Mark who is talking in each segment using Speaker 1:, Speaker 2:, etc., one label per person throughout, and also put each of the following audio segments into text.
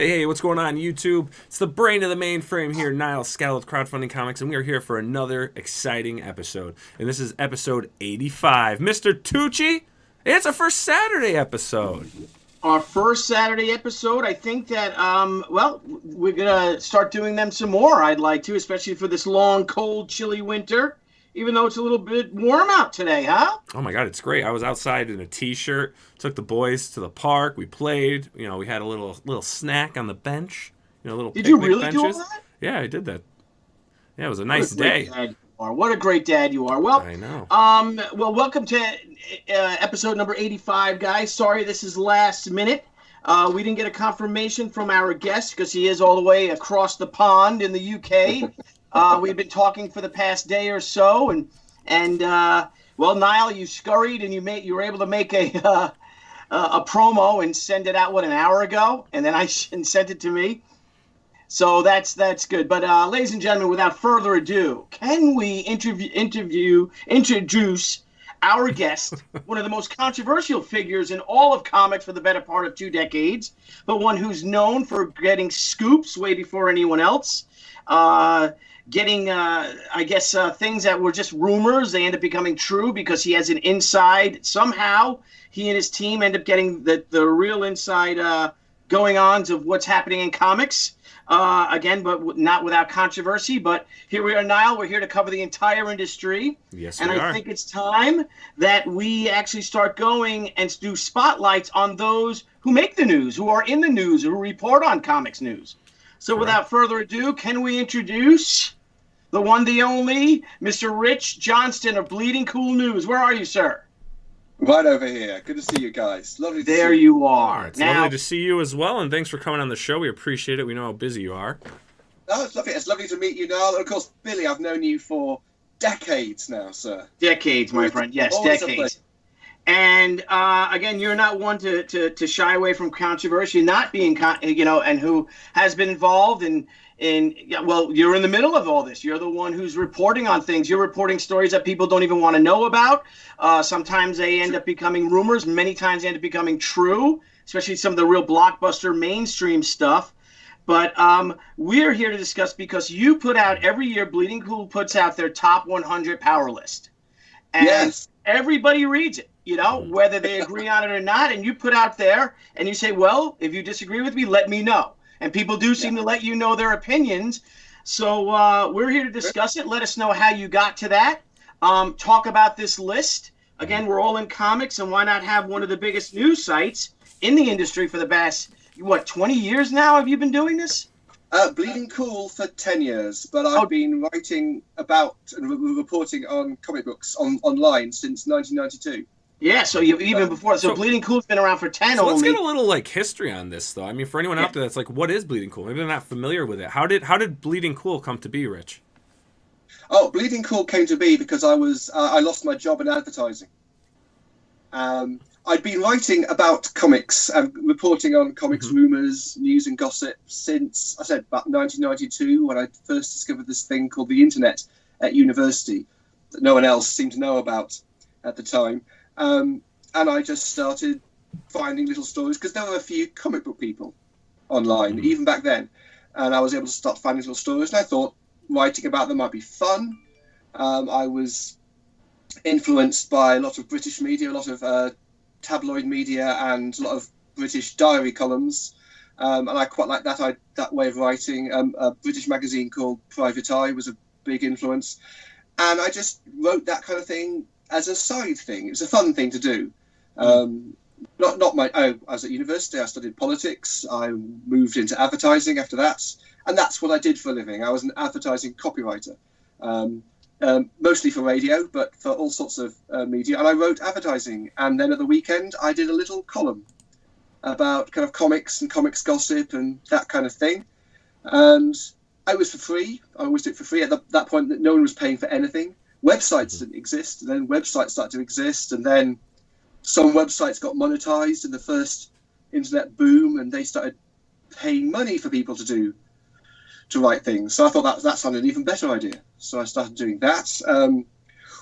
Speaker 1: Hey, what's going on, YouTube? It's the brain of the mainframe here, Niall Scal with Crowdfunding Comics, and we are here for another exciting episode. And this is episode 85. Mr. Tucci, it's our first Saturday episode.
Speaker 2: Our first Saturday episode. I think that, we're going to start doing them some more, I'd like to, especially for this long, cold, chilly winter. Even though it's a little bit warm out today, huh?
Speaker 1: Oh my God, it's great. I was outside in a t-shirt, took the boys to the park, we played, we had a little snack on the bench, little
Speaker 2: Did
Speaker 1: picnic
Speaker 2: you really
Speaker 1: benches.
Speaker 2: do all that?
Speaker 1: Yeah, I did that. Yeah, it was a nice day.
Speaker 2: What a great dad you are. Well,
Speaker 1: I know.
Speaker 2: Welcome to episode number 85, guys. Sorry this is last minute. We didn't get a confirmation from our guest because he is all the way across the pond in the UK. We've been talking for the past day or so, and Niall, you scurried and you were able to make a promo and send it out an hour ago, and then sent it to me. So that's good. But ladies and gentlemen, without further ado, can we introduce our guest, one of the most controversial figures in all of comics for the better part of 2 decades, but one who's known for getting scoops way before anyone else. Getting, things that were just rumors, they end up becoming true because he has an inside. Somehow, he and his team end up getting the real inside going-ons of what's happening in comics. Again, but not without controversy. But here we are, Niall. We're here to cover the entire industry.
Speaker 1: Yes,
Speaker 2: we are. And I think it's time that we actually start going and do spotlights on those who make the news, who are in the news, who report on comics news. So without further ado, can we introduce the one, the only, Mr. Rich Johnston of Bleeding Cool News? Where are you, sir?
Speaker 3: Right over here. Good to see you guys. Lovely to see you.
Speaker 2: There you are.
Speaker 1: It's lovely to see you as well, and thanks for coming on the show. We appreciate it. We know how busy you are.
Speaker 3: Oh, it's lovely. It's lovely to meet you, Niall. And of course, Billy, I've known you for decades now, sir.
Speaker 2: Decades, my friend. Yes, decades. And again, you're not one to shy away from controversy, not being, and who has been involved you're in the middle of all this. You're the one who's reporting on things. You're reporting stories that people don't even want to know about. Sometimes they end up becoming rumors. Many times they end up becoming true, especially some of the real blockbuster mainstream stuff. But we're here to discuss because you put out every year, Bleeding Cool puts out their top 100 power list. And
Speaker 3: yes.
Speaker 2: Everybody reads it, whether they agree on it or not. And you put out there and you say, well, if you disagree with me, let me know. And people do seem to let you know their opinions. So we're here to discuss it. Let us know how you got to that. Talk about this list. Again, we're all in comics, and why not have one of the biggest news sites in the industry for the past, 20 years now have you been doing this?
Speaker 3: Bleeding Cool for 10 years, but I've been writing about and reporting on comic books online since 1992.
Speaker 2: Yeah, so you even before. So Bleeding Cool's been around for 10 only.
Speaker 1: Let's get a little history on this, though. I mean, for anyone out there that's like, what is Bleeding Cool? Maybe they're not familiar with it. How did Bleeding Cool come to be, Rich?
Speaker 3: Oh, Bleeding Cool came to be because I lost my job in advertising. I'd been writing about comics and reporting on comics rumors, news and gossip since, about 1992, when I first discovered this thing called the internet at university that no one else seemed to know about at the time. And I just started finding little stories because there were a few comic book people online, even back then. And I was able to start finding little stories, and I thought writing about them might be fun. I was influenced by a lot of British media, a lot of tabloid media, and a lot of British diary columns. And I quite like that way of writing. A British magazine called Private Eye was a big influence. And I just wrote that kind of thing as a side thing. It was a fun thing to do. I was at university, I studied politics, I moved into advertising after that, and that's what I did for a living. I was an advertising copywriter, mostly for radio, but for all sorts of media, and I wrote advertising, and then at the weekend I did a little column about kind of comics and comics gossip and that kind of thing, and I was for free. I always did it for free. At that point, no one was paying for anything. Websites didn't exist, and then websites started to exist, and then some websites got monetized in the first internet boom, and they started paying money for people to write things. So I thought that sounded an even better idea. So I started doing that.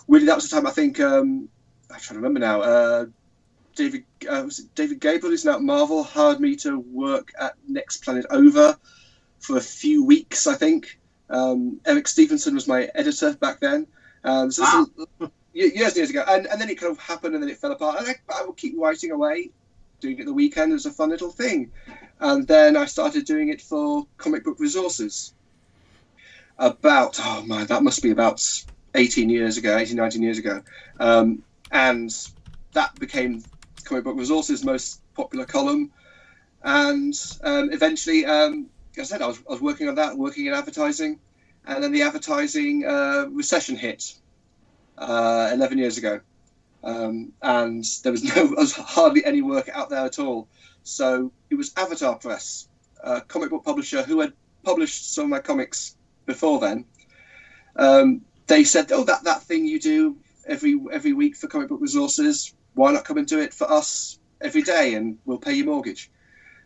Speaker 3: Really, that was the time, I think, I'm trying to remember now, David Gabriel, who's now at Marvel, hired me to work at Next Planet Over for a few weeks, I think. Eric Stevenson was my editor back then. So
Speaker 2: Wow.
Speaker 3: years and years ago. And then it kind of happened and then it fell apart. And I would keep writing away, doing it the weekend as a fun little thing. And then I started doing it for Comic Book Resources. That must be about 18, 19 years ago. And that became Comic Book Resources' most popular column. And eventually, as I said, I was working on that, working in advertising. And then the advertising recession hit 11 years ago. And there was hardly any work out there at all. So it was Avatar Press, a comic book publisher who had published some of my comics before then. They said, that thing you do every week for Comic Book Resources, why not come and do it for us every day and we'll pay your mortgage?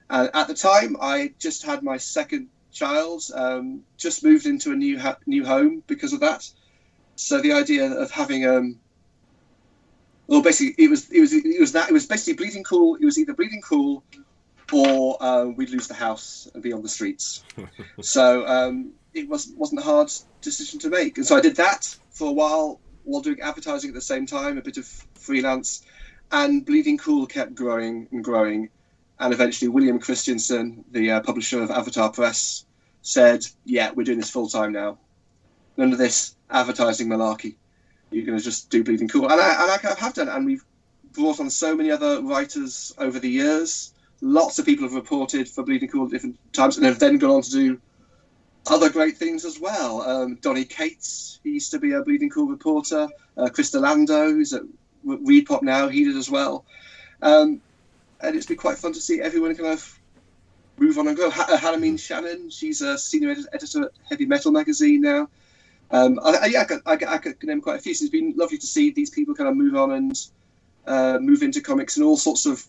Speaker 3: At the time, I just had my second child, just moved into a new home because of that. So the idea of having basically it was basically Bleeding Cool. It was either Bleeding Cool or we'd lose the house and be on the streets. So it wasn't a hard decision to make, and so I did that for a while doing advertising at the same time, a bit of freelance, and Bleeding Cool kept growing and growing. And eventually William Christensen, the publisher of Avatar Press, said, yeah, we're doing this full time now. None of this advertising malarkey. You're going to just do Bleeding Cool. And I kind of have done. And we've brought on so many other writers over the years. Lots of people have reported for Bleeding Cool at different times and have then gone on to do other great things as well. Donny Cates, he used to be a Bleeding Cool reporter. Chris Delando, who's at Read Pop now, he did as well. And it's been quite fun to see everyone kind of move on and grow. Halamine Shannon, she's a senior editor at Heavy Metal magazine now. I could name quite a few. So it's been lovely to see these people kind of move on and move into comics in all sorts of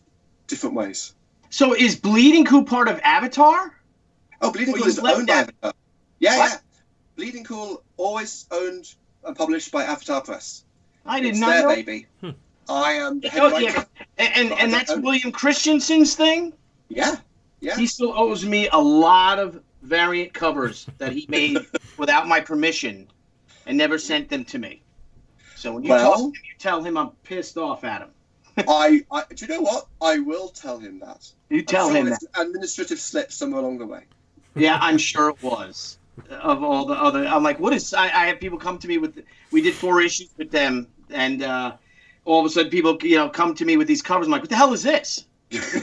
Speaker 3: different ways.
Speaker 2: So is Bleeding Cool part of Avatar?
Speaker 3: Oh, Bleeding Cool is owned by Avatar. Yeah. Bleeding Cool always owned and published by Avatar Press.
Speaker 2: I did
Speaker 3: it's
Speaker 2: not
Speaker 3: their
Speaker 2: know.
Speaker 3: Baby. I am the head writer.
Speaker 2: And that's William Christensen's thing?
Speaker 3: Yeah.
Speaker 2: He still owes me a lot of variant covers that he made without my permission and never sent them to me. So when you talk to him, you tell him I'm pissed off at him.
Speaker 3: Do you know what? I will tell him that.
Speaker 2: You tell him that.
Speaker 3: Administrative slip somewhere along the way.
Speaker 2: Yeah, I'm sure it was. Of all the other, I'm like, what is? I have people come to me with. We did 4 issues with them, and all of a sudden, people come to me with these covers. I'm like, what the hell is this?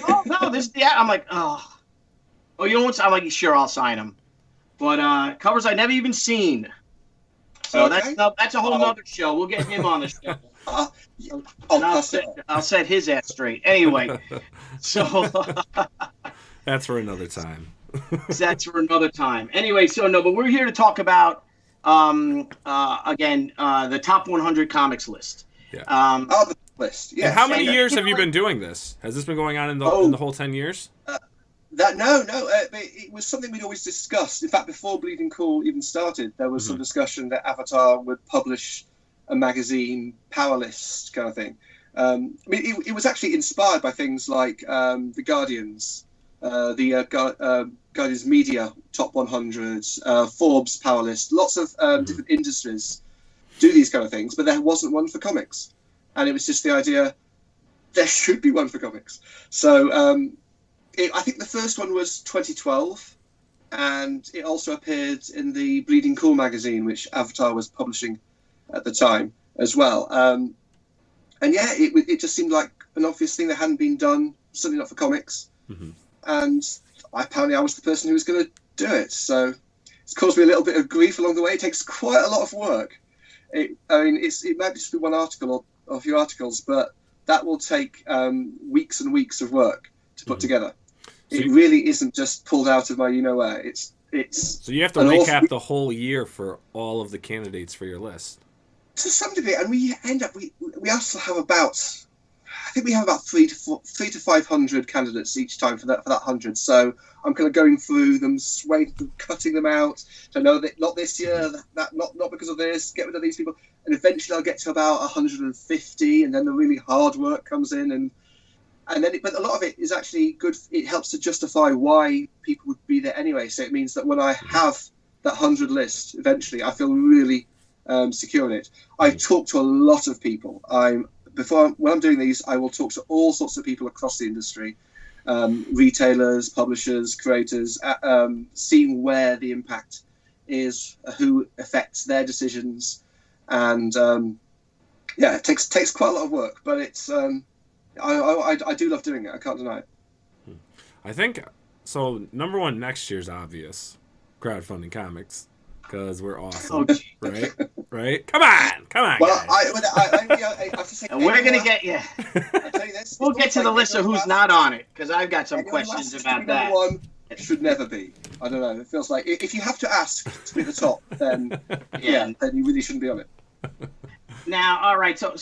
Speaker 2: Oh no, this is the. I'm like, oh, you know what? I'm like, sure, I'll sign them, but covers I never even seen. So
Speaker 3: okay.
Speaker 2: that's a whole nother show. We'll get him on the show. I'll set his ass straight. Anyway, so
Speaker 1: that's for another time.
Speaker 2: That's for another time. Anyway, but we're here to talk about again the top 100 comics list.
Speaker 1: Yeah.
Speaker 3: The list. Yeah.
Speaker 1: And how many years have you been doing this? Has this been going on in the whole 10 years?
Speaker 3: No. It was something we'd always discussed. In fact, before Bleeding Cool even started, there was some discussion that Avatar would publish a magazine, Power List kind of thing. It was actually inspired by things like the Guardians, Guardians Media Top 100, Forbes Power List. Lots of different industries do these kind of things, but there wasn't one for comics. And it was just the idea, there should be one for comics. So I think the first one was 2012, and it also appeared in the Bleeding Cool magazine, which Avatar was publishing at the time as well. And yeah, it just seemed like an obvious thing that hadn't been done, certainly not for comics. Mm-hmm. And apparently I was the person who was going to do it. So it's caused me a little bit of grief along the way. It takes quite a lot of work. It might just be one article or a few articles, but that will take weeks and weeks of work to put together. So it really isn't just pulled out of my where. It's
Speaker 1: so you have to recap the whole year for all of the candidates for your list.
Speaker 3: To some degree, and we end up we also have about, I think we have about 300 to 500 candidates each time for that 100. So I'm kind of going through them, swaying them, cutting them out. So no, not this year. That not because of this. Get rid of these people, and eventually I'll get to about 150, and then the really hard work comes in, and And then, but a lot of it is actually good. It helps to justify why people would be there anyway. So it means that when I have that 100 list, eventually, I feel really secure in it. I talk to a lot of people. When I'm doing these, I will talk to all sorts of people across the industry, retailers, publishers, creators, seeing where the impact is, who affects their decisions, and it takes quite a lot of work, but it's. I do love doing it. I can't deny it.
Speaker 1: I think so. Number one next year's obvious, crowdfunding comics, because we're awesome, right? Right? Come on,
Speaker 3: well,
Speaker 1: guys.
Speaker 2: I have to say, we're gonna get you. I'll tell you this. We'll get to the list of who's not on it, because I've got some questions about that.
Speaker 3: One, it should never be. I don't know. It feels like if you have to ask to be at the top, then then you really shouldn't be on it.
Speaker 2: Now, all right, so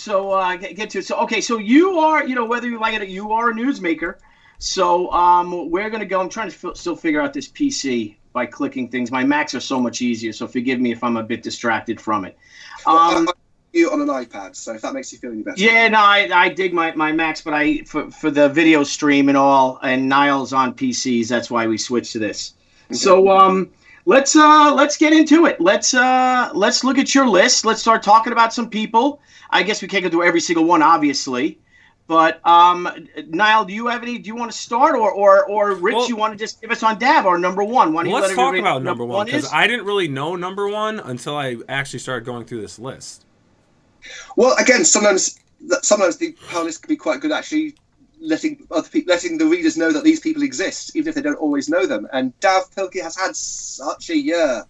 Speaker 2: get to it. So, okay, so you are, whether you like it, you are a newsmaker. So we're going to go. I'm trying to still figure out this PC by clicking things. My Macs are so much easier, so forgive me if I'm a bit distracted from it.
Speaker 3: You on an iPad, so if that makes you feel any better.
Speaker 2: Yeah, no, I dig my Macs, but for the video stream and all, and Niall's on PCs, that's why we switched to this. Okay. So let's get into it. Let's look at your list. Let's start talking about some people. I guess we can't go through every single one, obviously. But Niall, do you want to start, or Rich, you want to just give us on Dav or number one?
Speaker 1: Let's talk about number one, because I didn't really know number one until I actually started going through this list.
Speaker 3: Well, again, sometimes the power list can be quite good, actually letting the readers know that these people exist, even if they don't always know them. And Dav Pilkey has had such a year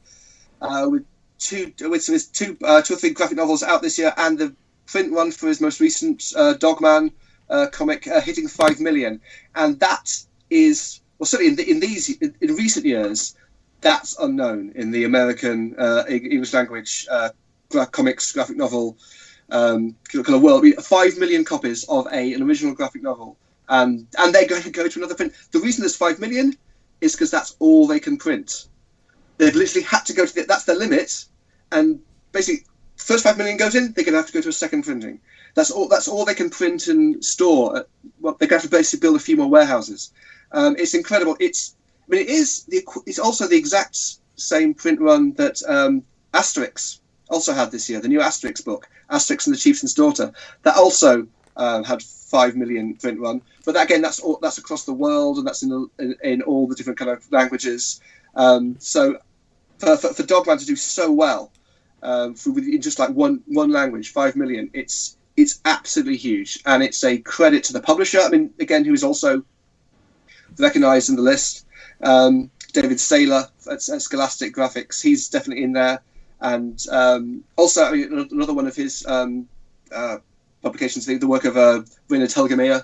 Speaker 3: with two or three graphic novels out this year, and the print run for his most recent Dogman comic hitting 5 million, and that is certainly in recent years, that's unknown in the American English language comics graphic novel kind of world. I mean, 5 million copies of an original graphic novel, and they're going to go to another print. The reason there's 5 million is because that's all they can print. They've literally had to go to that's their limit, and basically, first 5 million goes in, they're going to have to go to a second printing. That's all they can print and store. They're going to have to basically build a few more warehouses. It's incredible. It's also the exact same print run that Asterix also had this year. The new Asterix book, Asterix and the Chieftain's Daughter, that also had 5 million print run. But that's across the world, and that's in all the different kind of languages. So for Dogman to do so well. In just like one language, 5 million. It's absolutely huge, and it's a credit to the publisher. I mean, again, who is also recognised in the list. David Saylor at Scholastic Graphics, he's definitely in there, and also, I mean, another one of his publications, the work of Rina Telgemeier,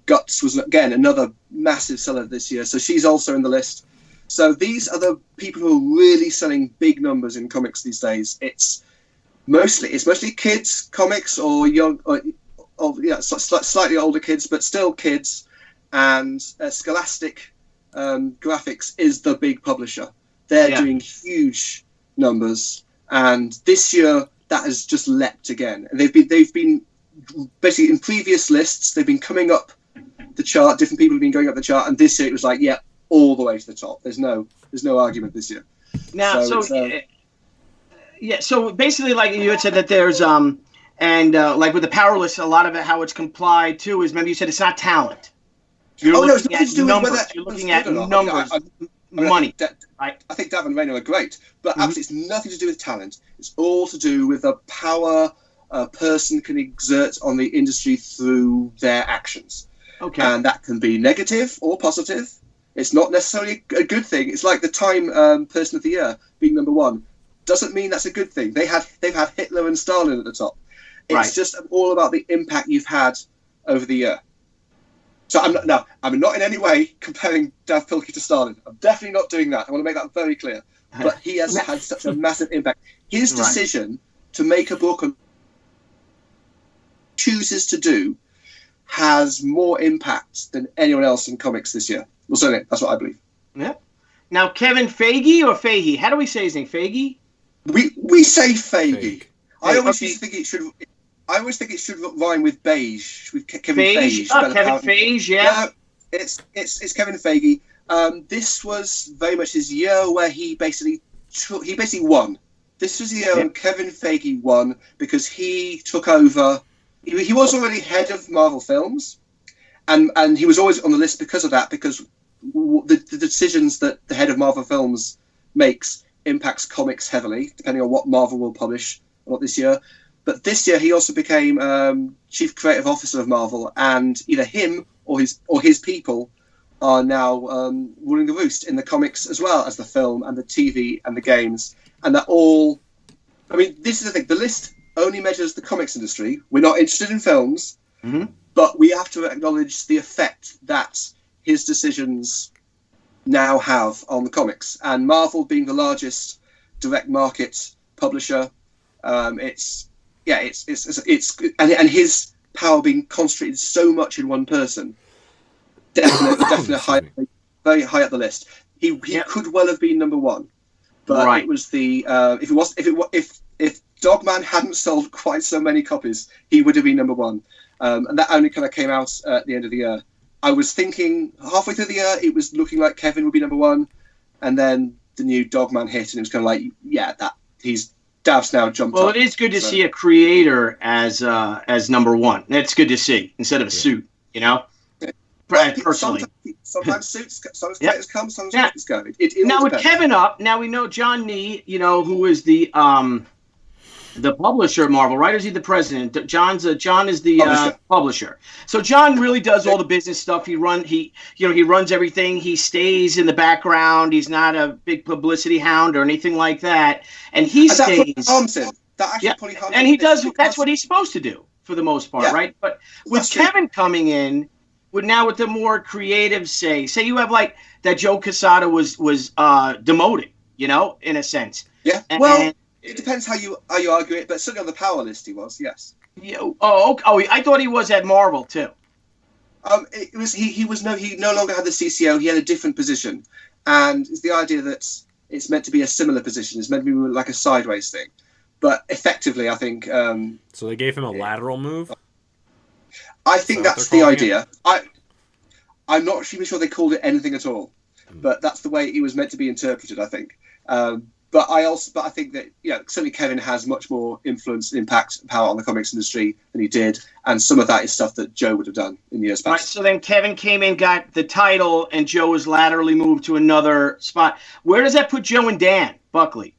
Speaker 3: Guts was again another massive seller this year, so she's also in the list. So these are the people who are really selling big numbers in comics these days. It's mostly kids comics or young, slightly older kids, but still kids. And Scholastic Graphics is the big publisher. They're doing huge numbers, and this year that has just leapt again. And they've been basically in previous lists. They've been coming up the chart. Different people have been going up the chart, and this year it was like, all the way to the top. There's no argument this year.
Speaker 2: Now, so basically, like you had said that there's like with the power list, a lot of it, how it's complied to is, remember you said it's not talent. You're looking at numbers. You're looking at numbers, money.
Speaker 3: I think Dav and Reno are great, but absolutely it's nothing to do with talent. It's all to do with the power a person can exert on the industry through their actions. Okay. And that can be negative or positive. It's not necessarily a good thing. It's like the Time Person of the Year being number one. Doesn't mean that's a good thing. They've had Hitler and Stalin at the top. It's just all about the impact you've had over the year. So I'm not in any way comparing Dav Pilkey to Stalin. I'm definitely not doing that. I want to make that very clear. But he has had such a massive impact. His decision to make a book and chooses to do has more impact than anyone else in comics this year. Well, certainly, that's what I believe.
Speaker 2: Yeah. Now, Kevin Feige or Fahey? How do we say his name? Feige?
Speaker 3: We say Feige. I always used to think it should. I always think it should rhyme with beige, with Kevin
Speaker 2: Feige.
Speaker 3: Feige.
Speaker 2: Oh, Kevin Feige, yeah.
Speaker 3: No, it's Kevin Feige. This was very much his year where he basically won. This was the year when Kevin Feige won because he took over. He was already head of Marvel Films, and he was always on the list because of that. Because the decisions that the head of Marvel Films makes impacts comics heavily, depending on what Marvel will publish or not this year. But this year, he also became chief creative officer of Marvel, and either him or his people are now ruling the roost in the comics as well as the film and the TV and the games. And they're all... I mean, this is the thing. The list only measures the comics industry. We're not interested in films, but we have to acknowledge the effect that his decisions now have on the comics. And Marvel being the largest direct market publisher, it's his power being concentrated so much in one person, definitely high, very high up the list. He could well have been number one, but it was the if Dogman hadn't sold quite so many copies, he would have been number one, and that only kind of came out at the end of the year. I was thinking halfway through the year it was looking like Kevin would be number one, and then the new Dogman hit, and it was kind of like, Dav's now jumped up.
Speaker 2: Well, it is good to see a creator as number one. That's good to see instead of a suit, you know. Personally,
Speaker 3: sometimes suits, sometimes creators come, sometimes suits go.
Speaker 2: Now with Kevin up, now we know John Nee, who is the publisher of Marvel, right? Or is he the president? John is the publisher. So John really does all the business stuff. He runs everything. He stays in the background. He's not a big publicity hound or anything like that. And he stays. And he does. That's what he's supposed to do for the most part, right? But with Kevin coming in, with the more creative say you have like that Joe Quesada was demoted, in a sense.
Speaker 3: Yeah. Well. It depends how you argue it, but certainly on the power list he was, yes.
Speaker 2: Yeah. Oh, I thought he was at Marvel too.
Speaker 3: He no longer had the CCO. He had a different position, and it's the idea that it's meant to be a similar position. It's meant to be like a sideways thing, but effectively, I think.
Speaker 1: So they gave him a lateral move.
Speaker 3: I think that's the idea. I'm not even sure they called it anything at all, but that's the way it was meant to be interpreted, I think. But I think that certainly Kevin has much more influence, impact, and power on the comics industry than he did, and some of that is stuff that Joe would have done in years past.
Speaker 2: Right. So then Kevin came in, got the title, and Joe was laterally moved to another spot. Where does that put Joe and Dan Buckley?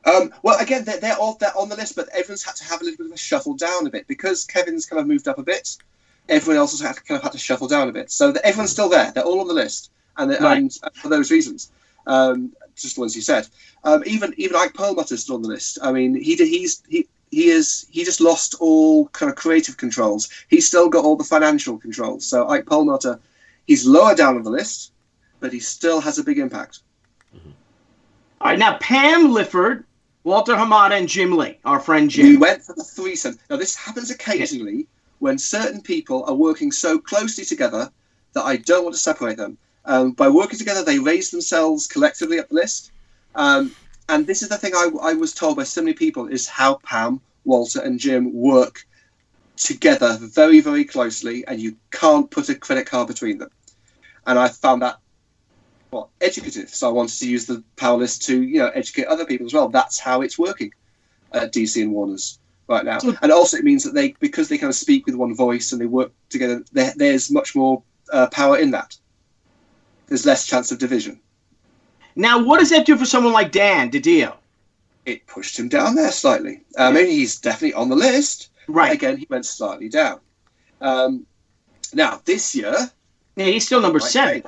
Speaker 3: Well, again, they're on the list, but everyone's had to have a little bit of a shuffle down a bit because Kevin's kind of moved up a bit. Everyone else has had to shuffle down a bit, so everyone's still there. They're all on the list, and for those reasons. Just the ones you said. Even Ike Perlmutter's still on the list. I mean, he just lost all kind of creative controls. He's still got all the financial controls. So Ike Perlmutter, he's lower down on the list, but he still has a big impact.
Speaker 2: All right, now Pam Lifford, Walter Hamada, and Jim Lee, our friend Jim.
Speaker 3: We went for the threesome. Now this happens occasionally when certain people are working so closely together that I don't want to separate them. By working together, they raise themselves collectively up the list. And this is the thing I was told by so many people is how Pam, Walter, and Jim work together very, very closely, and you can't put a credit card between them. And I found that educative. So I wanted to use the power list to educate other people as well. That's how it's working at DC and Warner's right now. And also it means that because they kind of speak with one voice and they work together, there's much more power in that. There's less chance of division.
Speaker 2: Now, what does that do for someone like Dan DiDio?
Speaker 3: It pushed him down there slightly. I mean, he's definitely on the list. Right. Again, he went slightly down. Now, this year...
Speaker 2: Yeah, he's still number 7,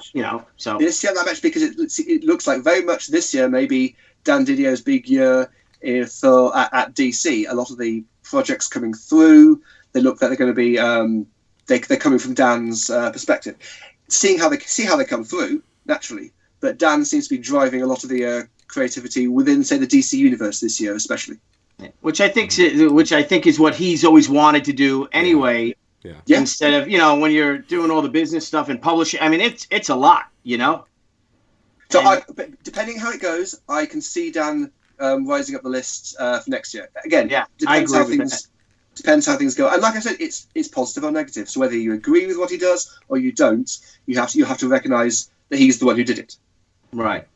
Speaker 2: so...
Speaker 3: This year, that much, because it looks like very much this year, maybe Dan Didio's big year at DC. A lot of the projects coming through, they look like they're going to be... they're coming from Dan's perspective. Seeing how they come through naturally, but Dan seems to be driving a lot of the creativity within, say, the DC universe this year, especially.
Speaker 2: Which I think is what he's always wanted to do anyway.
Speaker 1: Yeah.
Speaker 2: Instead of when you're doing all the business stuff and publishing, I mean it's a lot,
Speaker 3: So depending how it goes, I can see Dan rising up the list for next year. Again,
Speaker 2: I agree with that.
Speaker 3: Depends how things go. And like I said, it's positive or negative. So whether you agree with what he does or you don't, you have to recognize that he's the one who did it.
Speaker 2: Right.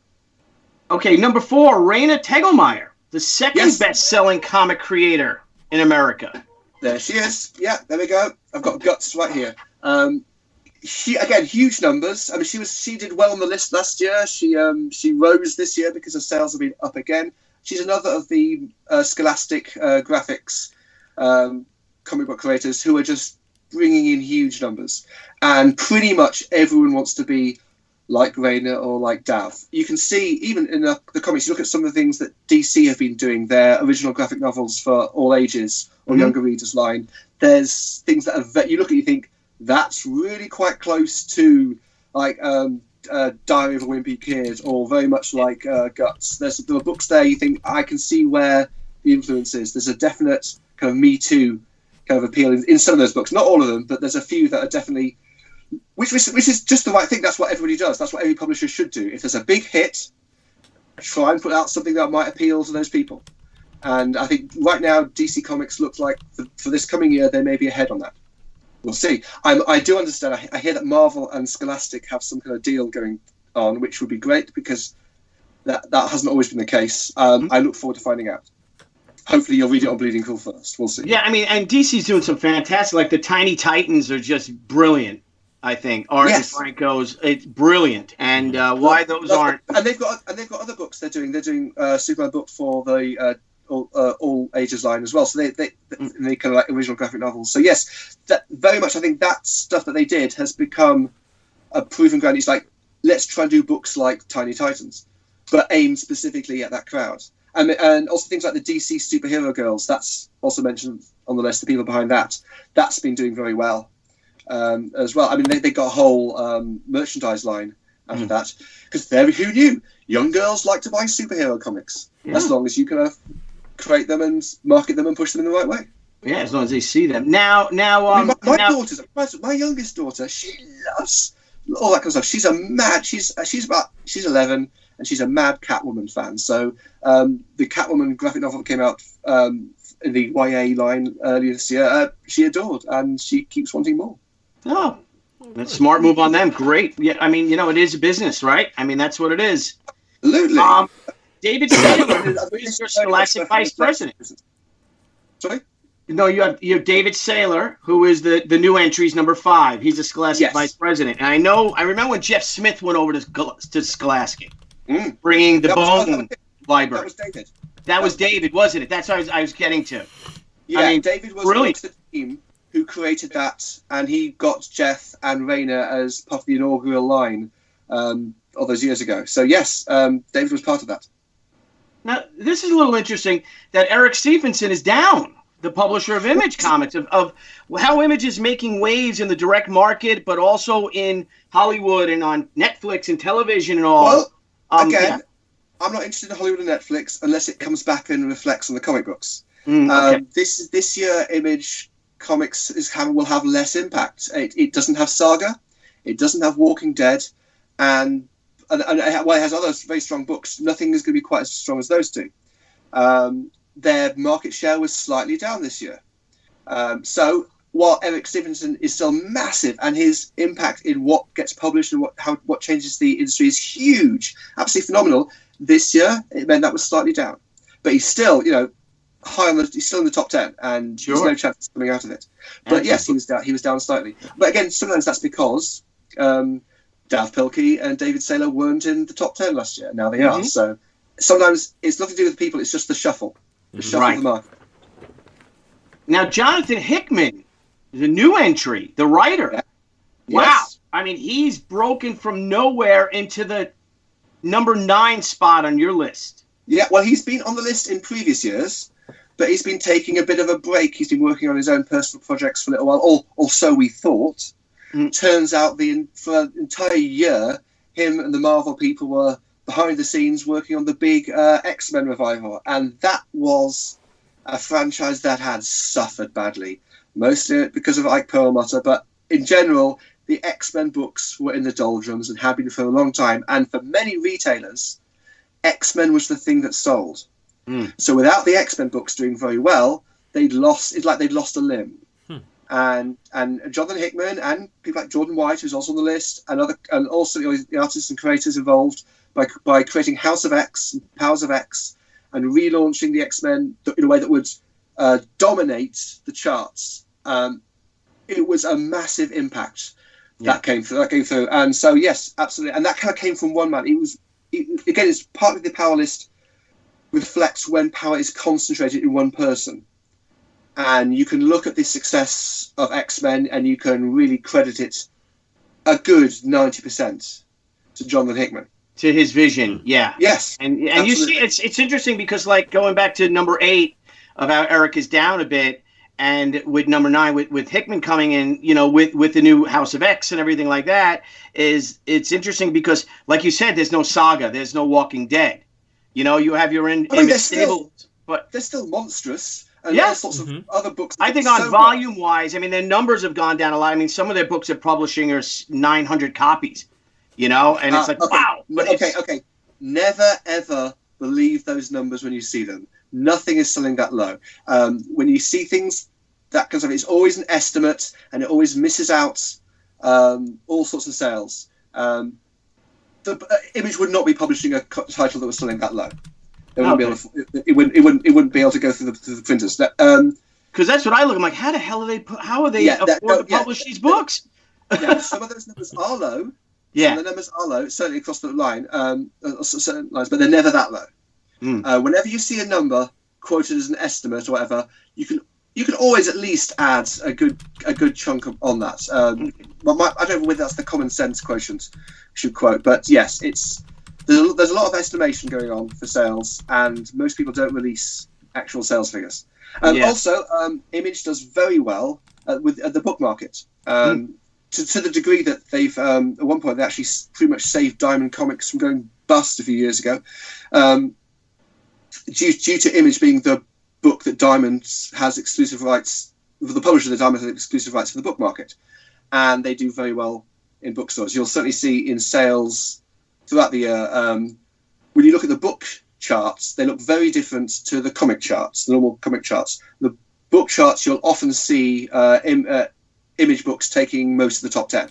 Speaker 2: Okay, number 4, Raina Tegelmeier, the second best-selling comic creator in America.
Speaker 3: There she is. Yeah, there we go. I've got Guts right here. She, again, huge numbers. I mean, she did well on the list last year. She rose this year because her sales have been up again. She's another of the Scholastic graphics comic book creators who are just bringing in huge numbers. And pretty much everyone wants to be like Raina or like Dav. You can see, even in the comics, you look at some of the things that DC have been doing, their original graphic novels for all ages or younger readers line. There's things that you look at, you think, that's really quite close to like Diary of a Wimpy Kid, or very much like Guts. There are books there you think, I can see where the influence is. There's a definite kind of Me Too kind of appeal in some of those books. Not all of them, but there's a few that are definitely, which is just the right thing. That's what everybody does. That's what every publisher should do. If there's a big hit, try and put out something that might appeal to those people. And I think right now DC Comics looks like for this coming year they may be ahead on that. We'll see. I do understand. I hear that Marvel and Scholastic have some kind of deal going on, which would be great because that hasn't always been the case. I look forward to finding out. Hopefully you'll read it on Bleeding Cool first. We'll see.
Speaker 2: Yeah, I mean, and DC's doing some fantastic. Like the Tiny Titans are just brilliant. I think Art and Franco's, it's brilliant. And why those aren't?
Speaker 3: And they've got other books they're doing. They're doing a Superman book for the all ages line as well. So they kind of like original graphic novels. So yes, that very much. I think that stuff that they did has become a proven ground. It's like, let's try and do books like Tiny Titans, but aimed specifically at that crowd. And also things like the DC Superhero Girls. That's also mentioned on the list. The people behind that. That's been doing very well as well. I mean, they got a whole merchandise line out of that because who knew? Young girls like to buy superhero comics as long as you can create them and market them and push them in the right way.
Speaker 2: Yeah, as long as they see them. Now,
Speaker 3: I mean, my youngest daughter, she loves all that kind of stuff. She's she's 11 and she's a mad Catwoman fan. So the Catwoman graphic novel that came out in the YA line earlier this year, she adored and she keeps wanting more.
Speaker 2: Oh, that's a smart move on them. Great. Yeah, I mean, it is a business, right? I mean, that's what it is.
Speaker 3: Absolutely.
Speaker 2: David Saylor is your Scholastic vice president.
Speaker 3: Sorry?
Speaker 2: No, you have David Saylor, who is the new entry's number 5. He's a Scholastic vice president. And I remember when Jeff Smith went over to Scholastic, bringing the Bone Library.
Speaker 3: That was David.
Speaker 2: That was David, wasn't it? That's what I was getting to.
Speaker 3: Yeah, I mean, David was amongst the team who created that, and he got Jeff and Raina as part of the inaugural line all those years ago. So yes, David was part of that.
Speaker 2: Now, this is a little interesting that Eric Stephenson is down, the publisher of Image Comics, of how Image is making waves in the direct market, but also in Hollywood and on Netflix and television and all.
Speaker 3: Well, again, I'm not interested in Hollywood and Netflix unless it comes back and reflects on the comic books. This year, Image Comics will have less impact. It doesn't have Saga, it doesn't have Walking Dead, and while it has other very strong books, nothing is going to be quite as strong as those two. Their market share was slightly down this year. So while Eric Stephenson is still massive and his impact in what gets published and what changes the industry is huge, absolutely phenomenal, this year it meant that was slightly down. But he's still, high on he's still in the top 10, and there's no chance of coming out of it. But yes, he was down slightly. But again, sometimes that's because Dav Pilkey and David Saylor weren't in the top 10 last year. Now they are. So sometimes it's nothing to do with the people. It's just the shuffle. The shuffle of the market.
Speaker 2: Now, Jonathan Hickman is a new entry, the writer.
Speaker 3: Yeah.
Speaker 2: Wow.
Speaker 3: Yes.
Speaker 2: I mean, he's broken from nowhere into the number 9 spot on your list.
Speaker 3: Yeah, well, he's been on the list in previous years, but he's been taking a bit of a break. He's been working on his own personal projects for a little while, or so we thought. Turns out for an entire year, him and the Marvel people were behind the scenes working on the big X-Men revival, and that was a franchise that had suffered badly, mostly because of Ike Perlmutter, but in general, the X-Men books were in the doldrums and had been for a long time, and for many retailers, X-Men was the thing that sold. So without the X-Men books doing very well, they'd lost a limb. And Jonathan Hickman and people like Jordan White, who's also on the list, and also the artists and creators involved by creating House of X and Powers of X and relaunching the X-Men in a way that would dominate the charts. It was a massive impact that came through. And so yes, absolutely. And that kind of came from one man. Again, it's partly the power list reflects when power is concentrated in one person. And you can look at the success of X-Men and you can really credit it a good 90% to Jonathan Hickman.
Speaker 2: To his vision, yeah.
Speaker 3: Yes.
Speaker 2: And you see, it's interesting because, like, going back to number 8 of how Eric is down a bit, and with number 9 with Hickman coming in, with the new House of X and everything like that, it's interesting because, like you said, there's no Saga, there's no Walking Dead. You have your stable, but
Speaker 3: they're still monstrous. And all sorts of other books.
Speaker 2: I think on volume-wise, their numbers have gone down a lot. Some of their books are publishing are 900 copies, and it's like, wow. But
Speaker 3: okay. Never, ever believe those numbers when you see them. Nothing is selling that low. When you see things that kind of, it's always an estimate, and it always misses out all sorts of sales. The Image would not be publishing a title that was selling that low. It wouldn't be able to go through the printers.
Speaker 2: Because that's what I look. I'm like, how the hell are they afford to publish these books?
Speaker 3: Some of those numbers are low.
Speaker 2: Yeah,
Speaker 3: some of the numbers are low, certainly across the line, certain lines, but they're never that low. Whenever you see a number quoted as an estimate or whatever, you can always at least add a good chunk on that. I don't know whether that's the common sense quotient should quote, but yes, there's a lot of estimation going on for sales, and most people don't release actual sales figures. Also, Image does very well with the book market, to the degree that they've at one point they actually pretty much saved Diamond Comics from going bust a few years ago, due to Image being the book that Diamond has exclusive rights, the publisher that Diamond has exclusive rights for the book market, and they do very well in bookstores. You'll certainly see in sales throughout the year. When you look at the book charts, they look very different to the comic charts, the normal comic charts. The book charts, you'll often see Image books taking most of the top 10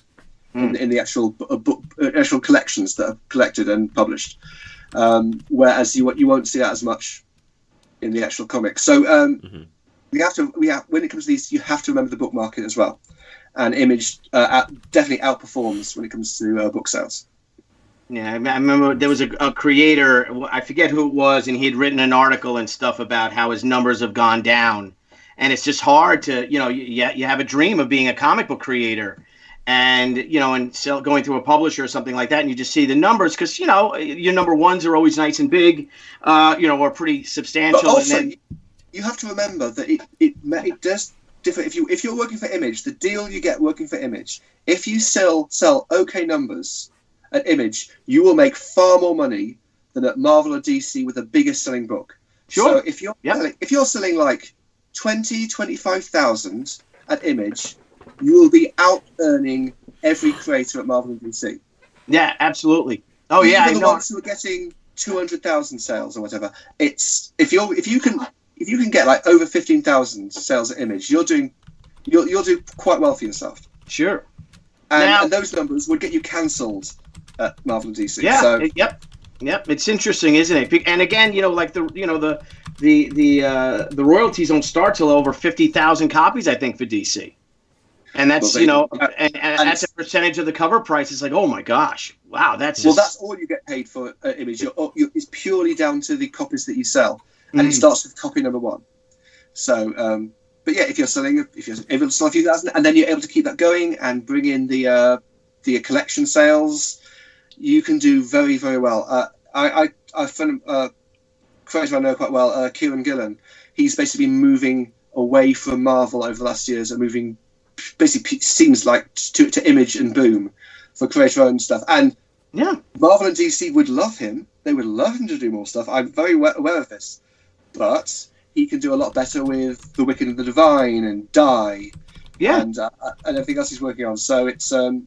Speaker 3: in the actual actual collections that are collected and published, whereas you won't see that as much in the actual comics. So when it comes to these, you have to remember the book market as well, and Image definitely outperforms when it comes to book sales.
Speaker 2: Yeah, I remember there was a creator, I forget who it was, and he had written an article and stuff about how his numbers have gone down. And it's just hard to, you have a dream of being a comic book creator and going through a publisher or something like that, and you just see the numbers because, your number ones are always nice and big, or pretty substantial.
Speaker 3: But also,
Speaker 2: and then
Speaker 3: you have to remember that it does differ. If you're working for Image, the deal you get working for Image, if you sell okay numbers at Image, you will make far more money than at Marvel or DC with the biggest selling book.
Speaker 2: Sure.
Speaker 3: So if you're selling like 25,000 at Image, you will be out earning every creator at Marvel and DC.
Speaker 2: Yeah, absolutely. Oh yeah,
Speaker 3: I know. The ones who are getting 200,000 sales or whatever. It's if you can get like over 15,000 sales at Image, you'll do quite well for yourself.
Speaker 2: Sure.
Speaker 3: And those numbers would get you cancelled at Marvel and DC.
Speaker 2: Yeah.
Speaker 3: So,
Speaker 2: Yep. It's interesting, isn't it? And again, like the royalties don't start till over 50,000 copies, I think, for DC. And that's and that's a percentage of the cover price. It's like, oh my gosh, wow, that's
Speaker 3: all you get paid for Image. It's purely down to the copies that you sell, and it starts with copy number 1. So, but yeah, if you're able to sell a few thousand, and then you're able to keep that going and bring in the collection sales, you can do very, very well. I found creator I know quite well, Kieran Gillen. He's basically been moving away from Marvel over the last years and moving basically seems like to Image and Boom for creator-owned stuff. And
Speaker 2: yeah,
Speaker 3: Marvel and DC would love him. They would love him to do more stuff. I'm very aware of this. But he can do a lot better with The Wicked and the Divine and Die.
Speaker 2: Yeah.
Speaker 3: And everything else he's working on. So it's a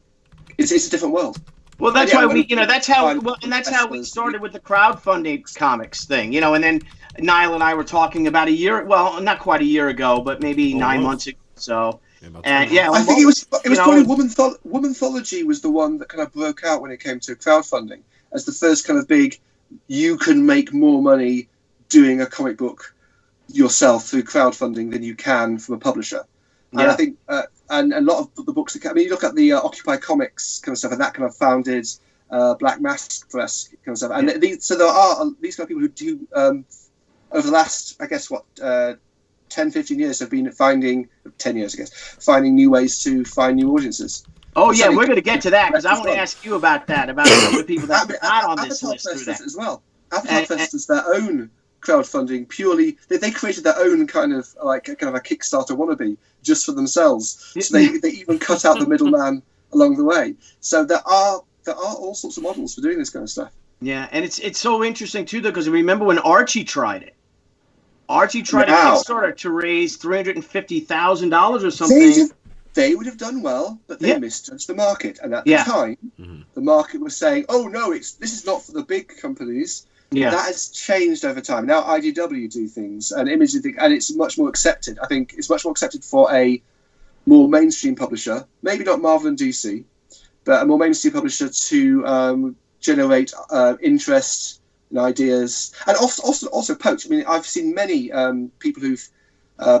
Speaker 3: different world.
Speaker 2: Well, that's why that's how we started with the crowdfunding comics thing, and then Niall and I were talking about not quite a year ago, but maybe 9 months ago. So,
Speaker 3: I think it was probably Womanthology was the one that kind of broke out when it came to crowdfunding as the first kind of big, you can make more money doing a comic book yourself through crowdfunding than you can from a publisher. And I think, and a lot of the books, you look at the Occupy Comics kind of stuff, and that kind of founded Black Mask Press kind of stuff. And so there are these kind of people who do, over the last, 10, 15 years have been finding, 10 years, finding new ways to find new audiences.
Speaker 2: Oh, yeah, we're going to get to that, because I want to ask you about that, about some of the people that are not on this list through that.
Speaker 3: As well. Avatar Fest is their own crowdfunding, purely they created their own kind of a Kickstarter wannabe just for themselves. So they even cut out the middleman along the way. So there are all sorts of models for doing this kind of stuff.
Speaker 2: Yeah, and it's so interesting too, though, because remember when Archie tried it. Archie tried a Kickstarter to raise $350,000 or something.
Speaker 3: They would have done well, but they misjudged the market. And at the time, the market was saying, "Oh no, this is not for the big companies." Yeah. That has changed over time. Now IDW do things and Image do things, and it's much more accepted. I think it's much more accepted for a more mainstream publisher, maybe not Marvel and DC, but a more mainstream publisher to generate interest and ideas, and also poach. I mean, I've seen many people who've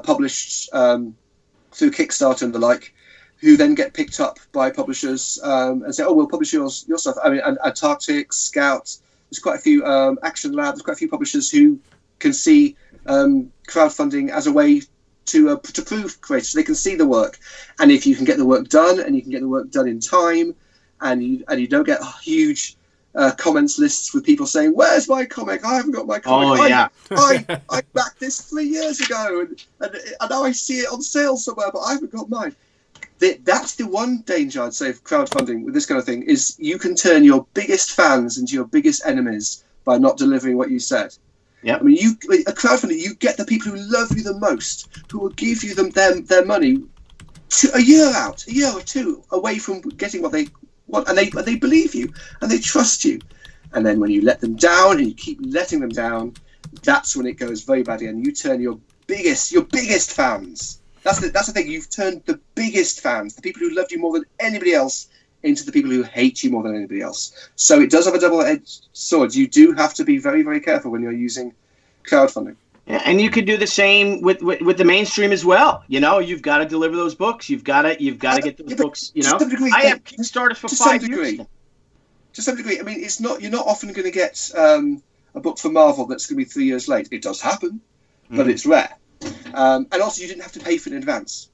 Speaker 3: published through Kickstarter and the like, who then get picked up by publishers and say, "Oh, we'll publish your stuff." I mean, and TUCCI'S, Scout. There's quite a few Action Lab. There's quite a few publishers who can see crowdfunding as a way to prove creators. They can see the work, and if you can get the work done, and you can get the work done in time, and you don't get huge comments lists with people saying, "Where's my comic? I haven't got my comic."
Speaker 2: Oh yeah,
Speaker 3: I backed this 3 years ago, and now I see it on sale somewhere, but I haven't got mine. That's the one danger, I'd say, of crowdfunding with this kind of thing, is you can turn your biggest fans into your biggest enemies by not delivering what you said. Yeah, I mean, a crowdfunding, you get the people who love you the most, who will give you their money a year or two away from getting what they want, and they believe you and they trust you. And then when you let them down and you keep letting them down, that's when it goes very badly, and you turn your biggest fans. That's the thing. You've turned the biggest fans, the people who loved you more than anybody else, into the people who hate you more than anybody else. So it does have a double-edged sword. You do have to be very, very careful when you're using crowdfunding.
Speaker 2: Yeah, and you could do the same with the mainstream as well. You've got to deliver those books. You've got to get those books. I have Kickstarters for 5 years.
Speaker 3: To some degree, I mean, you're not often going to get a book for Marvel that's going to be 3 years late. It does happen, but it's rare. And also, you didn't have to pay for it in advance.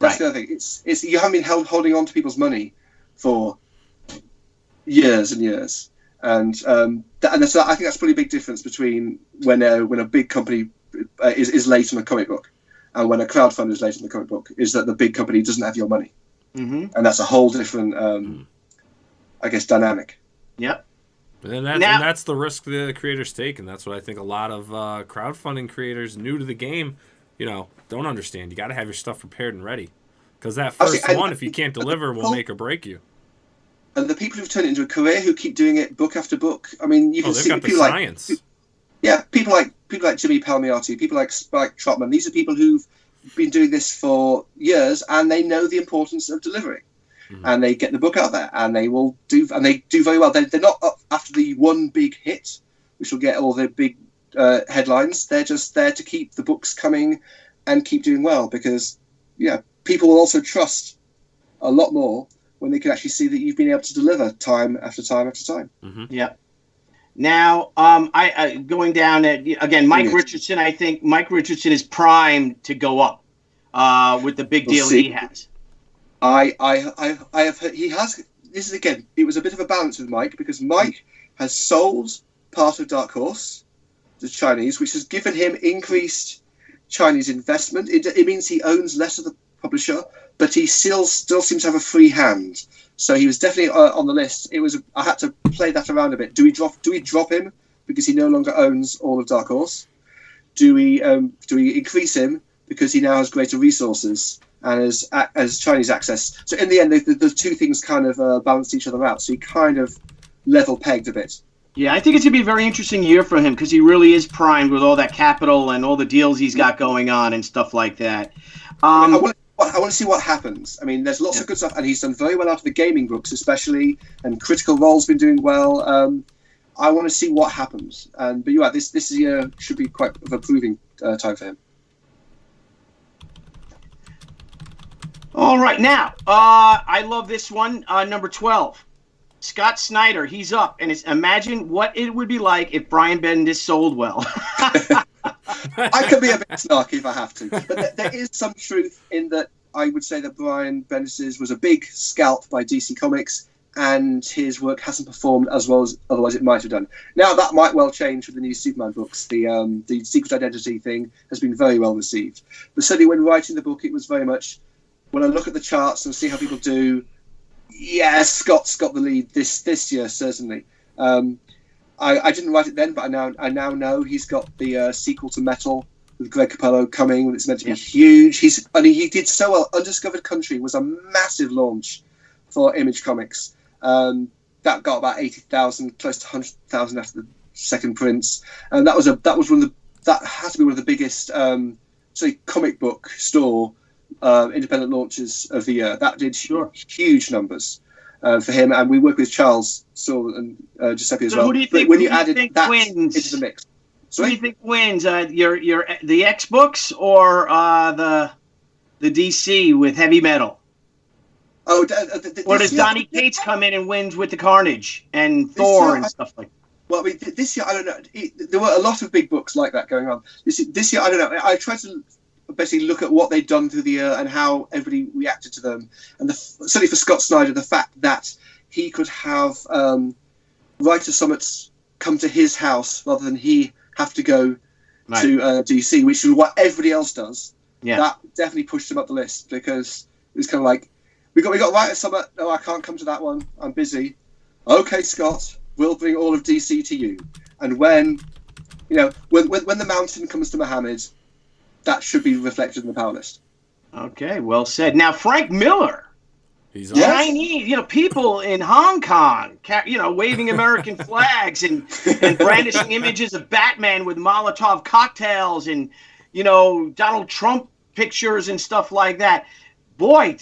Speaker 3: That's the other thing. It's you haven't been holding on to people's money for years and years, and so I think that's probably a big difference between when a big company is late on a comic book and when a crowdfunder is late on the comic book, is that the big company doesn't have your money, and that's a whole different, I guess, dynamic.
Speaker 2: Yep.
Speaker 1: And that's the risk the creators take, and that's what I think a lot of crowdfunding creators new to the game, don't understand. You got to have your stuff prepared and ready, because that first one, if you can't deliver, will make or break you.
Speaker 3: And the people who've turned it into a career, who keep doing it book after book. I mean, you can see people
Speaker 1: science.
Speaker 3: People like Jimmy Palmiotti, people like Spike Trotman. These are people who've been doing this for years, and they know the importance of delivering. And they get the book out there, and they do very well. They're not up after the one big hit, which will get all the big headlines. They're just there to keep the books coming and keep doing well, because people will also trust a lot more when they can actually see that you've been able to deliver time after time after time.
Speaker 2: Yeah. Now, I going down again, Mike Richardson. I think Mike Richardson is primed to go up with the big deal he has.
Speaker 3: I have heard he has. This is, again, it was a bit of a balance with Mike, because Mike has sold part of Dark Horse to Chinese, which has given him increased Chinese investment. It means he owns less of the publisher, but he still seems to have a free hand. So he was definitely on the list. I had to play that around a bit. Do we drop him because he no longer owns all of Dark Horse? Do we increase him because he now has greater resources and as Chinese access. So in the end, the two things kind of balanced each other out. So he kind of level pegged a bit.
Speaker 2: Yeah, I think it's going to be a very interesting year for him because he really is primed with all that capital and all the deals he's got going on and stuff like that.
Speaker 3: I want to see what happens. I mean, there's lots of good stuff, and he's done very well after the gaming books, especially, and Critical Role's been doing well. I want to see what happens. But you're right, this year should be quite of a proving time for him.
Speaker 2: All right, now, I love this one, number 12. Scott Snyder, he's up, and imagine what it would be like if Brian Bendis sold well.
Speaker 3: I could be a bit snarky if I have to, but there is some truth in that. I would say that Brian Bendis was a big scalp by DC Comics, and his work hasn't performed as well as otherwise it might have done. Now that might well change with the new Superman books. The Secret Identity thing has been very well received, but certainly when writing the book, it was very much, when I look at the charts and see how people do, yeah, Scott's got the lead this year, certainly. I didn't write it then, but I now know he's got the sequel to Metal with Greg Capullo coming. It's meant to be huge. He did so well. Undiscovered Country was a massive launch for Image Comics. That got about 80,000, close to 100,000 after the second prints, and that had to be one of the biggest comic book store independent launches of the year. That did huge numbers for him, and we work with Charles Saul and Giuseppe as well.
Speaker 2: Who do you think,
Speaker 3: when you added that
Speaker 2: wins
Speaker 3: into the mix?
Speaker 2: Sorry? Who do you think wins? The X books or the DC with Heavy Metal?
Speaker 3: Oh,
Speaker 2: or does Donny Cates come in and wins with the Carnage and Thor and stuff like that?
Speaker 3: Well, I mean, this year, I don't know. There were a lot of big books like that going on. This year, I don't know. I tried to basically look at what they'd done through the year and how everybody reacted to them. And certainly for Scott Snyder, the fact that he could have writer summits come to his house rather than he have to go to DC, which is what everybody else does. Yeah. That definitely pushed him up the list because it was kind of like, we got writer summit. No, I can't come to that one. I'm busy. Okay, Scott, we'll bring all of DC to you. And when the mountain comes to Muhammad, that should be reflected in the power list. Okay, well said. Now, Frank Miller.
Speaker 1: He's
Speaker 2: Chinese, people in Hong Kong, waving American flags and brandishing images of Batman with Molotov cocktails and, Donald Trump pictures and stuff like that. Boy,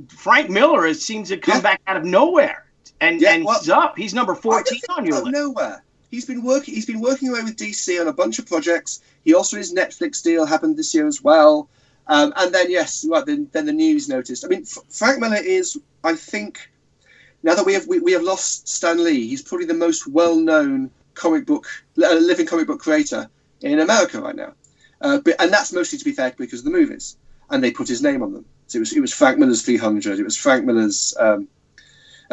Speaker 2: Frank Miller seems to come back out of nowhere, and he's up. He's number 14 on your list. Nowhere. He's been working away with DC on a bunch of projects. He also, his Netflix deal happened this year as well. And then then the news noticed. I mean, Frank Miller is, I think, now that we have lost Stan Lee, he's probably the most well-known living comic book creator in America right now. And that's mostly, to be fair, because of the movies, and they put his name on them. So it was Frank Miller's 300. It was Frank Miller's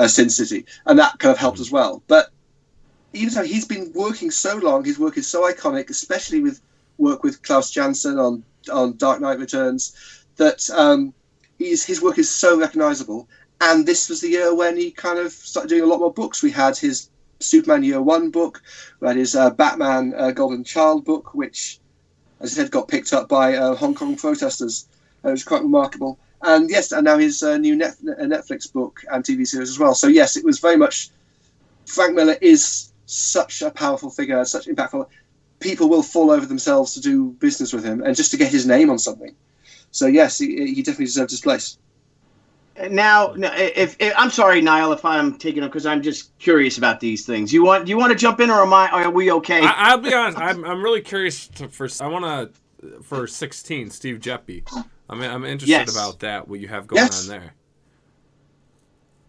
Speaker 2: Sin City, and that kind of helped as well. But even so, he's been working so long. His work is so iconic, especially with work with Klaus Janson on Dark Knight Returns, that his work is so recognizable. And this was the year when he kind of started doing a lot more books. We had his Superman Year One book. We had his Batman Golden Child book, which, as I said, got picked up by Hong Kong protesters. It was quite remarkable. And now his new Netflix book and TV series as well. So yes, it was very much, Frank Miller is such a powerful figure, such impactful. People will fall over themselves to do business with him and just to get his name on something. So yes, he definitely deserves his place. Now, if I'm sorry, Niall, if I'm taking up, because I'm just curious about these things. Do you want to jump in, or are we okay?
Speaker 1: I'll be honest. I'm really curious for 16, Steve Jeppy. I'm interested about that. What you have going on there.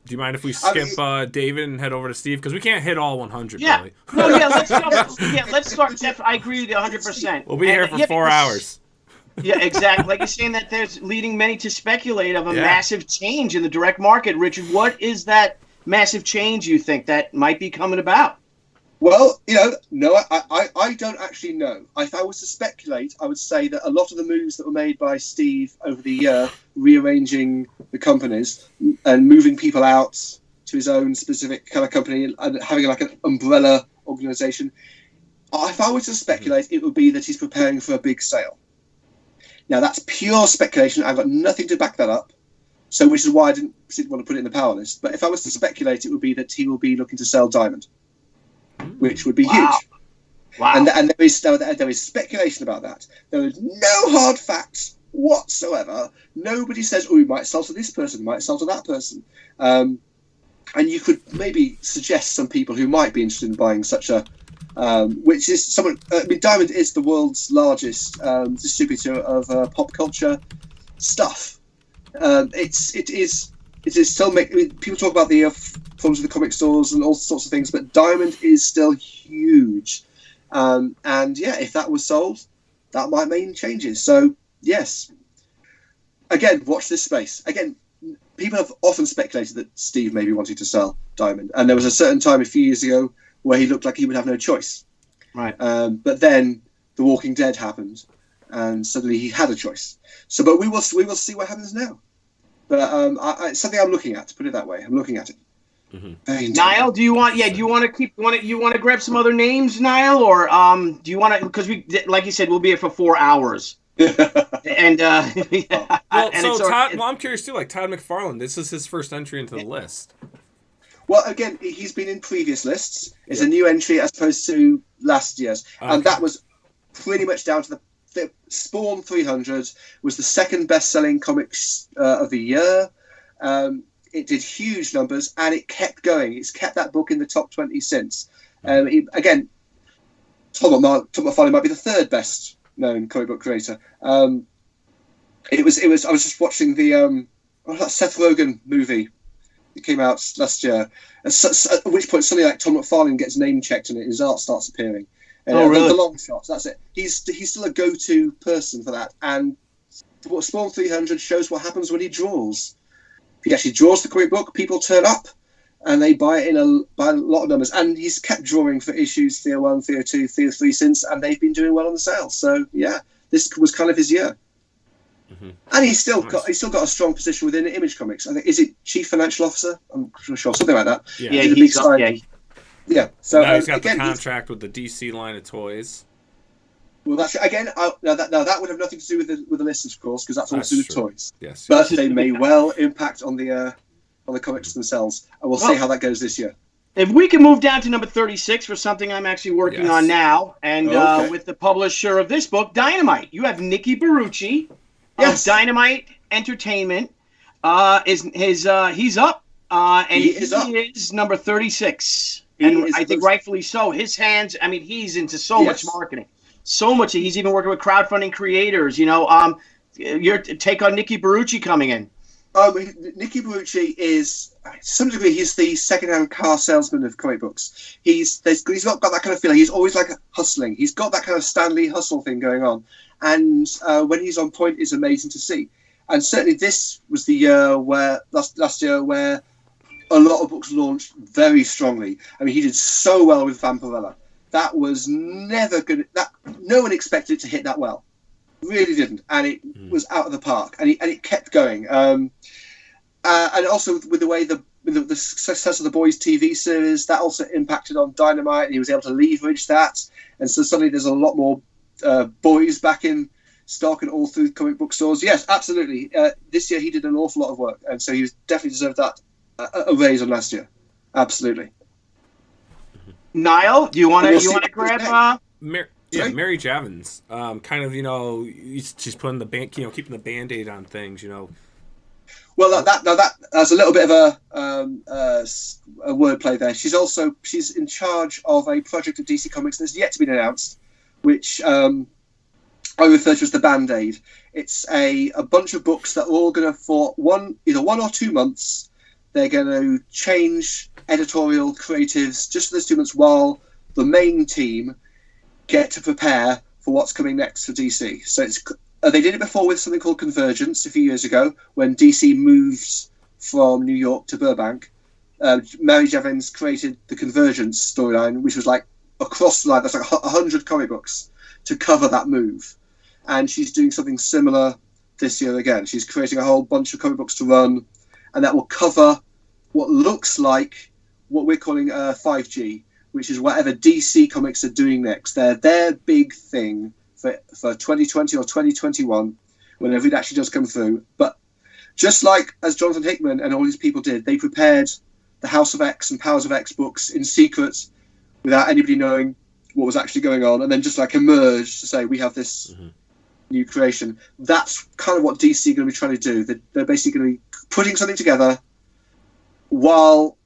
Speaker 1: Do you mind if we skip David and head over to Steve? Because we can't hit all 100, really.
Speaker 2: Let's start. I agree with you 100%.
Speaker 1: We'll be here for 4 hours.
Speaker 2: Yeah, exactly. Like you're saying that there's leading many to speculate of a massive change in the direct market. Richard, what is that massive change you think that might be coming about? Well, no, I don't actually know. If I was to speculate, I would say that a lot of the moves that were made by Steve over the year, rearranging the companies and moving people out to his own specific kind of company and having like an umbrella organization, if I were to speculate, it would be that he's preparing for a big sale.
Speaker 3: Now, that's pure speculation. I've got nothing to back that up. So, which is why I didn't want to put it in the power list. But if I was to speculate, it would be that he will be looking to sell Diamond, which would be huge.
Speaker 2: Wow.
Speaker 3: And there is speculation about that. There is no hard facts whatsoever. Nobody says, "Oh, we might sell to this person, might sell to that person." And you could maybe suggest some people who might be interested in buying such a, which is someone. I mean, Diamond is the world's largest distributor of pop culture stuff. It is still people talk about the problems with the comic stores and all sorts of things, but Diamond is still huge. And yeah, if that was sold, that might mean changes. So yes, again, watch this space. Again, people have often speculated that Steve may be wanting to sell Diamond, and there was a certain time a few years ago where he looked like he would have no choice.
Speaker 2: Right.
Speaker 3: But then The Walking Dead happened, and suddenly he had a choice. So, but we will see what happens now. But it's something I'm looking at. To put it that way, I'm looking at it.
Speaker 2: Mm-hmm. Niall, do you want to grab some other names, Niall, or do you want to? Because we, like you said, we'll be here for 4 hours. And yeah.
Speaker 1: I'm curious too. Like Todd McFarlane, this is his first entry into the list.
Speaker 3: Well, again, he's been in previous lists. It's a new entry as opposed to last year's, and that was pretty much down to the Spawn 300 was the second best-selling comics of the year. It did huge numbers, and it kept going. It's kept that book in the top 20 since. Again, Tom McFarlane might be the third best-known comic book creator. It was. I was just watching the that Seth Rogen movie. It came out last year. At which point, suddenly, like Tom McFarlane gets name checked, and his art starts appearing.
Speaker 2: Really?
Speaker 3: The long shots. That's it. He's still a go-to person for that. And Spawn 300 shows what happens when he draws. If he actually draws the comic book, people turn up and they buy it by a lot of numbers. And he's kept drawing for issues Theo 1, Theo 2, Theo 3 since, and they've been doing well on the sales. So yeah, this was kind of his year. Mm-hmm. And he's still got a strong position within Image Comics. I think, is it Chief Financial Officer? I'm not sure, something like that.
Speaker 2: Yeah, he's up.
Speaker 3: Yeah. So
Speaker 1: now he's got the contract with the DC line of toys.
Speaker 3: Well, that's again. Now that would have nothing to do with the list, of course, because that's all to do with toys.
Speaker 1: Yes,
Speaker 3: but they may well impact on the comics themselves, and we'll see how that goes this year.
Speaker 2: If we can move down to number 36 for something I'm actually working on now, and with the publisher of this book, Dynamite, you have Nikki Barucci. Yes, Dynamite Entertainment he's up, and he is number 36. And I think rightfully so. His hands, I mean, he's into so much marketing. So much. He's even working with crowdfunding creators. Your take on Nikki Barucci coming in.
Speaker 3: Nikki Barucci is, to some degree, he's the second-hand car salesman of comic books. He's not got that kind of feeling. He's always like hustling. He's got that kind of Stanley hustle thing going on. And when he's on point, it's amazing to see. And certainly this was the year last year where a lot of books launched very strongly. I mean, he did so well with Vampirella. That was never good. No one expected it to hit that well. Really didn't, and it was out of the park, and it kept going. And also with the way the success of the Boys TV series, that also impacted on Dynamite, and he was able to leverage that. And so suddenly there's a lot more Boys back in stock and all through comic book stores. Yes, absolutely. This year he did an awful lot of work, and so he definitely deserved that a raise on last year. Absolutely.
Speaker 2: Niall, do you want to grab?
Speaker 1: Mary Javins. Kind of, she's putting the keeping the Band-Aid on things.
Speaker 3: Well, that's a little bit of a wordplay there. She's in charge of a project at DC Comics that's yet to be announced, which I refer to as the Band-Aid. It's a bunch of books that are all going to, for either 1 or 2 months, they're going to change editorial creatives just for those 2 months while the main team get to prepare for what's coming next for DC. So they did it before with something called Convergence a few years ago when DC moves from New York to Burbank. Mary Javins created the Convergence storyline, which was like across the line. That's like 100 comic books to cover that move. And she's doing something similar this year again. She's creating a whole bunch of comic books to run, and that will cover what looks like what we're calling 5G, which is whatever DC Comics are doing next. Their big thing for 2020 or 2021 whenever it actually does come through. But just like as Jonathan Hickman and all these people did, they prepared the House of X and Powers of X books in secret without anybody knowing what was actually going on, and then just like emerged to say, we have this new creation. That's kind of what DC are going to be trying to do. They're basically going to be putting something together while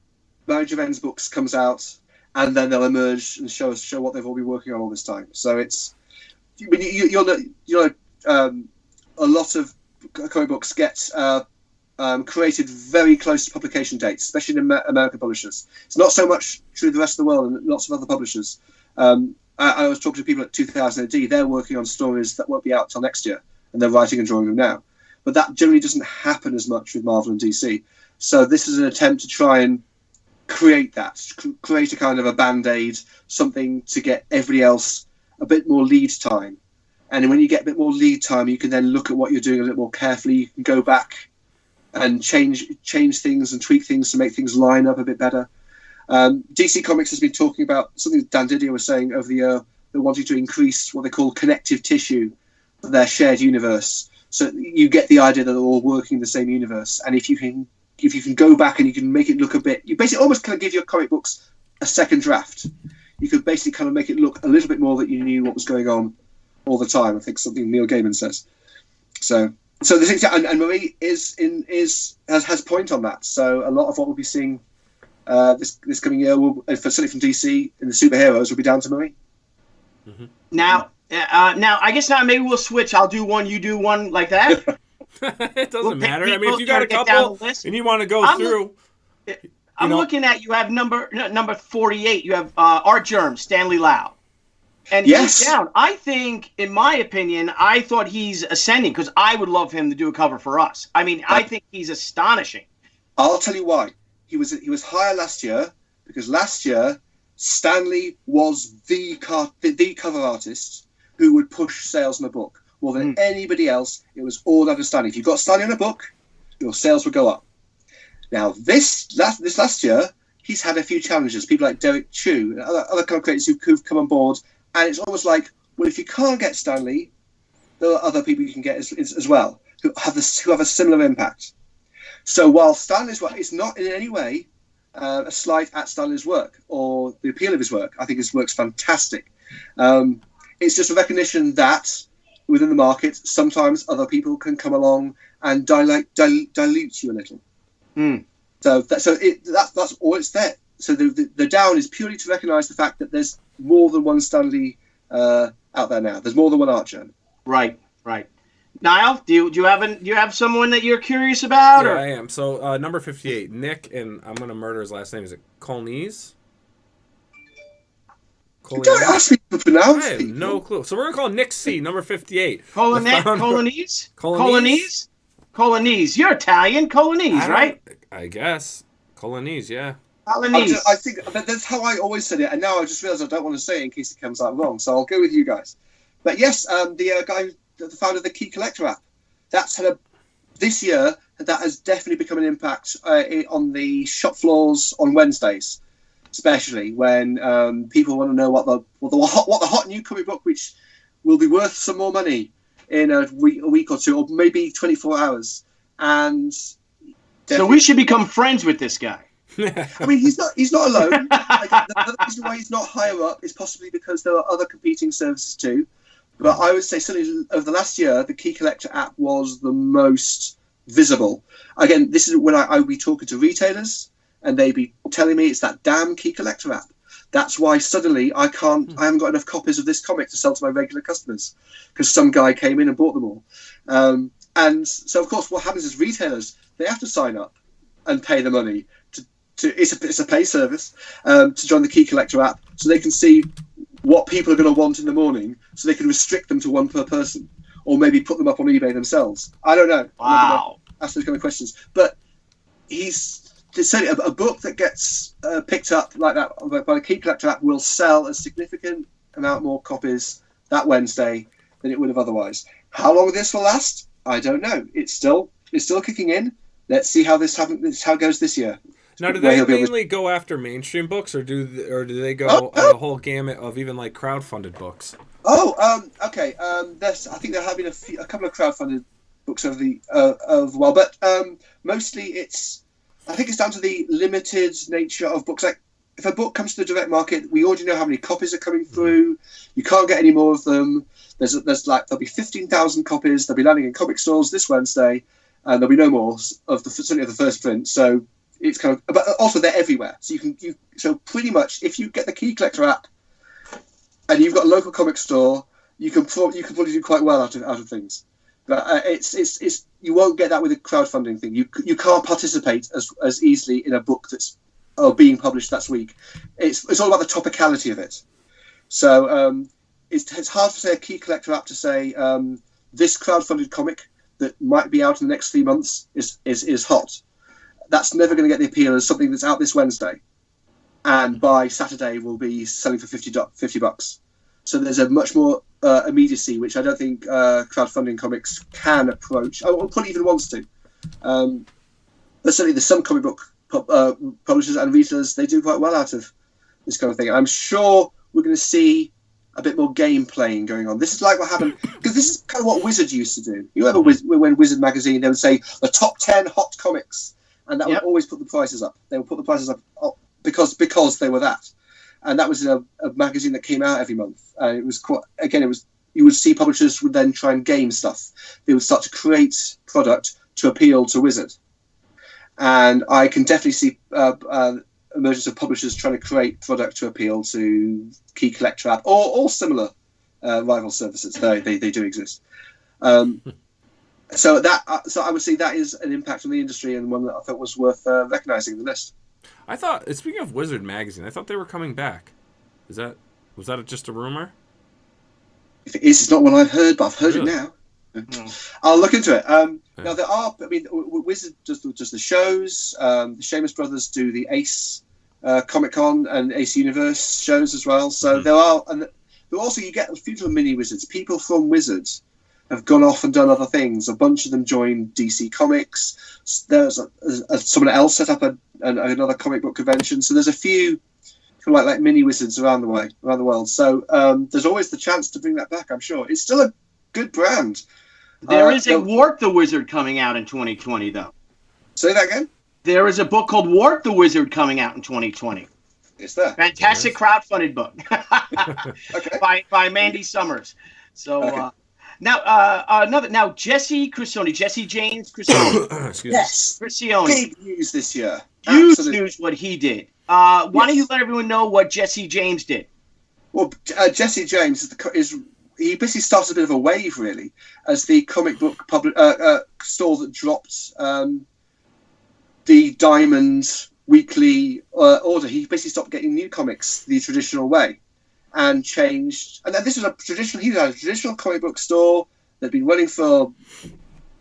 Speaker 3: Marriage of Ends books comes out, and then they'll emerge and show what they've all been working on all this time. So it's, you'll know, a lot of comic books get created very close to publication dates, especially in American publishers. It's not so much true of the rest of the world and lots of other publishers. I was talking to people at 2000 AD. They're working on stories that won't be out till next year, and they're writing and drawing them now. But that generally doesn't happen as much with Marvel and DC. So this is an attempt to try and create that, create a kind of a band-aid, something to get everybody else a bit more lead time. And when you get a bit more lead time, you can then look at what you're doing a bit more carefully. You can go back and change things and tweak things to make things line up a bit better. DC Comics has been talking about something that Dan Didier was saying over the year. They're wanting to increase what they call connective tissue for their shared universe. So you get the idea that they're all working in the same universe. And if you can go back and you can make it look a bit, you basically almost kind of give your comic books a second draft. You could basically kind of make it look a little bit more that you knew what was going on all the time. I think something Neil Gaiman says. So the thing, and Marie has point on that. So a lot of what we'll be seeing this coming year, certainly from DC in the superheroes, will be down to Marie.
Speaker 1: Mm-hmm.
Speaker 2: Now, I guess now maybe we'll switch. I'll do one, you do one, like that.
Speaker 1: It doesn't matter. I mean, if you got a couple and you want to go through,
Speaker 2: I'm looking at, you have number 48. You have Art Germ, Stanley Lau. And he's down. I think, in my opinion, I thought he's ascending because I would love him to do a cover for us. I mean, I think he's astonishing.
Speaker 3: I'll tell you why. He was higher last year because last year Stanley was the cover artist who would push sales in a book more than anybody else. It was all down to Stanley. If you got Stanley in a book, your sales would go up. Now this last year, he's had a few challenges. People like Derek Chu and other kind of creators who've come on board. And it's almost like, well, if you can't get Stanley, there are other people you can get as well who have a similar impact. So while Stanley's work is not in any way a slight at Stanley's work or the appeal of his work, I think his work's fantastic. It's just a recognition that within the market, sometimes other people can come along and dilute you a little. So that's all it's there. So the down is purely to recognise the fact that there's more than one Stanley out there now. There's more than one Art Germ.
Speaker 2: Right. Niall, do you have someone that you're curious about?
Speaker 1: Yeah,
Speaker 2: or?
Speaker 1: I am. So number 58, Nick, and I'm gonna murder his last name. Is it Colnese?
Speaker 3: Don't ask me to pronounce.
Speaker 1: I have no clue. So we're gonna call Nick C, number 58.
Speaker 2: Colonese. You're Italian. Colonese, right?
Speaker 1: I guess. Colonese, yeah.
Speaker 2: Colonese.
Speaker 3: I think that's how I always said it, and now I just realised I don't want to say it in case it comes out wrong. So I'll go with you guys. But yes, the guy, the founder of the Key Collector app, that's had this year. That has definitely become an impact on the shop floors on Wednesdays, especially when people want to know what the hot new comic book, which will be worth some more money in a week or two, or maybe 24 hours. And
Speaker 2: so we should become friends with this guy.
Speaker 3: I mean, he's not alone. Like, the reason why he's not higher up is possibly because there are other competing services too. But I would say certainly over the last year, the Key Collector app was the most visible. Again, this is when I would be talking to retailers and they'd be telling me it's that damn Key Collector app. That's why suddenly I haven't got enough copies of this comic to sell to my regular customers because some guy came in and bought them all. And so, of course, what happens is retailers, they have to sign up and pay the money it's a pay service to join the Key Collector app so they can see what people are going to want in the morning so they can restrict them to one per person or maybe put them up on eBay themselves. I don't know.
Speaker 2: Wow.
Speaker 3: Ask those kind of questions. But he's certainly a book that gets picked up like that by the Key Collector app will sell a significant amount more copies that Wednesday than it would have otherwise. How long this will last? I don't know. It's still kicking in. Let's see how it goes this year.
Speaker 1: Now, do they mainly go after mainstream books, or do they go on the whole gamut of even like crowdfunded books?
Speaker 3: Okay. I think there have been a couple of crowdfunded books over the while, but mostly I think it's down to the limited nature of books. Like if a book comes to the direct market, we already know how many copies are coming through. You can't get any more of them. There'll be 15,000 copies. They'll be landing in comic stores this Wednesday, and there'll be no more certainly of the first print. So it's kind of, but also they're everywhere. So so pretty much if you get the Key Collector app and you've got a local comic store, you can probably do quite well out of things. But it's you won't get that with a crowdfunding thing. You can't participate as easily in a book that's being published that week. It's all about the topicality of it. So it's hard for, say, a Key Collector app to say this crowdfunded comic that might be out in the next 3 months is hot. That's never going to get the appeal as something that's out this Wednesday, and by Saturday will be selling for $50. So there's a much more immediacy, which I don't think crowdfunding comics can approach, or probably even wants to. But certainly there's some comic book publishers and retailers, they do quite well out of this kind of thing. I'm sure we're going to see a bit more game playing going on. This is like what happened, because this is kind of what Wizard used to do. You remember when Wizard magazine, they would say the top 10 hot comics, and that would always put the prices up. They would put the prices up because they were that. And that was in a magazine that came out every month. And it was you would see publishers would then try and game stuff. They would start to create product to appeal to Wizard. And I can definitely see emergence of publishers trying to create product to appeal to Key Collector app or similar rival services. They do exist. So I would say that is an impact on the industry, and one that I thought was worth recognizing in the list.
Speaker 1: I thought, speaking of Wizard magazine, I thought they were coming back. Was that just a rumor?
Speaker 3: If it is, it's not one I've heard, but I've heard it now. I'll look into it. Now there are, Wizard does the shows. The Seamus brothers do the Ace Comic Con and Ace Universe shows as well. So there are, and also you get a few of mini Wizards. People from Wizards have gone off and done other things. A bunch of them joined DC Comics. There's someone else set up another comic book convention. So there's a few kind of like mini Wizards around the world. So there's always the chance to bring that back. I'm sure it's still a good brand.
Speaker 2: There is a Wart the Wizard coming out in 2020, though.
Speaker 3: Say that again?
Speaker 2: There is a book called Wart the Wizard coming out in 2020
Speaker 3: Is there?
Speaker 2: Fantastic crowdfunded book.
Speaker 3: Okay.
Speaker 2: by Mandy Summers. So okay. Now Jesse James Criscione.
Speaker 3: Yes.
Speaker 2: Criscione.
Speaker 3: Big news this year.
Speaker 2: Huge news what he did. Why don't you let everyone know what Jesse James did?
Speaker 3: Well, Jesse James he basically started a bit of a wave, really, as the comic book store that dropped the Diamond weekly order. He basically stopped getting new comics the traditional way and changed. And this was he had a traditional comic book store that had been running for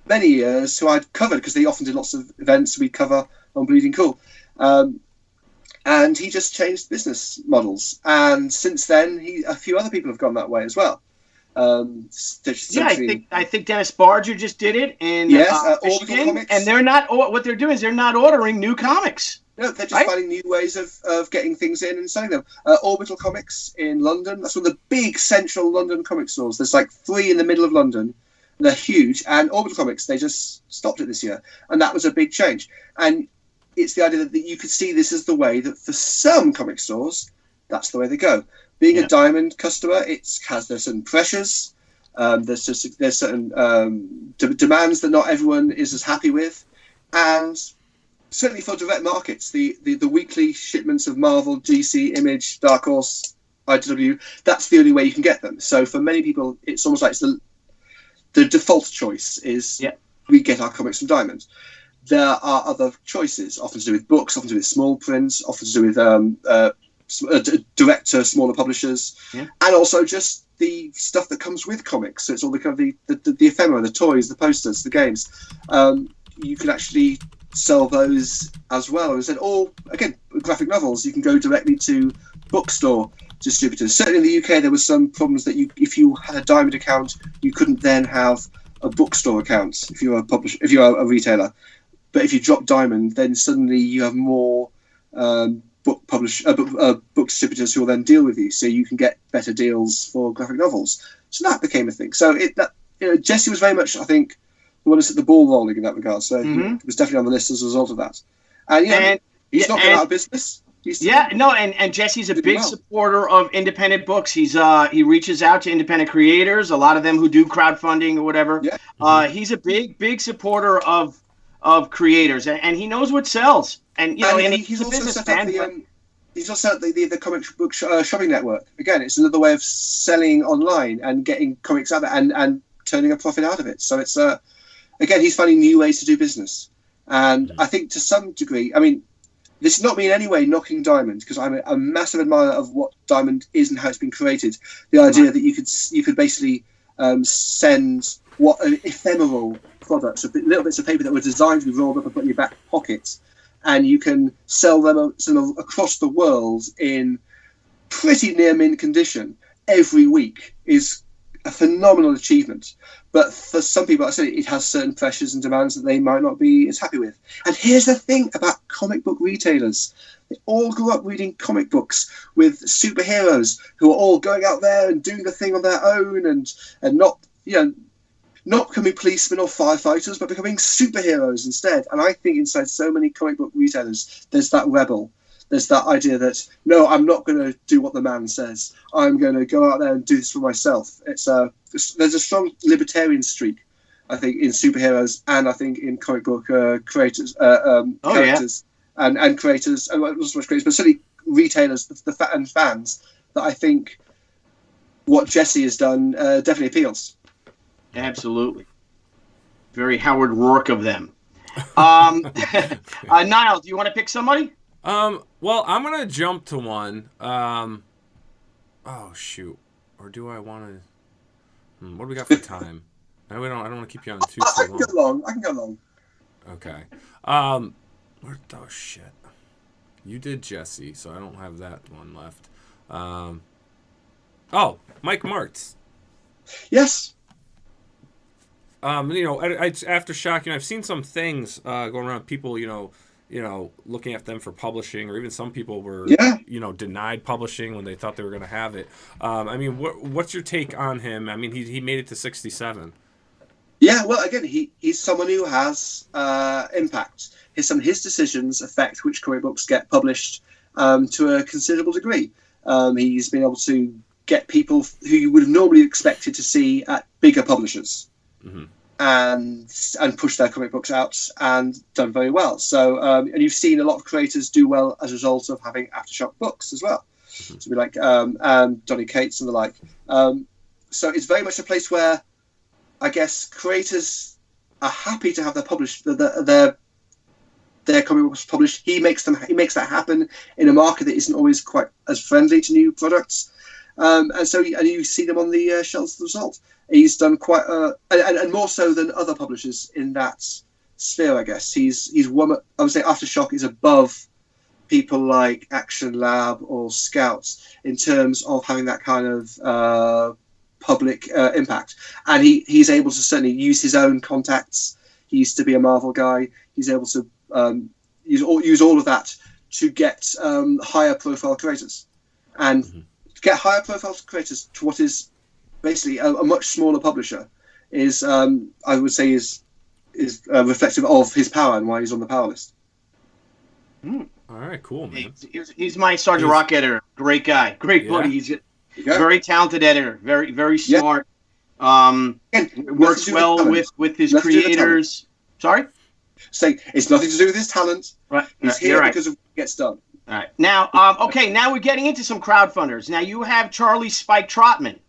Speaker 3: many years, who I'd covered because they often did lots of events we cover on Bleeding Cool. And he just changed business models. And since then, a few other people have gone that way as well.
Speaker 2: I think Dennis Barger just did it in Michigan, and they're not. What they're doing is they're not ordering new comics.
Speaker 3: No, they're just finding new ways of getting things in and selling them. Orbital Comics in London. That's one of the big central London comic stores. There's like 3 in the middle of London. They're huge. And Orbital Comics, they just stopped it this year, and that was a big change. And it's the idea that you could see this as the way that for some comic stores, that's the way they go. Being a Diamond customer, there's certain pressures. There's certain demands that not everyone is as happy with, and certainly for direct markets, the weekly shipments of Marvel, DC, Image, Dark Horse, IDW, that's the only way you can get them. So for many people, it's almost like it's the default choice is we get our comics from Diamond. There are other choices, often to do with books, often to do with small prints, often to do with direct to smaller publishers, and also just the stuff that comes with comics. So it's all the kind of the ephemera, the toys, the posters, the games. You can actually sell those as well. And again, graphic novels, you can go directly to bookstore distributors. Certainly in the UK, there was some problems that if you had a Diamond account, you couldn't then have a bookstore account if you're a retailer. But if you drop Diamond, then suddenly you have more book distributors who will then deal with you, so you can get better deals for graphic novels. So that became a thing. So Jesse was very much, I think, want to set the ball rolling in that regard. So he was definitely on the list as a result of that. And he's not going out of business.
Speaker 2: And Jesse's a big supporter of independent books. He reaches out to independent creators, a lot of them who do crowdfunding or whatever. Yeah. He's a big supporter of creators, and he knows what sells. And he's a businessman.
Speaker 3: He's also set the comic book shopping network. Again, it's another way of selling online and getting comics out there and turning a profit out of it. So it's again, he's finding new ways to do business. And I think to some degree, I mean, this is not me in any way knocking Diamond, because I'm a massive admirer of what Diamond is and how it's been created. The idea that you could basically send what ephemeral products, little bits of paper that were designed to be rolled up and put in your back pocket, and you can sell them across the world in pretty near mint condition every week is a phenomenal achievement. But for some people, like I said, it has certain pressures and demands that they might not be as happy with. And here's the thing about comic book retailers. They all grew up reading comic books with superheroes who are all going out there and doing the thing on their own and not becoming policemen or firefighters, but becoming superheroes instead. And I think inside so many comic book retailers, there's that rebel. There's that idea that, no, I'm not going to do what the man says. I'm going to go out there and do this for myself. There's a strong libertarian streak, I think, in superheroes, and I think in comic book creators, characters, and creators, and not so much creators, but certainly retailers, and fans, that I think what Jesse has done definitely appeals.
Speaker 2: Absolutely. Very Howard Rourke of them. Niall, do you want to pick somebody?
Speaker 1: Well, I'm gonna jump to one. Oh shoot, or do I want to? What do we got for time? I don't want to keep you on too long.
Speaker 3: I can go long.
Speaker 1: Okay. Shit. You did Jesse, so I don't have that one left. Mike Martz.
Speaker 3: Yes.
Speaker 1: Aftershock, I've seen some things going around. People, looking at them for publishing, or even some people were, denied publishing when they thought they were going to have it. What's your take on him? I mean, he made it to 67.
Speaker 3: Yeah, well, again, he's someone who has impact. Some of his decisions affect which comic books get published to a considerable degree. He's been able to get people who you would have normally expected to see at bigger publishers. Mm-hmm. And push their comic books out, and done very well. So, and you've seen a lot of creators do well as a result of having Aftershock books as well. Mm-hmm. So, like Donny Cates and the like. So it's very much a place where I guess creators are happy to have their comic books published. He makes that happen in a market that isn't always quite as friendly to new products. And you see them on the shelves as a result. He's done quite and more so than other publishers in that sphere, I guess. He's one. I would say Aftershock is above people like Action Lab or Scouts in terms of having that kind of public impact. And he's able to certainly use his own contacts. He used to be a Marvel guy. He's able to use all of that to get higher profile creators and get higher profile creators to what is basically a much smaller publisher is I would say is reflective of his power and why he's on the power list.
Speaker 1: All right, cool, man.
Speaker 2: He's my Sergeant Rock editor. Great guy, great buddy. He's a very talented editor, very smart. Works well with his creators. Sorry?
Speaker 3: Say it's nothing to do with his talent.
Speaker 2: Right.
Speaker 3: He's here because of what gets done.
Speaker 2: All right. Now, now we're getting into some crowdfunders. Now you have Charlie Spike Trotman.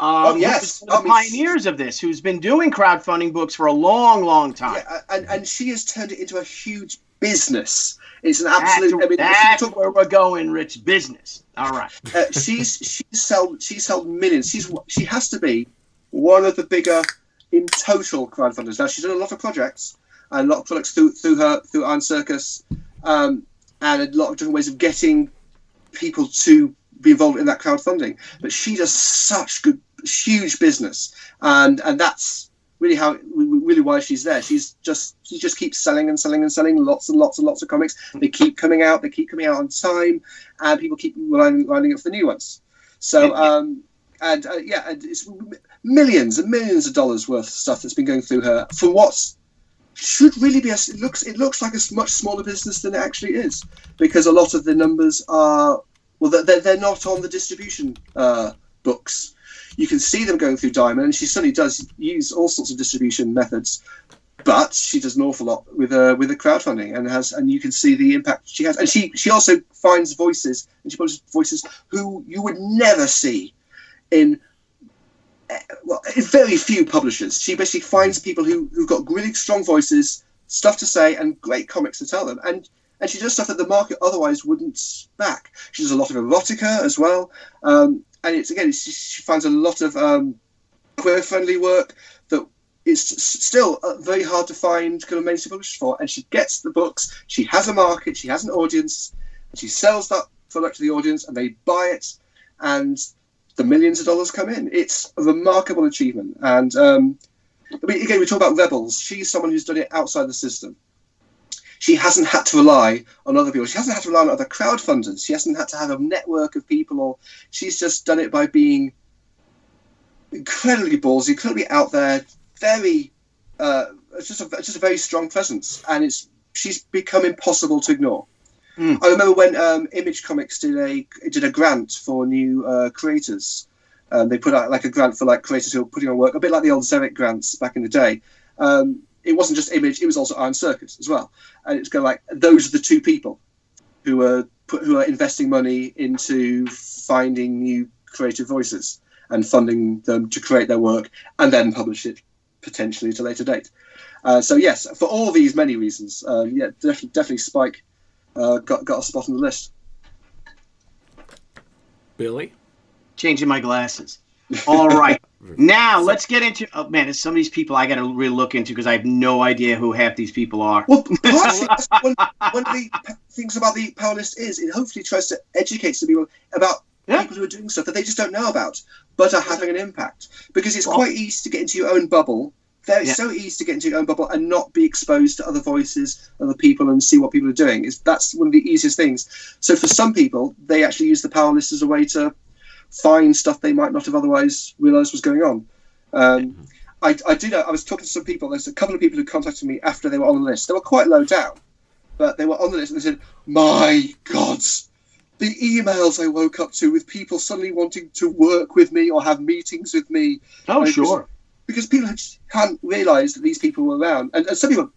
Speaker 3: Yes.
Speaker 2: One of the pioneers of this, who's been doing crowdfunding books for a long time.
Speaker 3: Yeah, and she has turned it into a huge business. It's an absolute.
Speaker 2: That's where we're going, Rich. Business. All right.
Speaker 3: She's sold millions. She has to be one of the bigger in total crowdfunders. Now she's done a lot of projects and a lot of products through Iron Circus, and a lot of different ways of getting people to be involved in that crowdfunding. But she does such huge business, and that's really why she's there. She just keeps selling and selling and selling lots and lots and lots of comics. They keep coming out on time, and people keep lining up for new ones. So And and it's millions and millions of dollars worth of stuff that's been going through her for what should really be it looks like a much smaller business than it actually is, because a lot of the numbers are they're not on the distribution books. You can see them going through Diamond, and she certainly does use all sorts of distribution methods, but she does an awful lot with the crowdfunding, and you can see the impact she has. And she also finds voices, and she publishes voices who you would never see in very few publishers. She basically finds people who've got really strong voices, stuff to say, and great comics to tell them. And she does stuff that the market otherwise wouldn't back. She does a lot of erotica as well. And she finds a lot of queer-friendly work that is still very hard to find kind of mainstream publishers for. And she gets the books. She has a market. She has an audience. And she sells that product to the audience, and they buy it. And the millions of dollars come in. It's a remarkable achievement. And again, we talk about rebels. She's someone who's done it outside the system. She hasn't had to rely on other people. She hasn't had to rely on other crowdfunders. She hasn't had to have a network of people. Or she's just done it by being incredibly ballsy, incredibly out there. Very, just a very strong presence, and she's become impossible to ignore. I remember when Image Comics did a grant for new creators. They put out like a grant for like creators who were putting on work, a bit like the old Zerek grants back in the day. It wasn't just Image; it was also Iron Circuit as well. And it's kind of like those are the two people who are investing money into finding new creative voices and funding them to create their work and then publish it potentially at a later date. So yes, for all these many reasons, definitely Spike got a spot on the list.
Speaker 1: Billy?
Speaker 2: Changing my glasses. All right. Now let's get into. Oh man, some of these people I got to really look into because I have no idea who half these people are.
Speaker 3: Well, partly that's one of the things about the Power List is it hopefully tries to educate some people about people who are doing stuff that they just don't know about, but are having an impact. Because it's quite easy to get into your own bubble. It's so easy to get into your own bubble and not be exposed to other voices, other people, and see what people are doing. That's one of the easiest things. So for some people, they actually use the Power List as a way to find stuff they might not have otherwise realised was going on. I do know, I was talking to some people, there's a couple of people who contacted me after they were on the list. They were quite low down, but they were on the list and they said, my God, the emails I woke up to with people suddenly wanting to work with me or have meetings with me.
Speaker 2: Oh, sure.
Speaker 3: Because people hadn't realised that these people were around. And some people,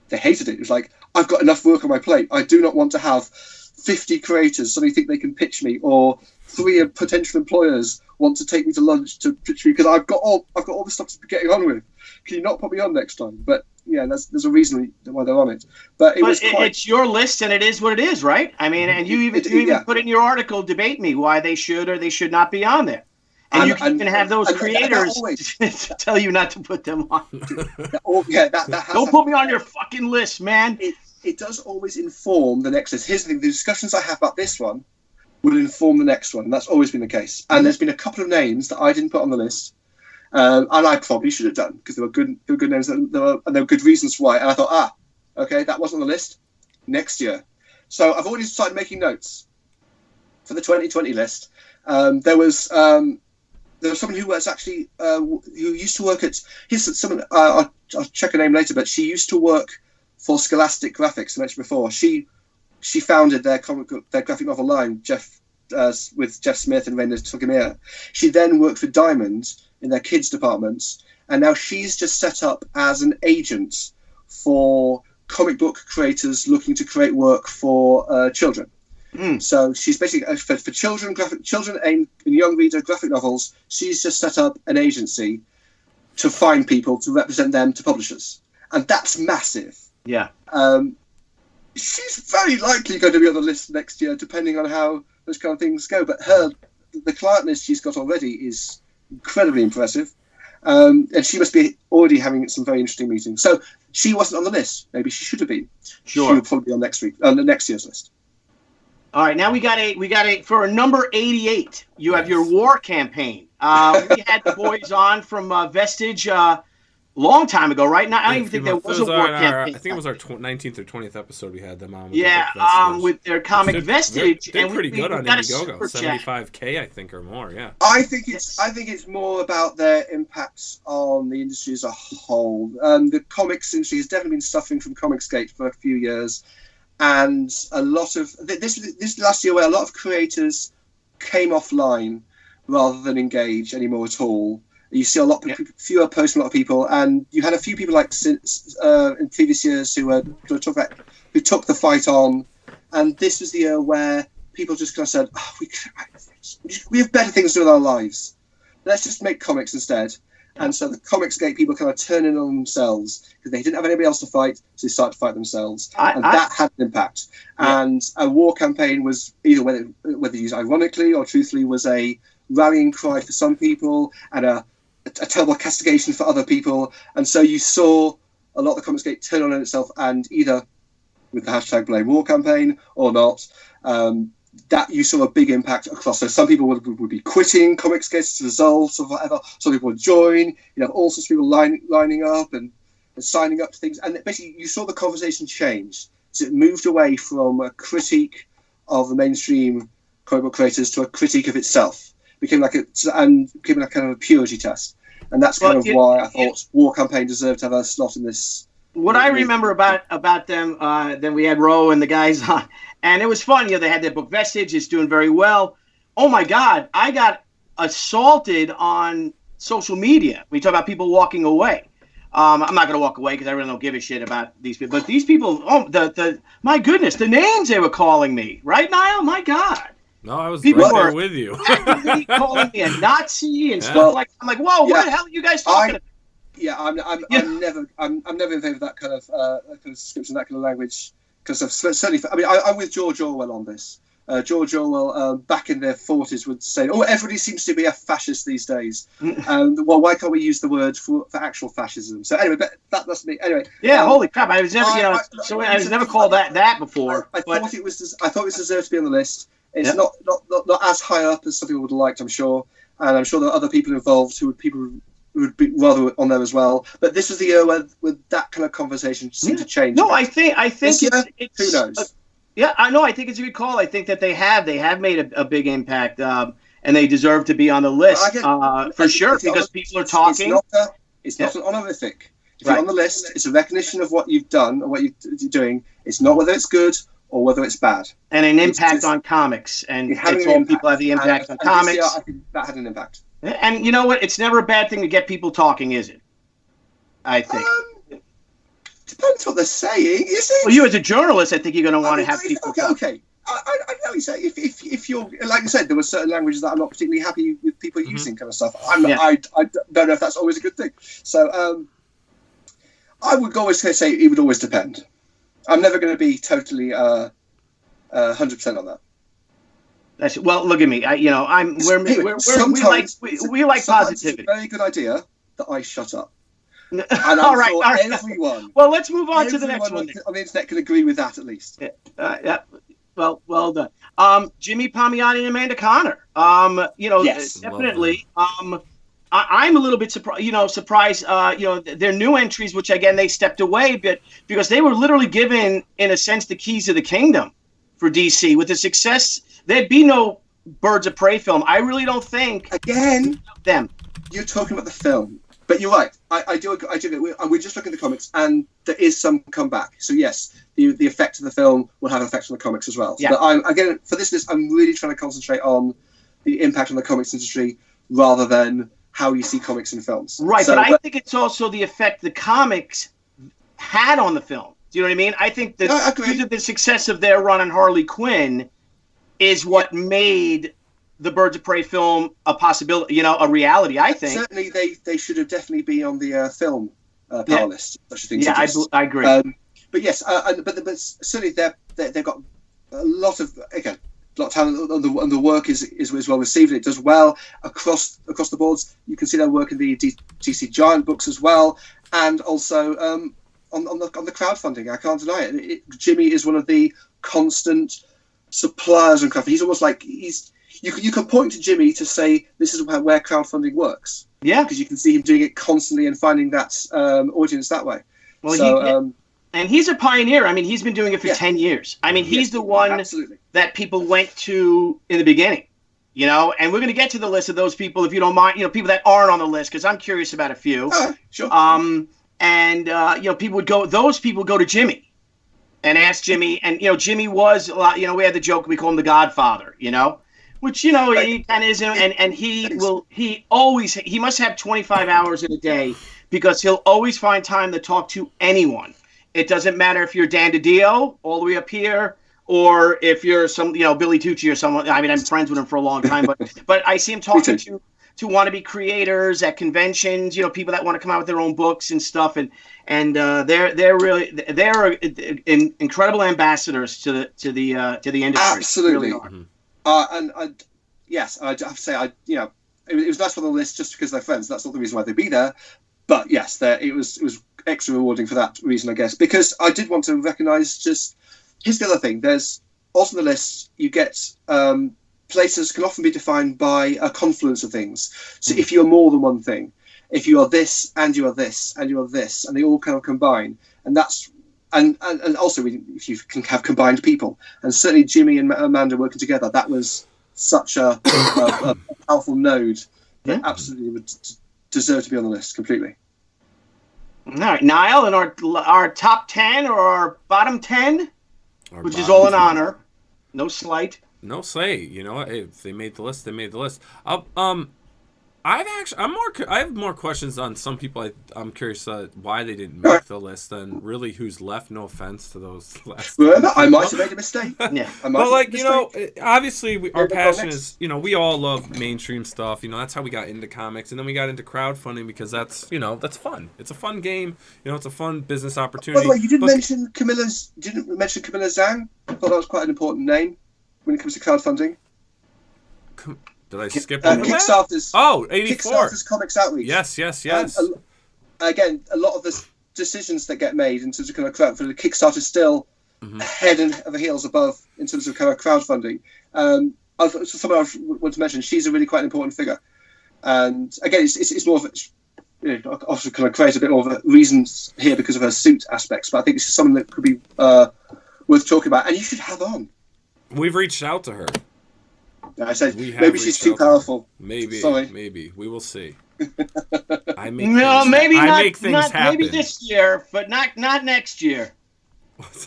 Speaker 3: they hated it. It was like, I've got enough work on my plate. I do not want to have 50 creators suddenly think they can pitch me, or 3 potential employers want to take me to lunch to pitch me because I've got all the stuff to be getting on with. Can you not put me on next time? But yeah, there's a reason why they're on it. But it's
Speaker 2: your list, and it is what it is, right? I mean, and you even put in your article, debate me why they should or they should not be on there. And you can even have those creators tell you not to put them on. Don't put me on your fucking list, man.
Speaker 3: It does always inform the next list. Here's the thing: the discussions I have about this one will inform the next one, and that's always been the case. And there's been a couple of names that I didn't put on the list, and I probably should have done because they were good names, and there were good reasons why. And I thought, okay, that wasn't on the list. Next year, so I've already started making notes for the 2020 list. There was someone who was actually who used to work at. Here's someone. I'll check her name later, but she used to work for Scholastic Graphics. I mentioned before. She founded their graphic novel line, with Jeff Smith and Raina Tugamir. She then worked for Diamond in their kids departments, and now she's just set up as an agent for comic book creators looking to create work for children. So she's basically for children and young reader graphic novels. She's just set up an agency to find people to represent them to publishers, and that's massive.
Speaker 2: Yeah.
Speaker 3: She's very likely going to be on the list next year, depending on how those kind of things go. But the client list she's got already is incredibly impressive, and she must be already having some very interesting meetings. So she wasn't on the list. Maybe she should have been.
Speaker 2: Sure.
Speaker 3: She will probably be on the next year's list.
Speaker 2: All right, now we got a for number 88. You have your war campaign. We had the boys on from Vestige long time ago, right? Now I don't even think there was a war campaign.
Speaker 1: I think it was our 19th or 20th episode we had them on.
Speaker 2: With their comic Vestige,
Speaker 1: they're
Speaker 2: and
Speaker 1: pretty good on Indiegogo. 75K, I think, or more. Yeah.
Speaker 3: I think it's more about their impacts on the industry as a whole. The comics industry has definitely been suffering from Comicsgate for a few years, and a lot of this last year, where a lot of creators came offline rather than engage anymore at all. You see a lot fewer posts from a lot of people, and you had a few people like in previous years who took the fight on, and this was the year where people just kind of said, we have better things to do with our lives. Let's just make comics instead. And so the Comicsgate people kind of turned in on themselves because they didn't have anybody else to fight, so they started to fight themselves, and that had an impact. Yeah. And a war campaign was either whether used ironically or truthfully was a rallying cry for some people and a terrible castigation for other people, and so you saw a lot of the Comicsgate turn on itself, and either with the hashtag Blame War campaign or not, that you saw a big impact across. So some people would be quitting Comicsgate as a result of whatever. Some people would join. You know, all sorts of people lining up and signing up to things, and basically you saw the conversation change. So it moved away from a critique of the mainstream comic book creators to a critique of itself. Became like a kind of a purity test, and that's kind of why I thought War Campaign deserved to have a slot in this.
Speaker 2: What I remember about them, then we had Roe and the guys on, and it was fun. You know, they had their book Vestige; it's doing very well. Oh my God, I got assaulted on social media. We talk about people walking away. I'm not going to walk away because I really don't give a shit about these people. But these people, my goodness, the names they were calling me, right, Niall? My God.
Speaker 1: No, I was right there with you.
Speaker 2: Actively calling me a Nazi and stuff like. I'm like, whoa, what the hell are you guys talking about?
Speaker 3: Yeah, I'm never in favour of that kind of description, that kind of language, because I've certainly. I mean, I'm with George Orwell on this. George Orwell, back in their 40s, would say, "Oh, everybody seems to be a fascist these days." Well, why can't we use the word for actual fascism? So anyway, that's me. Anyway.
Speaker 2: Yeah, holy crap! I was never, I was never called that before.
Speaker 3: I thought it was deserved to be on the list. It's not as high up as some people would have liked, I'm sure, and I'm sure there are other people involved who would be rather on there as well. But this was the year where that kind of conversation seemed to change.
Speaker 2: No, I think it's
Speaker 3: who knows.
Speaker 2: I know. I think it's a good call. I think that they have made a big impact, and they deserve to be on the list for sure because people are talking.
Speaker 3: It's not an honorific. If you're on the list, it's a recognition of what you've done or what you're doing. It's not whether it's good or whether it's bad. And
Speaker 2: an impact on comics. And it's all people have the impact on comics.
Speaker 3: Yeah, I think that had an impact.
Speaker 2: And you know what? It's never a bad thing to get people talking, is it? I think.
Speaker 3: Depends what they're saying, is it?
Speaker 2: Well, you as a journalist, I think you're going to want to have people
Speaker 3: Okay. I know you say if you're, like I said, there were certain languages that I'm not particularly happy with people using kind of stuff. I don't know if that's always a good thing. So I would always say it would always depend. I'm never going to be totally 100% on that.
Speaker 2: Well, look at me. We like positivity.
Speaker 3: It's a very good idea that I shut up. And
Speaker 2: all right.
Speaker 3: Everyone.
Speaker 2: Well, let's move on to the next one.
Speaker 3: On the internet can agree with that at least.
Speaker 2: Yeah. Well done. Jimmy Palmiotti and Amanda Connor. Yes, definitely. I'm a little bit surprised. They're new entries, which again they stepped away, but because they were literally given, in a sense, the keys of the kingdom for DC. With the success, there'd be no Birds of Prey film. I really don't think.
Speaker 3: Again,
Speaker 2: them.
Speaker 3: You're talking about the film, but you're right. I do agree. We're just looking at the comics, and there is some comeback. So yes, the effect of the film will have an effect on the comics as well.
Speaker 2: Yeah.
Speaker 3: But for this list, I'm really trying to concentrate on the impact on the comics industry rather than how you see comics in films.
Speaker 2: Right, but I think it's also the effect the comics had on the film. Do you know what I mean? I think that due to the success of their run on Harley Quinn is what made the Birds of Prey film a possibility, a reality, I think.
Speaker 3: Certainly they should have definitely been on the film power list. Such a thing.
Speaker 2: Yeah, I agree.
Speaker 3: But yes, but certainly they've got a lot of talent, and the work is well received. It does well across the boards. You can see their work in the DC Giant books as well, and also on the crowdfunding. I can't deny it. Jimmy is one of the constant suppliers and crowdfunding. He's almost like he's you can point to Jimmy to say this is where crowdfunding works.
Speaker 2: Yeah,
Speaker 3: because you can see him doing it constantly and finding that audience that way.
Speaker 2: Well, so, and he's a pioneer. I mean, he's been doing it for 10 years. I mean, he's the one that people went to in the beginning, you know, and we're going to get to the list of those people, if you don't mind, you know, people that aren't on the list, because I'm curious about a few.
Speaker 3: Sure.
Speaker 2: And, you know, those people go to Jimmy and ask Jimmy. And, you know, Jimmy was, you know, we had the joke, we call him the Godfather, you know, which, you know, he kind of is. And he must have 25 hours in a day, because he'll always find time to talk to anyone. It doesn't matter if you're Dan DiDio all the way up here, or if you're some, you know, Billy Tucci or someone. I mean, I'm friends with him for a long time, but I see him talking to wannabe creators at conventions, you know, people that want to come out with their own books and stuff, and they're incredible ambassadors to the industry.
Speaker 3: Absolutely.
Speaker 2: Really
Speaker 3: yes, I have to say, you know, it was nice for the list just because they're friends. That's not the reason why they'd be there. But yes, it was extra rewarding for that reason, I guess, because I did want to recognise just. Here's the other thing. There's also on the list, you get places can often be defined by a confluence of things. So if you're more than one thing, if you are this and you are this and you are this, and they all kind of combine, and that's and also if you can have combined people, and certainly Jimmy and Amanda working together, that was such a powerful node that absolutely would deserve to be on the list completely.
Speaker 2: All right, Niall, and our top 10 or our bottom 10, which is all an honor, no slight.
Speaker 1: No slight. You know, if they made the list, they made the list. I have more questions on some people. I'm curious why they didn't make the list than really who's left. No offense to those last.
Speaker 3: I might have made a mistake.
Speaker 2: Yeah,
Speaker 1: but like you know, obviously our passion is, you know, we all love mainstream stuff. You know, that's how we got into comics, and then we got into crowdfunding because that's, you know, that's fun. It's a fun game. You know, it's a fun business opportunity.
Speaker 3: By the way, you didn't mention Camilla Zhang. I thought that was quite an important name when it comes to crowdfunding.
Speaker 1: Did I skip over
Speaker 3: Kickstarter's?
Speaker 1: Oh, 84.
Speaker 3: Kickstarter's Comics Outreach.
Speaker 1: Yes.
Speaker 3: Again, a lot of the decisions that get made in terms of kind of crowdfunding, Kickstarter's still head and the heels above in terms of kind of crowdfunding. Someone I want to mention, she's a really quite important figure. And again, it's more of a, you know, also kind of create a bit more of a reasons here because of her suit aspects. But I think this is something that could be worth talking about, and you should have on.
Speaker 1: We've reached out to her.
Speaker 3: I said maybe she's too powerful.
Speaker 1: Maybe we will see. Maybe things happen.
Speaker 2: Maybe this year, but not next year.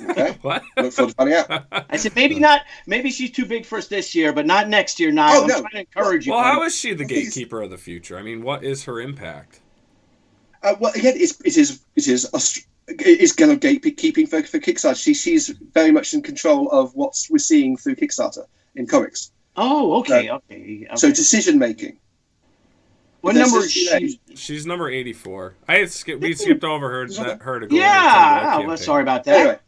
Speaker 3: Okay.
Speaker 1: What?
Speaker 3: Look forward to finding out.
Speaker 2: I said maybe not. Maybe she's too big for us this year, but not next year. Now I'm trying to encourage you.
Speaker 1: Well, how is she the gatekeeper of the future? I mean, what is her impact?
Speaker 3: Well, again, it is kind of gatekeeping for Kickstarter. She's very much in control of what we're seeing through Kickstarter in comics.
Speaker 2: Oh, okay.
Speaker 3: So decision making.
Speaker 2: What number is she?
Speaker 1: She's number 84. We skipped over her to go.
Speaker 2: Yeah, well, sorry about that.
Speaker 3: Anyway.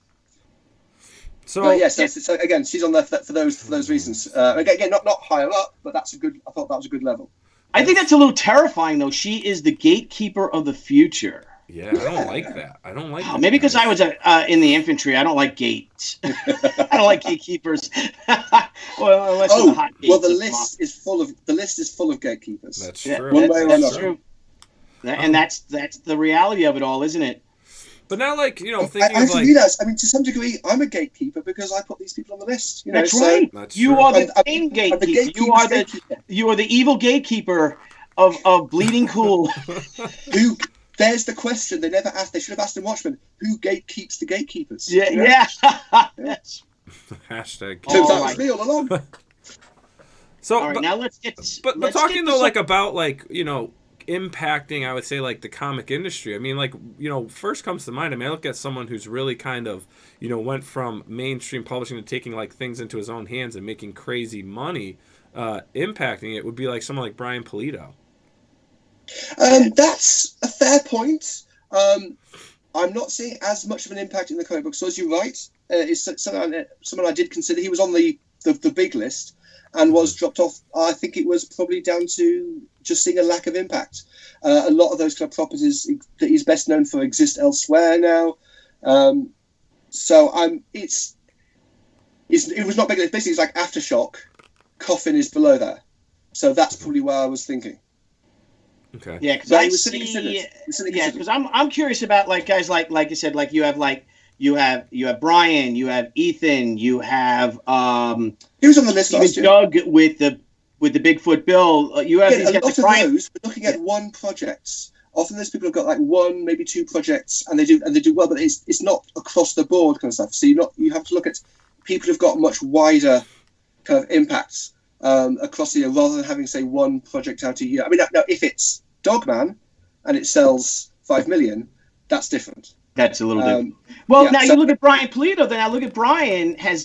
Speaker 1: So
Speaker 3: yes, so again, she's on there for those reasons. Again, not higher up, but I thought that was a good level.
Speaker 2: I think that's a little terrifying, though. She is the gatekeeper of the future.
Speaker 1: Yeah, I don't like that. I don't like that.
Speaker 2: Maybe because I was in the infantry, I don't like gates. I don't like gatekeepers.
Speaker 3: The list is full of gatekeepers.
Speaker 1: That's true.
Speaker 3: One way or another.
Speaker 2: True. And that's the reality of it all, isn't it?
Speaker 1: But now, like, you know, thinking
Speaker 3: I
Speaker 1: of like,
Speaker 3: realize, I mean, to some degree, I'm a gatekeeper because I put these people on the list. You know,
Speaker 2: that's right.
Speaker 1: That's
Speaker 2: you
Speaker 1: true.
Speaker 2: are the same gatekeeper. You are the evil gatekeeper of Bleeding Cool.
Speaker 3: There's the question they never asked. They should have asked in Watchmen, who gatekeeps the gatekeepers?
Speaker 2: Yeah.
Speaker 3: You know?
Speaker 2: Yes.
Speaker 1: Hashtag.
Speaker 3: Turns out it was me all along.
Speaker 1: So,
Speaker 2: all right, now let's get.
Speaker 1: But talking though, like about like, you know, impacting, I would say, like the comic industry. I mean, like, you know, first comes to mind. I mean, I look at someone who's really kind of, you know, went from mainstream publishing to taking like things into his own hands and making crazy money, impacting it would be like someone like Brian Pulido.
Speaker 3: That's a fair point. I'm not seeing as much of an impact in the comic book. So as you're right, it's someone I did consider. He was on the big list and was dropped off. I think it was probably down to just seeing a lack of impact. A lot of those kind of properties that he's best known for exist elsewhere now. So it was not big. Basically, it's like Aftershock Coffin is below there. So that's probably where I was thinking.
Speaker 1: Okay.
Speaker 2: Yeah, because I'm curious about like guys like you said, like you have Brian, you have Ethan, you have
Speaker 3: he was on the list last year.
Speaker 2: Doug with the Bigfoot Bill. You have
Speaker 3: a lot of those. We're looking at one project. Often those people have got like one, maybe two projects, and they do well, but it's not across the board kind of stuff. So you have to look at people who've got much wider kind of impacts across the year, rather than having say one project out a year. I mean, now if it's Dogman and it sells 5 million, that's different.
Speaker 2: That's a little different. Well, now you look at Brian Polito. Then I look at Brian's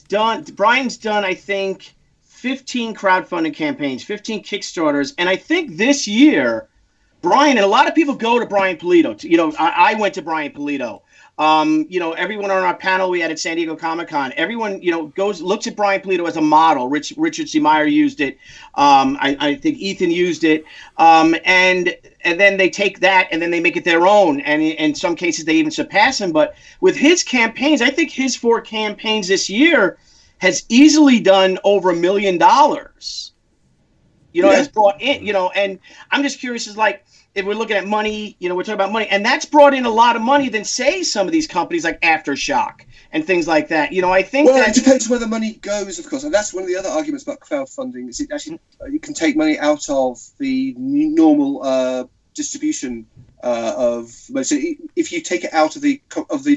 Speaker 2: done, I think, 15 crowdfunding campaigns, 15 Kickstarters, and I think this year, Brian, and a lot of people go to Brian Polito. I went to Brian Polito. Everyone on our panel we had at San Diego Comic-Con, everyone, looks at Brian Polito as a model. Richard C. Meyer used it. I think Ethan used it. And then they take that and then they make it their own. And in some cases, they even surpass him. But with his campaigns, I think his 4 campaigns this year has easily done over $1 million. Has brought in, and I'm just curious, is like, if we're looking at money, we're talking about money, and that's brought in a lot of money than, say, some of these companies like Aftershock and things like that. I think
Speaker 3: it depends where the money goes, of course, and that's one of the other arguments about crowdfunding. Is it actually you can take money out of the normal distribution of. So if you take it out of the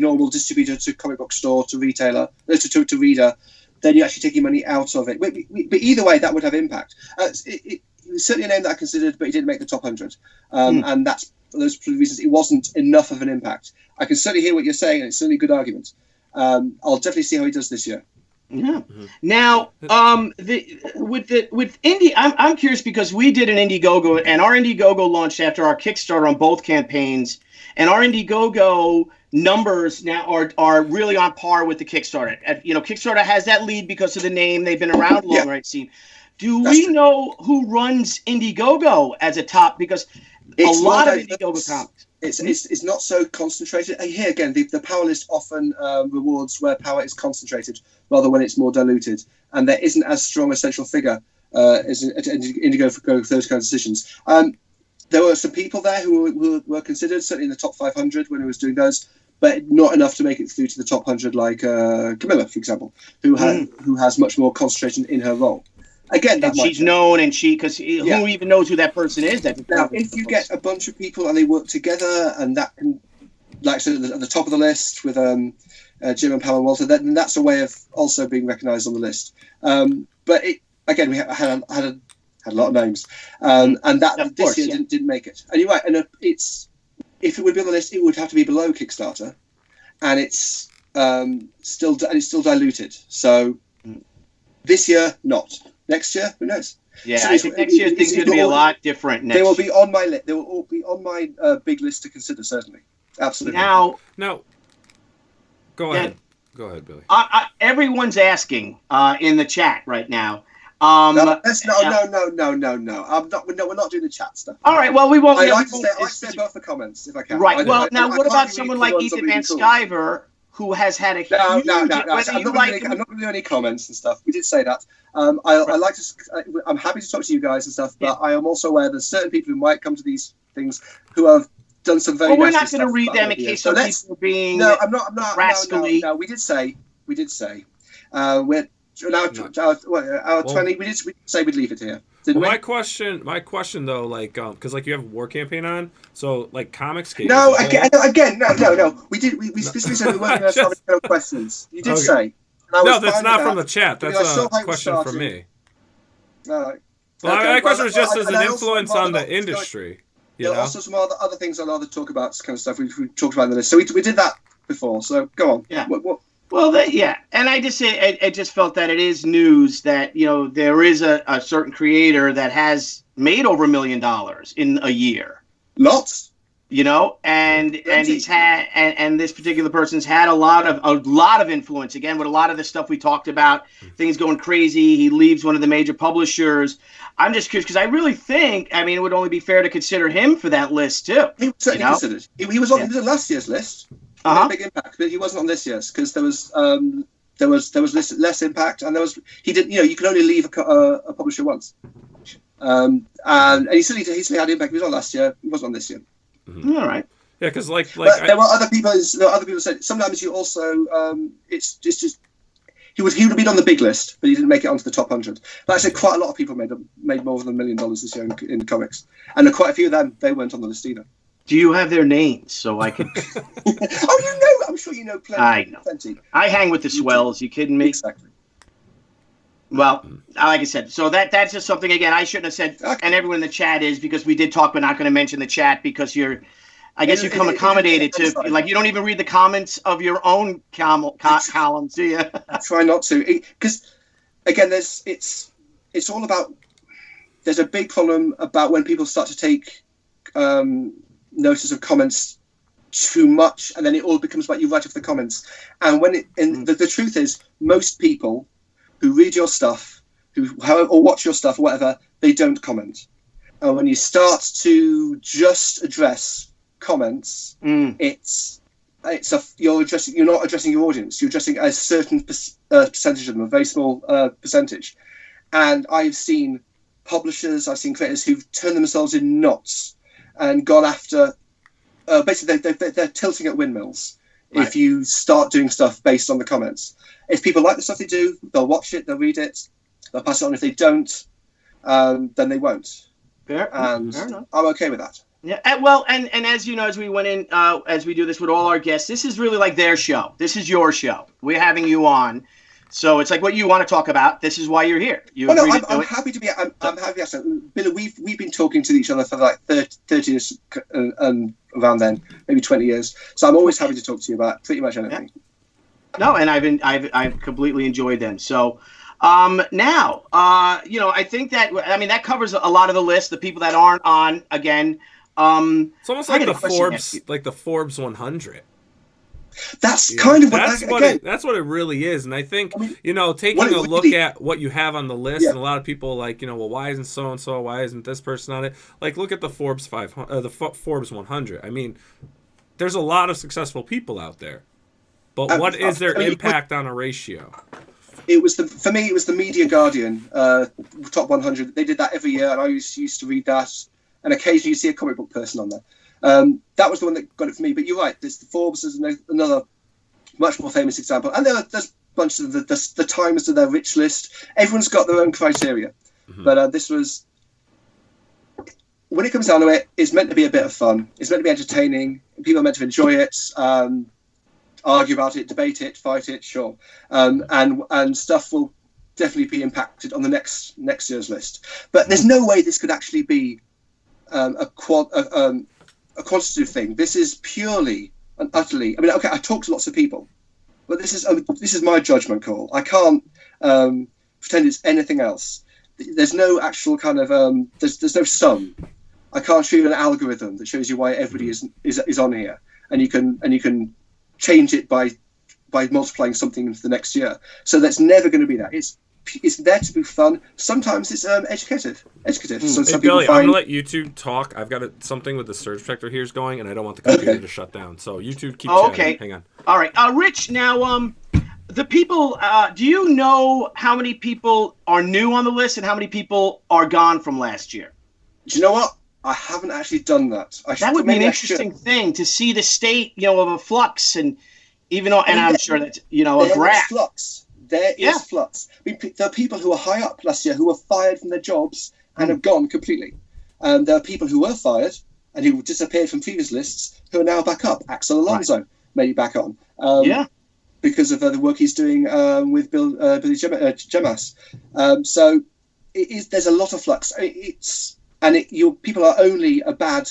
Speaker 3: normal distributor to comic book store to retailer to reader, then you're actually taking money out of it. But either way, that would have impact. It was certainly a name that I considered, but he didn't make the top 100. And that's for those reasons, it wasn't enough of an impact. I can certainly hear what you're saying, and it's certainly a good argument. I'll definitely see how he does this year.
Speaker 2: Yeah. Mm-hmm. Now, with Indie, I'm curious because we did an Indiegogo, and our Indiegogo launched after our Kickstarter on both campaigns, and our Indiegogo numbers now are really on par with the Kickstarter. Kickstarter has that lead because of the name; they've been around longer, it seems. Do we know who runs Indiegogo as a top? Because a lot of Indiegogo comics.
Speaker 3: It's not so concentrated. Here again, the power list often rewards where power is concentrated rather when it's more diluted, and there isn't as strong a central figure as Indiegogo for those kinds of decisions. There were some people there who were considered certainly in the top 500 when it was doing those, but not enough to make it through to the top 100, like Camilla, for example, who has much more concentration in her role. Again,
Speaker 2: and she's known, and because who even knows who that person is?
Speaker 3: Now, if you get a bunch of people and they work together, and that can, like I said, at the top of the list with Jim and Pam and Walter, then that's a way of also being recognised on the list. But we had a lot of names, and that this year didn't make it. And you're right, and if it would be on the list, it would have to be below Kickstarter, and it's still diluted. So this year, not. Next year, who knows?
Speaker 2: Yeah, so I think next year things are going to be a lot different.
Speaker 3: They will be on my list. They will all be on my big list to consider. Certainly, absolutely.
Speaker 2: Now,
Speaker 1: go ahead. Go ahead, Billy.
Speaker 2: Everyone's asking in the chat right now.
Speaker 3: No. I'm not. We're not doing the chat stuff.
Speaker 2: All right. Well, we won't.
Speaker 3: I like to say both the comments if I can.
Speaker 2: Right. What about someone like Ethan Van Sciver, who has had a huge...
Speaker 3: No. I'm not going to do any comments and stuff. We did say that. I'm happy to talk to you guys and stuff, but I am also aware there's certain people who might come to these things who have done some very.
Speaker 2: Well, we're not going to read them in case some people are being.
Speaker 3: No, I'm not.
Speaker 2: Rascally.
Speaker 3: No. We did say. We're our 20. We did say we'd leave it here.
Speaker 1: My question though, because you have War Campaign on, so Comics Cave.
Speaker 3: No. We specifically said we weren't going to have no questions. You did say.
Speaker 1: No, that's not from the chat. That's a question from me.
Speaker 3: Well,
Speaker 1: my question was just as an influence on the industry.
Speaker 3: There are also some other things I'd rather talk about, kind of stuff we talked about in the list. So we did that before. So go on.
Speaker 2: Yeah. Well, and I just say I just felt that it is news that there is a certain creator that has made over $1 million in a year.
Speaker 3: Lots.
Speaker 2: And he's had and this particular person's had a lot of influence again with a lot of the stuff we talked about, things going crazy. He leaves one of the major publishers. I'm just curious because I really think it would only be fair to consider him for that list too.
Speaker 3: He was certainly considered. He was on last year's list. Big impact, but he wasn't on this year's because there was there was less impact, and he did. You can only leave a publisher once, and he still had impact. He was on last year. He wasn't on this year.
Speaker 2: Mm-hmm. All right.
Speaker 1: Yeah, because like
Speaker 3: there were other people. Said sometimes you also it's just he would have been on the big list, but he didn't make it onto the top 100. But actually, quite a lot of people made more than $1 million this year in comics, and quite a few of them they weren't on the list either.
Speaker 2: Do you have their names so I can?
Speaker 3: I'm sure you know plenty.
Speaker 2: I know. Plenty. I hang with the swells. You kidding me?
Speaker 3: Exactly.
Speaker 2: Well, like I said, so that's just something, again, I shouldn't have said, okay. And everyone in the chat is, because we did talk, we're not going to mention the chat because you come accommodated to, like, you don't even read the comments of your own columns, do you?
Speaker 3: I try not to. Because, again, it's all about, there's a big problem about when people start to take notice of comments too much, and then it all becomes about you write off the comments. And the truth is, most people who read your stuff, or watch your stuff, or whatever, they don't comment. And when you start to just address comments, you're not addressing your audience. You're addressing a certain percentage of them, a very small percentage. And I've seen publishers, I've seen creators who've turned themselves in knots and gone after. Basically, they're tilting at windmills. Right. If you start doing stuff based on the comments. If people like the stuff they do, they'll watch it, they'll read it, they'll pass it on. If they don't, then they won't. Fair enough. I'm okay with that.
Speaker 2: Yeah. Well, and as you know, as we went in, as we do this with all our guests, this is really like their show. This is your show. We're having you on. So it's like what you want to talk about. This is why you're here.
Speaker 3: I'm happy to be. I'm happy. Billy, we've been talking to each other for like 30 years, around then, maybe 20 years. So I'm always happy to talk to you about pretty much anything.
Speaker 2: Yeah. No, and I've completely enjoyed them. So now, I think that covers a lot of the list. The people that aren't on, again.
Speaker 1: It's almost like the Forbes 100.
Speaker 3: That's kind of
Speaker 1: that's what it really is. And I think, taking a look at what you have on the list, and a lot of people like, well, why isn't so-and-so, why isn't this person on it? Like, look at the Forbes 500, the Forbes 100. I mean, there's a lot of successful people out there, but what is their impact on a ratio?
Speaker 3: For me, it was the Media Guardian top 100. They did that every year, and I used to read that, and occasionally you see a comic book person on there. That was the one that got it for me. But you're right. The Forbes is another much more famous example. And there's a bunch of the Times of their rich list. Everyone's got their own criteria. Mm-hmm. But this was, when it comes down to it, it's meant to be a bit of fun. It's meant to be entertaining. People are meant to enjoy it, argue about it, debate it, fight it, sure. And stuff will definitely be impacted on the next year's list. But there's no way this could actually be a quantitative thing. This is purely and utterly. I mean, okay, I talk to lots of people, but this is my judgment call. I can't pretend it's anything else. There's no actual kind of there's no sum. I can't show you an algorithm that shows you why everybody is on here, and you can change it by multiplying something for the next year. So that's never going to be that. It's there to be fun. Sometimes it's educative. So some
Speaker 1: Billy, I'm gonna let you two talk. I've got something with the surge protector here is going, and I don't want the computer to shut down. So you two keep chatting.
Speaker 2: Okay.
Speaker 1: Hang on.
Speaker 2: All right. Rich, now, the people. Do you know how many people are new on the list and how many people are gone from last year?
Speaker 3: Do you know what? I haven't actually done that.
Speaker 2: That would be an interesting thing to see the state, of a flux, and even though, and I'm sure that a graph.
Speaker 3: There is flux. I mean, there are people who were high up last year who were fired from their jobs and have gone completely. There are people who were fired and who disappeared from previous lists who are now back up. Axel Alonso made it back on. Because of the work he's doing with Billy Gemas. So there's a lot of flux. People are only a bad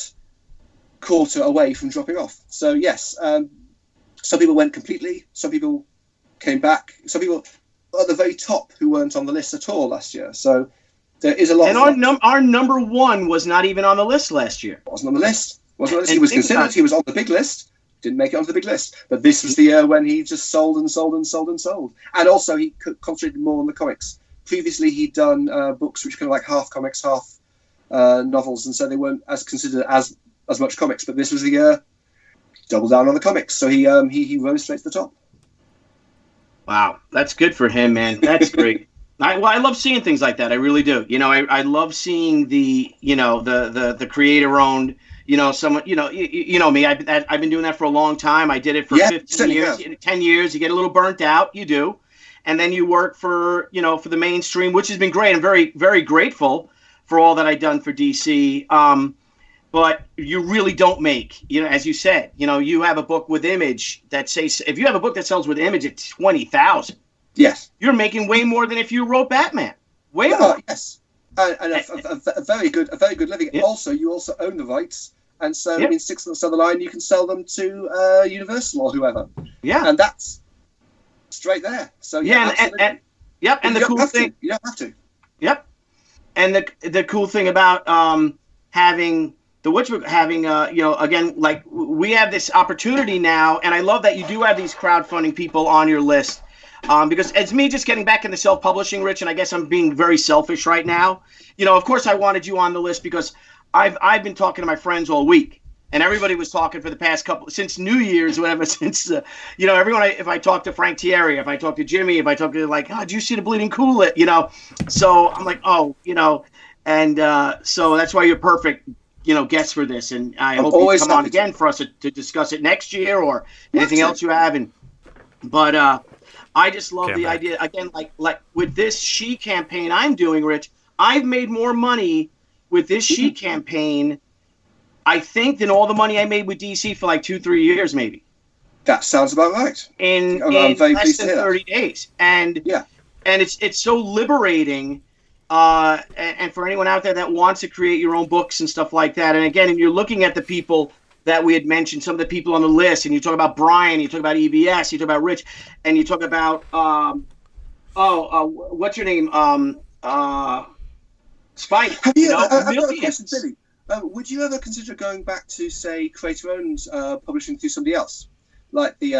Speaker 3: quarter away from dropping off. So yes, some people went completely. Some people came back. Some people at the very top who weren't on the list at all last year. So there is a lot.
Speaker 2: And our number one was not even on the list last year.
Speaker 3: Wasn't on the list. He was considered. He was on the big list. Didn't make it onto the big list. But this was the year when he just sold and sold and sold and sold. And also he concentrated more on the comics. Previously he'd done books which were kind of like half comics, half novels, and so they weren't as considered as much comics. But this was the year double down on the comics. So he rose straight to the top.
Speaker 2: Wow, that's good for him, man. That's great. I love seeing things like that. I really do. I love seeing the creator owned. Someone. You know me. I've been doing that for a long time. I did it for
Speaker 3: Yeah,
Speaker 2: 15 years, 10 years. You get a little burnt out. You do, and then you work for the mainstream, which has been great. I'm very very grateful for all that I've done for DC. But you really don't make, as you said, you have a book with Image that says, if you have a book that sells with Image at 20,000,
Speaker 3: yes,
Speaker 2: you're making way more than if you wrote Batman. Way more.
Speaker 3: Yes, and a very good living.
Speaker 2: Yeah.
Speaker 3: Also, you also own the rights, and so
Speaker 2: Yeah.
Speaker 3: in 6 months down the line, you can sell them to Universal or whoever.
Speaker 2: Yeah.
Speaker 3: And that's straight there. So
Speaker 2: Yeah, and yep. And the cool thing,
Speaker 3: you don't have to.
Speaker 2: yep. And the cool thing about having again, like we have this opportunity now, and I love that you do have these crowdfunding people on your list, because it's me just getting back into self-publishing, Rich, and I guess I'm being very selfish right now. Of course I wanted you on the list because I've been talking to my friends all week, and everybody was talking for the past since New Year's, whatever, since everyone. If I talk to Frank Thierry, if I talk to Jimmy, if I talk to did you see the Bleeding Cool? So I'm like, and so that's why you're perfect. Guests for this, and I hope you come on again for us to discuss it next year or anything else you have. But I just love the idea again, like with this She campaign I'm doing, Rich. I've made more money with this She campaign, I think, than all the money I made with DC for like 2-3 years, maybe.
Speaker 3: That sounds about right.
Speaker 2: In less than 30 days, and it's so liberating. And for anyone out there that wants to create your own books and stuff like that, and again, and you're looking at the people that we had mentioned, some of the people on the list, and you talk about Brian, you talk about EBS, you talk about Rich, and you talk about what's your name, Spike.
Speaker 3: Have you? I've got a question, Billy. Would you ever consider going back to, say, creator-owned publishing through somebody else, like the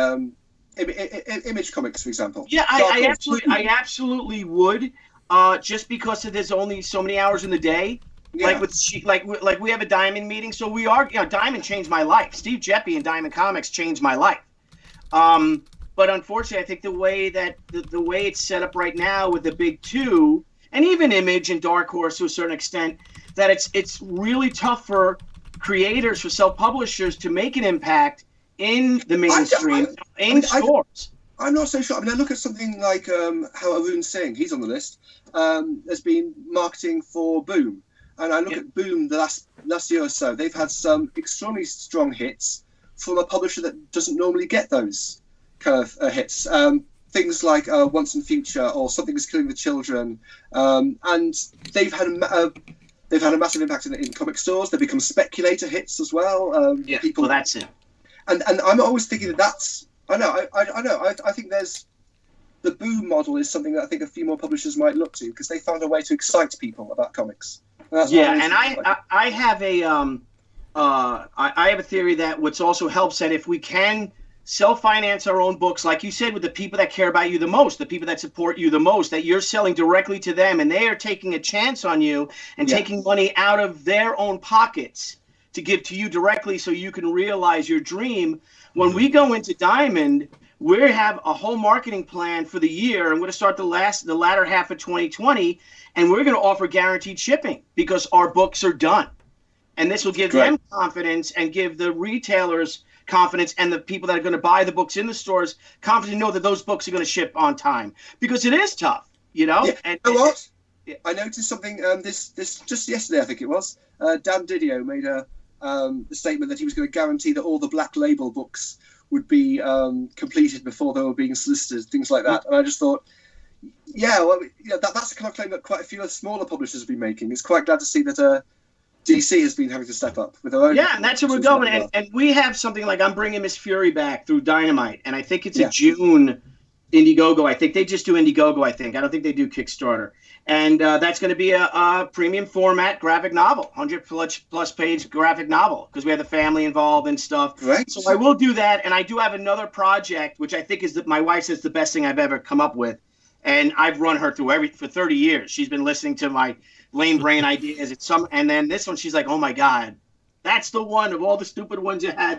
Speaker 3: Image Comics, for example?
Speaker 2: Yeah, I absolutely would. Just because there's only so many hours in the day, like we have a Diamond meeting, so we are. Diamond changed my life. Steve Jeppy and Diamond Comics changed my life. But unfortunately, I think the way that the way it's set up right now with the big two, and even Image and Dark Horse to a certain extent, that it's really tough for creators, for self-publishers to make an impact in the mainstream, stores.
Speaker 3: I'm not so sure. I mean, I look at something like how Arun Singh, he's on the list, has been marketing for Boom. And I look at Boom the last year or so. They've had some extremely strong hits from a publisher that doesn't normally get those kind of hits. Things like Once and Future or Something is Killing the Children. And they've had a massive impact in comic stores. They've become speculator hits as well.
Speaker 2: Well, that's it.
Speaker 3: And I'm always thinking that's... I know. I think there's the Boom model is something that I think a few more publishers might look to because they found a way to excite people about comics. And I have a theory that what's also helps that if we can self-finance our own books, like you said, with the people that care about you the most, the people that support you the most, that you're selling directly to them, and they are taking a chance on you and taking money out of their own pockets to give to you directly, so you can realize your dream. When we go into Diamond, we have a whole marketing plan for the year, and we're going to start the latter half of 2020, and we're going to offer guaranteed shipping because our books are done. And this will give them confidence and give the retailers confidence and the people that are going to buy the books in the stores confidence to know that those books are going to ship on time, because it is tough, Yeah. And you know what? I noticed something this just yesterday, I think it was. Dan Didio made a statement that he was going to guarantee that all the Black Label books would be completed before they were being solicited, things like that. And I just thought, that's the kind of claim that quite a few smaller publishers have been making. It's quite glad to see that DC has been having to step up with their own.
Speaker 2: Yeah, and that's where we're going. And we have something like I'm bringing Miss Fury back through Dynamite, and I think it's a June Indiegogo. I think they just do Indiegogo. I don't think they do Kickstarter. And that's going to be a premium format graphic novel, 100 plus page graphic novel, because we have the family involved and stuff.
Speaker 3: Right.
Speaker 2: So I will do that. And I do have another project, which I think is my wife says the best thing I've ever come up with. And I've run her through for 30 years. She's been listening to my lame brain ideas. And then this one, she's like, oh my God, That's the one of all the stupid ones you had.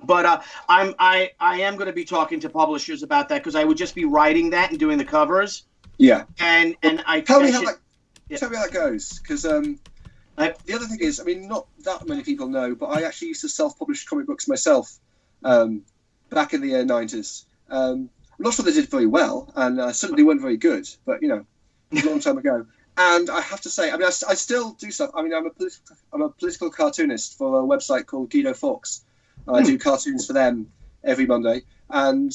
Speaker 2: But I am going to be talking to publishers about that, because I would just be writing that and doing the covers.
Speaker 3: Yeah.
Speaker 2: And I
Speaker 3: tell me how that goes, because the other thing is, I mean, not that many people know, but I actually used to self-publish comic books myself back in the 90s. I'm not sure they did very well, and certainly weren't very good, but a long time ago. And I have to say, I mean, I still do stuff. I mean, I'm a political cartoonist for a website called Guido Fawkes. I do cartoons for them every Monday, and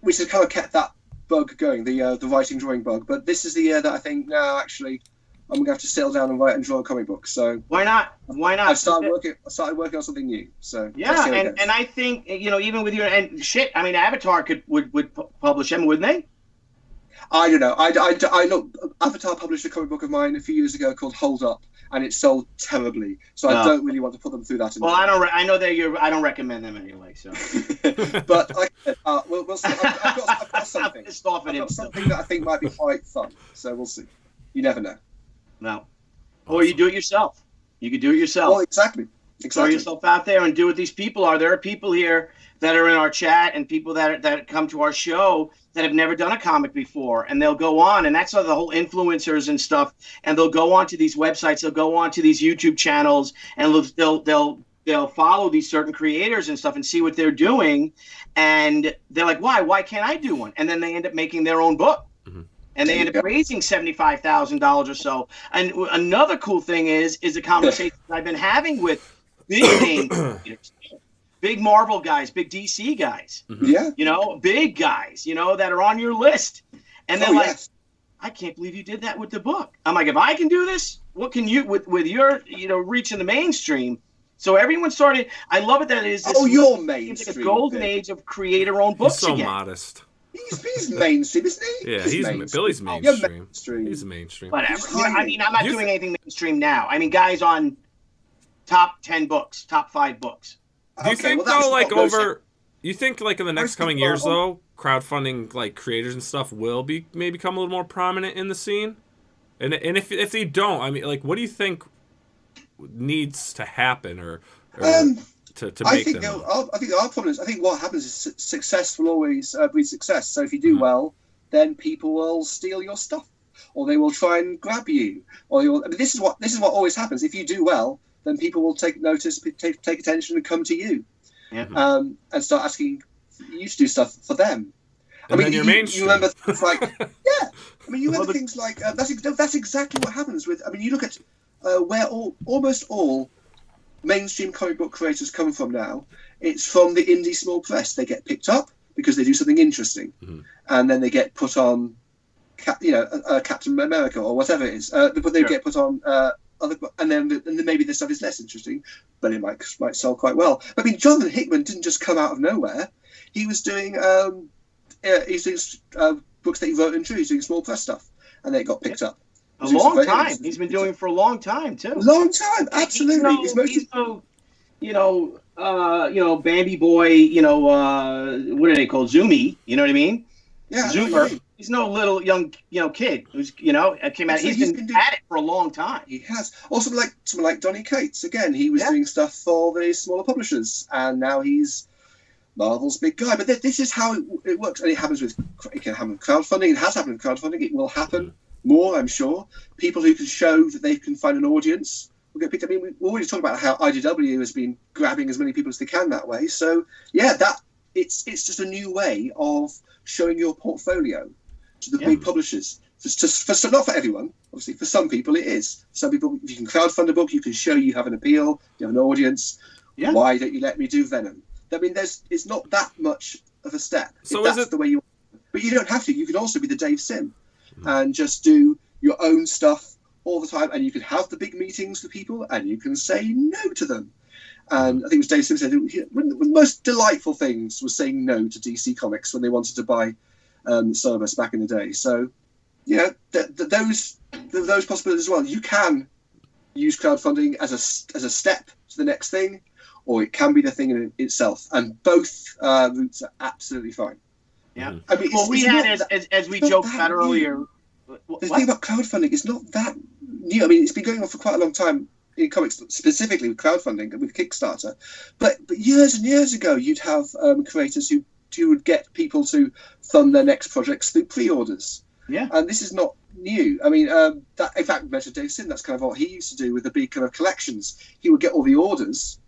Speaker 3: we just kind of kept that bug going, the writing drawing bug. But this is the year that I think now actually I'm gonna have to settle down and write and draw a comic book. So
Speaker 2: why not? I
Speaker 3: started working on something new. So
Speaker 2: yeah, and I think even with your I mean, Avatar would publish them, wouldn't they?
Speaker 3: I don't know. I look. Avatar published a comic book of mine a few years ago called Hold Up, and it sold terribly. So I don't really want to put them through that.
Speaker 2: Well, I know that I don't recommend them anyway. So,
Speaker 3: but we'll see. I've got something.
Speaker 2: I've got
Speaker 3: something that I think might be quite fun. So we'll see. You never know.
Speaker 2: No. Or you do it yourself. You could do it yourself.
Speaker 3: Well, exactly.
Speaker 2: Throw yourself out there and do what these people are. There are people here that are in our chat and people that come to our show that have never done a comic before, and they'll go on, and that's the whole influencers and stuff, and they'll go on to these websites, they'll go on to these YouTube channels, and they'll follow these certain creators and stuff and see what they're doing, and they're like, why can't I do one? And then they end up making their own book. Mm-hmm. And they end up raising $75,000 or so. And another cool thing is the conversation I've been having with big name creators, big Marvel guys, big DC guys, big guys, that are on your list. And they're like, I can't believe you did that with the book. I'm like, if I can do this, what can you with your, reach in the mainstream? So everyone started, I love it that it is this
Speaker 3: you're mainstream.
Speaker 2: It's like a golden age of creator-owned books.
Speaker 1: He's so
Speaker 2: again.
Speaker 1: modest.
Speaker 3: He's mainstream, isn't he?
Speaker 1: Yeah, Billy's mainstream. He's mainstream.
Speaker 2: Whatever. I mean, I'm not doing anything mainstream now. I mean, guys on top 10 books, top 5 books.
Speaker 1: Do you think you think in the next coming years though, crowdfunding creators and stuff will maybe become a little more prominent in the scene? And if they don't, I mean, what do you think needs to happen or to make them?
Speaker 3: I think our problem is, I think what happens is success will always breed success. So if you do well, then people will steal your stuff, or they will try and grab you, or this is what always happens. If you do well, then people will take notice, take attention, and come to you, and start asking you to do stuff for them.
Speaker 1: And then you're mainstream.
Speaker 3: You remember things like you remember things like that's exactly what happens with. I mean, you look at where almost all mainstream comic book creators come from now. It's from the indie small press. They get picked up because they do something interesting, and then they get put on, Captain America or whatever it is. But they get put on and then maybe this stuff is less interesting, but it might sell quite well. I mean, Jonathan Hickman didn't just come out of nowhere. He was doing books that he wrote and drew. He's doing small press stuff, and they got picked up.
Speaker 2: A long time. He's been doing it for a long time too.
Speaker 3: Long time, absolutely.
Speaker 2: He's Bambi Boy. What are they called? Zoomy. You know what I mean?
Speaker 3: Yeah.
Speaker 2: Zoomer. He's no little young kid who's came out. So he's been at it for a long time.
Speaker 3: He has. Also, someone like Donny Cates. Again, he was doing stuff for the smaller publishers, and now he's Marvel's big guy. But this is how it works, and it can happen with crowdfunding. It has happened with crowdfunding. It will happen more, I'm sure. People who can show that they can find an audience will get picked up. I mean, we already talked about how IDW has been grabbing as many people as they can that way. So it's just a new way of showing your portfolio to the big publishers. Not for everyone, obviously. For some people, it is. Some people, if you can crowdfund a book, you can show you have an appeal, you have an audience. Yeah. Why don't you let me do Venom? I mean, it's not that much of a step.
Speaker 1: So
Speaker 3: that's the way you. But you don't have to. You can also be the Dave Sim, and just do your own stuff all the time, and you can have the big meetings with people, and you can say no to them. And I think it was Dave Sim said one of the most delightful things was saying no to DC Comics when they wanted to buy some of us back in the day. So, those possibilities as well. You can use crowdfunding as a step to the next thing, or it can be the thing in itself. And both routes are absolutely fine.
Speaker 2: Yeah. I mean, we had, as we joked about earlier.
Speaker 3: The thing about crowdfunding is not that new. I mean, it's been going on for quite a long time in comics, specifically with crowdfunding and with Kickstarter. But years and years ago, you'd have creators who would get people to fund their next projects through pre-orders.
Speaker 2: Yeah.
Speaker 3: And this is not new. I mean, that in fact, mentioned Dave Sim, that's kind of what he used to do with the big kind of collections. He would get all the orders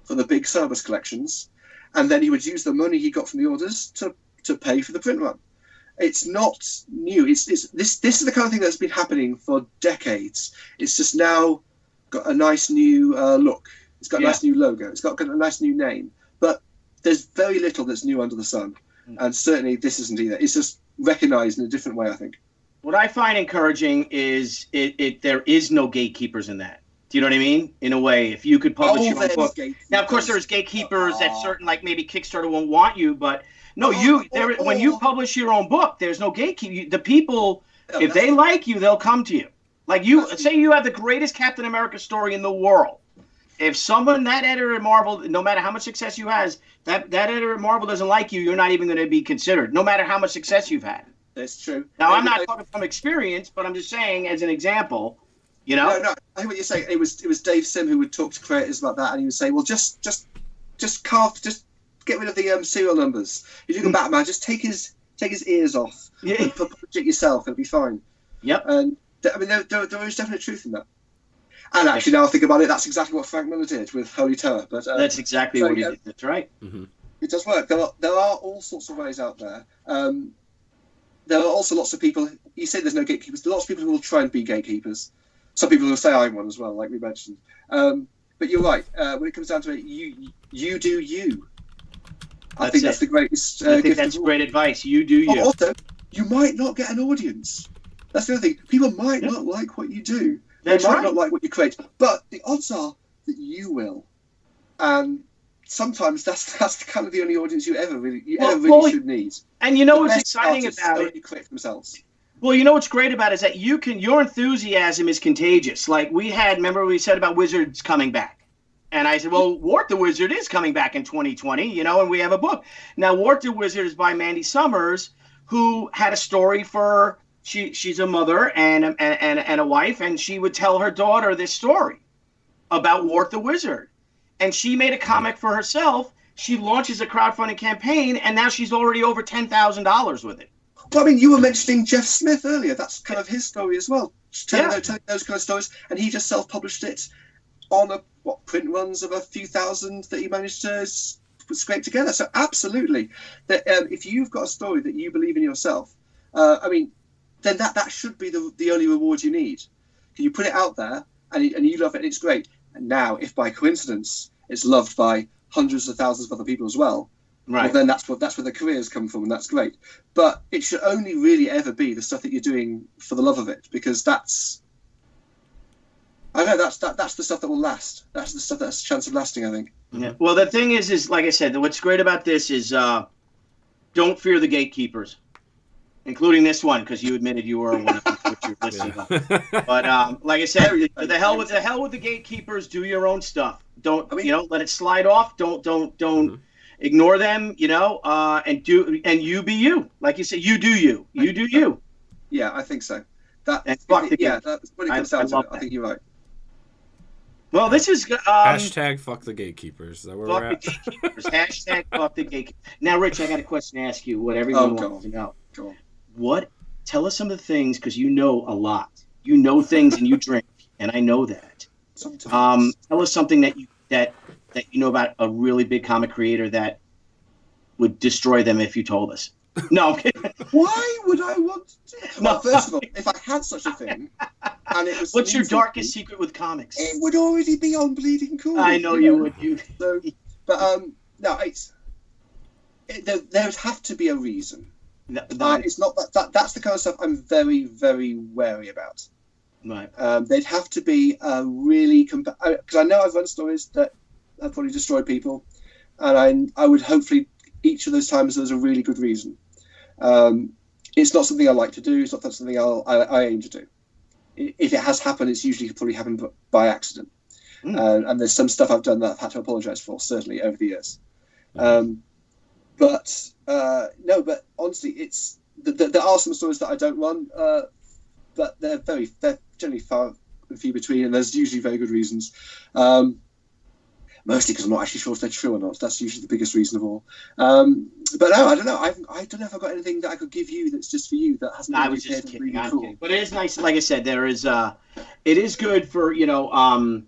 Speaker 3: for the big service collections, and then he would use the money he got from the orders to pay for the print run. It's not new. This is the kind of thing that's been happening for decades. It's just now got a nice new look. It's got a nice new logo. It's got a nice new name. But there's very little that's new under the sun. And certainly this isn't either. It's just recognized in a different way, I think.
Speaker 2: What I find encouraging is there is no gatekeepers in that. Do you know what I mean? In a way, if you could publish your own book. Now, of course, there's gatekeepers at certain, like maybe Kickstarter won't want you, but no, when you publish your own book, there's no gatekeeper. The people, if they like you, they'll come to you. Like say you have the greatest Captain America story in the world. If someone, that editor at Marvel, no matter how much success you has, that editor at Marvel doesn't like you, you're not even going to be considered, no matter how much success you've had.
Speaker 3: That's true.
Speaker 2: Now, I'm not talking from experience, but I'm just saying as an example, you know?
Speaker 3: No, I think what you're saying, it was Dave Sim who would talk to creators about that, and he would say, well, just get rid of the serial numbers. If you can Batman, just take his ears off and publish it yourself, it'll be fine.
Speaker 2: Yep.
Speaker 3: And I mean, there is definite truth in that. And actually, now I think about it, that's exactly what Frank Miller did with Holy Terror. But
Speaker 2: that's exactly what he did. That's right.
Speaker 1: Mm-hmm.
Speaker 3: It does work. There are all sorts of ways out there. There are also lots of people. You say there's no gatekeepers. There are lots of people who will try and be gatekeepers. Some people will say I'm one as well, like we mentioned. But you're right. When it comes down to it, you do you. I think that's the greatest.
Speaker 2: I think that's great advice. You do you.
Speaker 3: Also, you might not get an audience. That's the other thing. People might not like what you do. They might not like what you create, but the odds are that you will. And sometimes that's kind of the only audience you ever really should need.
Speaker 2: And you know what's exciting about it?
Speaker 3: Create themselves.
Speaker 2: Well, you know what's great about it is that your enthusiasm is contagious. Like remember we said about Wizards coming back. And I said, well, Wart the Wizard is coming back in 2020, and we have a book. Now, Wart the Wizard is by Mandy Summers, who had a story for, she's a mother and a wife, and she would tell her daughter this story about Wart the Wizard. And she made a comic for herself. She launches a crowdfunding campaign, and now she's already over $10,000 with it.
Speaker 3: Well, I mean, you were mentioning Jeff Smith earlier. That's kind of his story as well. Telling those kind of stories, and he just self-published it on print runs of a few thousand that he managed to scrape together. So absolutely, that if you've got a story that you believe in yourself, I mean, then that should be the only reward you need. You put it out there and you love it, and it's great. And now, if by coincidence it's loved by hundreds of thousands of other people as well, right? Well, then that's where the careers come from, and that's great. But it should only really ever be the stuff that you're doing for the love of it, because that's the stuff that will last. That's the stuff that has a chance of lasting, I think.
Speaker 2: Yeah. Well, the thing is like I said, what's great about this is don't fear the gatekeepers, including this one, because you admitted you were one of them, which you're listening to. But like I said, the hell with the gatekeepers. Do your own stuff. Don't let it slide off. Don't ignore them. And you be you. Like you said, you do you. You do you.
Speaker 3: Yeah, I think so.
Speaker 2: That's
Speaker 3: when it comes down to it. I think you're right.
Speaker 2: Well, this is
Speaker 1: hashtag fuck the gatekeepers. Is that where we're at?
Speaker 2: Hashtag fuck the gatekeepers. Now, Rich, I got a question to ask you. What everyone wants to know.
Speaker 3: Go on.
Speaker 2: Tell us some of the things, because you know a lot. You know things, and you drink, and I know that.
Speaker 3: Sometimes.
Speaker 2: Tell us something that you know about a really big comic creator that would destroy them if you told us. No, I'm kidding.
Speaker 3: Why would I want to? Well, first of all, if I had such a thing, and it was,
Speaker 2: what's your darkest secret with comics?
Speaker 3: It would already be on Bleeding Cool.
Speaker 2: I know you would.
Speaker 3: So, but no, there would have to be a reason. It's not that's the kind of stuff I'm very, very wary about.
Speaker 2: Right.
Speaker 3: They'd have to be really because I know I've run stories that have probably destroyed people, and I would hopefully each of those times there's a really good reason. It's not something I like to do. It's not something I aim to do. If it has happened, it's usually probably happened by accident. And there's some stuff I've done that I've had to apologise for, certainly over the years. But honestly, there are some stories that I don't run, but they're generally far and few between, and there's usually very good reasons. Mostly because I'm not actually sure if they're true or not. That's usually the biggest reason of all. But no, I don't know. I don't know if I've got anything that I could give you that's just for you that hasn't.
Speaker 2: I was just kidding. Really cool. But it is nice. Like I said, there is. It is good for to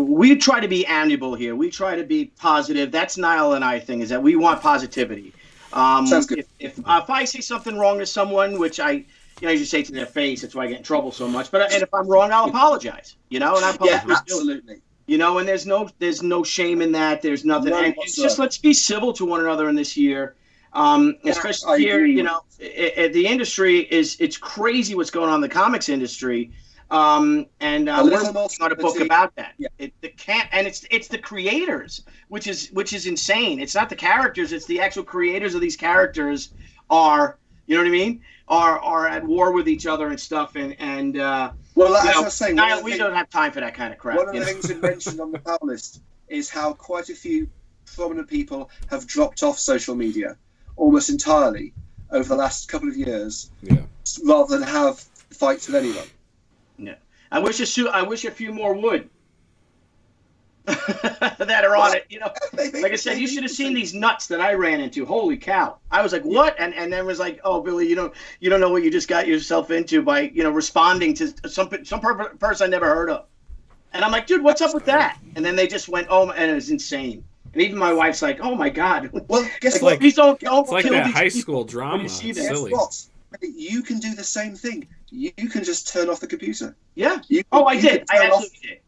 Speaker 2: we try to be amiable here. We try to be positive. That's Niall and I thing, is that we want positivity.
Speaker 3: Sounds good.
Speaker 2: If I say something wrong to someone, which I usually say to their face, that's why I get in trouble so much. But and if I'm wrong, I'll apologize. And I apologize.
Speaker 3: Yeah, absolutely.
Speaker 2: And there's no shame in that. There's nothing. And just let's be civil to one another in this year. Especially here, the industry it's crazy what's going on in the comics industry. We're working on a book about that. Yeah. It's the creators, which is insane. It's not the characters; it's the actual creators of these characters are at war with each other and stuff. And
Speaker 3: well, as I was saying,
Speaker 2: we don't have time for that kind of crap.
Speaker 3: One of the things it mentioned on the power list is how quite a few prominent people have dropped off social media almost entirely over the last couple of years, rather than have fights with anyone.
Speaker 2: Yeah, I wish a few more would that are on it. Like I said, you should have seen these nuts that I ran into. Holy cow! I was like, what? And then was like, oh, Billy, you don't know what you just got yourself into by responding to some person I never heard of. And I'm like, dude, what's up with that? And then they just went, oh, and it was insane. And even my wife's like, oh my God.
Speaker 3: Well, guess what?
Speaker 1: Please don't it's like that high school drama. Silly.
Speaker 3: Guess what? You can do the same thing. You can just turn off the computer.
Speaker 2: Yeah. I did. I absolutely did.